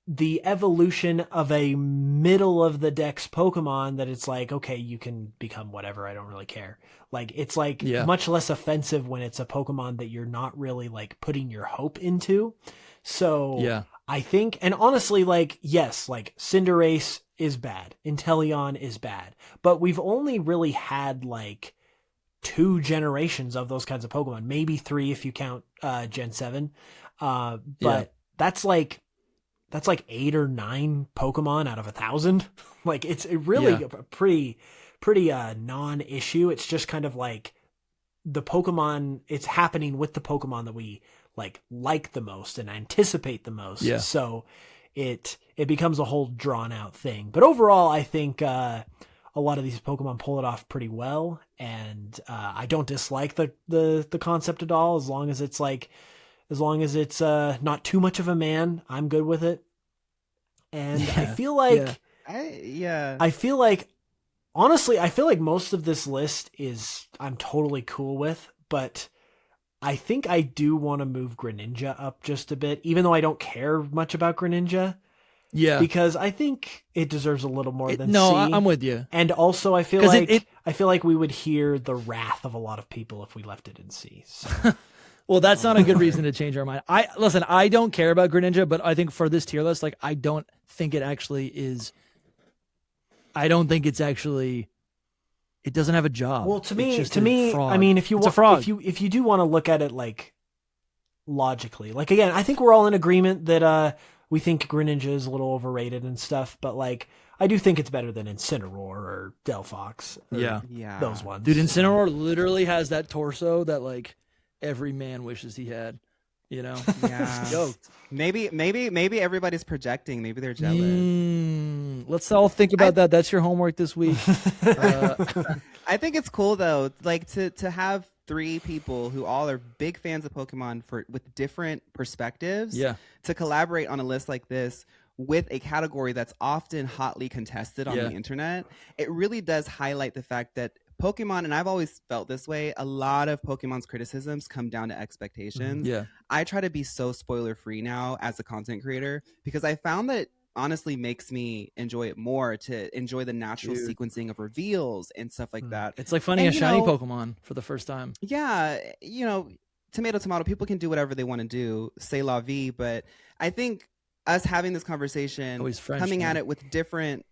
the evolution of a middle of the dex Pokemon that it's like, okay, you can become whatever, I don't really care. Like, it's like much less offensive when it's a Pokemon that you're not really like putting your hope into. So I think, and honestly, like, yes, like Cinderace is bad, Inteleon is bad, but we've only really had like 2 generations of those kinds of Pokemon, maybe 3 if you count Gen 7. But that's like 8 or 9 Pokemon out of 1,000. Like, it's really a pretty non-issue. It's just kind of like the Pokemon, it's happening with the Pokemon that we like the most and anticipate the most. Yeah. So it becomes a whole drawn out thing. But overall, I think a lot of these Pokemon pull it off pretty well, and I don't dislike the concept at all, as long as As long as it's not too much of a man, I'm good with it. And I feel like I feel like honestly, I feel like most of this list is I'm totally cool with, but I think I do want to move Greninja up just a bit, even though I don't care much about Greninja. Yeah, because I think it deserves a little more than no, C. I'm with you. And also, I feel like we would hear the wrath of a lot of people if we left it in C. So. Well, that's not a good reason to change our mind. I don't care about Greninja, but I think for this tier list, like I don't think it actually is. I don't think it's actually. It doesn't have a job. Well, to me, frog. I mean, if you do want to look at it like logically, like again, I think we're all in agreement that we think Greninja is a little overrated and stuff, but like I do think it's better than Incineroar or Delphox. Yeah, those ones. Dude, Incineroar literally has that torso that like every man wishes he had. You know, yeah. Maybe everybody's projecting. Maybe they're jealous. Let's all think about that. That's your homework this week. I think it's cool though, like to have 3 people who all are big fans of Pokemon with different perspectives. Yeah. To collaborate on a list like this with a category that's often hotly contested on the internet, it really does highlight the fact that Pokemon, and I've always felt this way, a lot of Pokemon's criticisms come down to expectations. Yeah. I try to be so spoiler free now as a content creator because I found that honestly makes me enjoy it more, to enjoy the natural sequencing of reveals and stuff like that. It's like finding a shiny Pokemon for the first time. Yeah, tomato, people can do whatever they want to do, say la vie, but I think us having this conversation, coming at it with different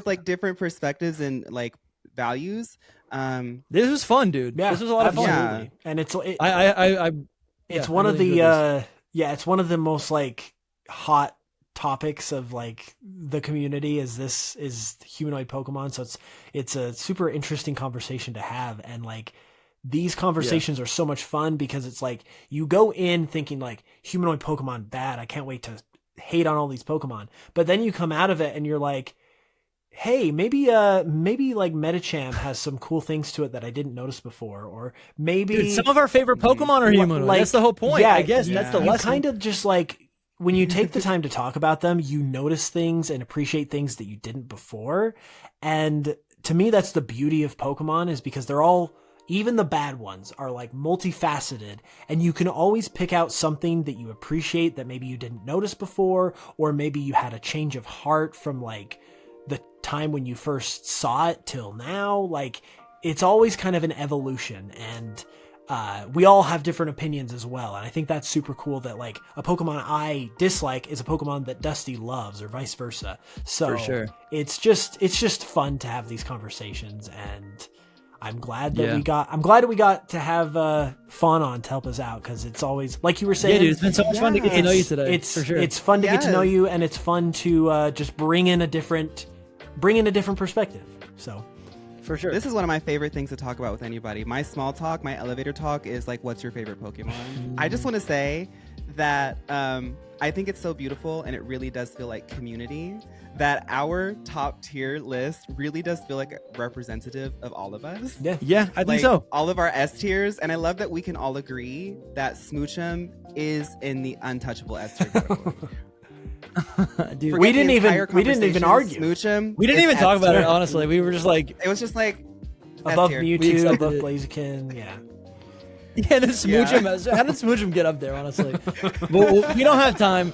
like different perspectives and like values. This was fun, dude. Yeah, this was a lot of fun. Yeah. And it's one of the it's one of the most like hot topics of like the community is humanoid Pokemon. So it's a super interesting conversation to have, and like these conversations are so much fun because it's like you go in thinking like humanoid Pokemon bad, I can't wait to hate on all these Pokemon, but then you come out of it and you're like, hey, maybe like Medicham has some cool things to it that I didn't notice before, or maybe some of our favorite Pokemon are humanoid. Like, that's the whole point. Yeah, I guess that's the lesson. Kind of just like when you take the time to talk about them, you notice things and appreciate things that you didn't before. And to me, that's the beauty of Pokemon, is because they're all, even the bad ones, are like multifaceted, and you can always pick out something that you appreciate that maybe you didn't notice before, or maybe you had a change of heart from like the time when you first saw it till now. Like it's always kind of an evolution, and we all have different opinions as well. And I think that's super cool that like a Pokemon I dislike is a Pokemon that Dusty loves, or vice versa. So for sure, it's just fun to have these conversations, and I'm glad that we got to have Fawn on to help us out, because it's always, like you were saying, dude, it's been so much fun to get to know you today. It's for sure. It's fun to get to know you, and it's fun to just bring in a different perspective. So for sure, this is one of my favorite things to talk about with anybody. My small talk, my elevator talk is like, what's your favorite Pokemon? I just want to say that I think it's so beautiful, and it really does feel like community, that our top tier list really does feel like representative of all of us. Yeah, I think so. All of our S tiers, and I love that we can all agree that Smoochum is in the untouchable S tier category. Dude, we didn't even argue. Smoochum, we didn't even talk about it. Honestly, we were just like, it was just like above Mewtwo, above Blaziken. Yeah. Yeah, then Smoochum. How did Smoochum get up there? Honestly, but we don't have time.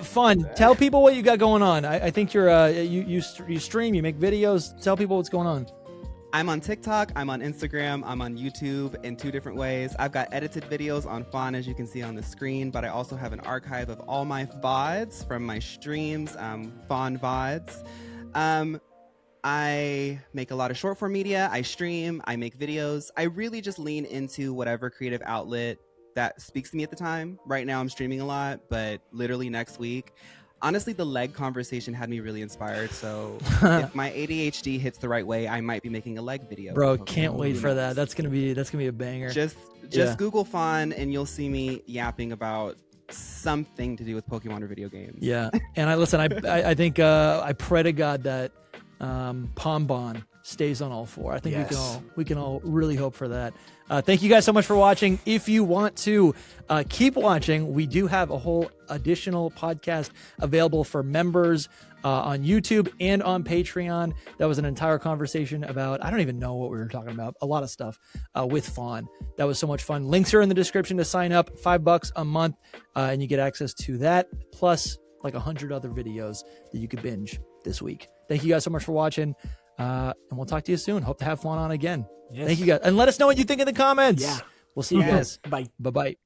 Fun. Tell people what you got going on. I think you stream, you make videos. Tell people what's going on. I'm on TikTok, I'm on Instagram, I'm on YouTube in 2 different ways. I've got edited videos on Fawn, as you can see on the screen, but I also have an archive of all my VODs from my streams, Fawn VODs. I make a lot of short form media, I stream, I make videos. I really just lean into whatever creative outlet that speaks to me at the time. Right now I'm streaming a lot, but literally next week, honestly, the leg conversation had me really inspired. So if my ADHD hits the right way, I might be making a leg video. Bro, can't wait for that. That's gonna be a banger. Just Google Fawn and you'll see me yapping about something to do with Pokemon or video games. Yeah, and I think I pray to God that Pombon stays on all four. I think Yes. we can all really hope for that. Thank you guys so much for watching. If you want to keep watching, we do have a whole additional podcast available for members on YouTube and on Patreon. That was an entire conversation about, I don't even know what we were talking about, a lot of stuff with Fawn. That was so much fun. Links are in the description to sign up, $5 a month, and you get access to that, plus like 100 other videos that you could binge this week. Thank you guys so much for watching, and we'll talk to you soon. Hope to have Fawn on again. Yes. Thank you guys. And let us know what you think in the comments. Yeah. We'll see you guys. Bye. Bye-bye.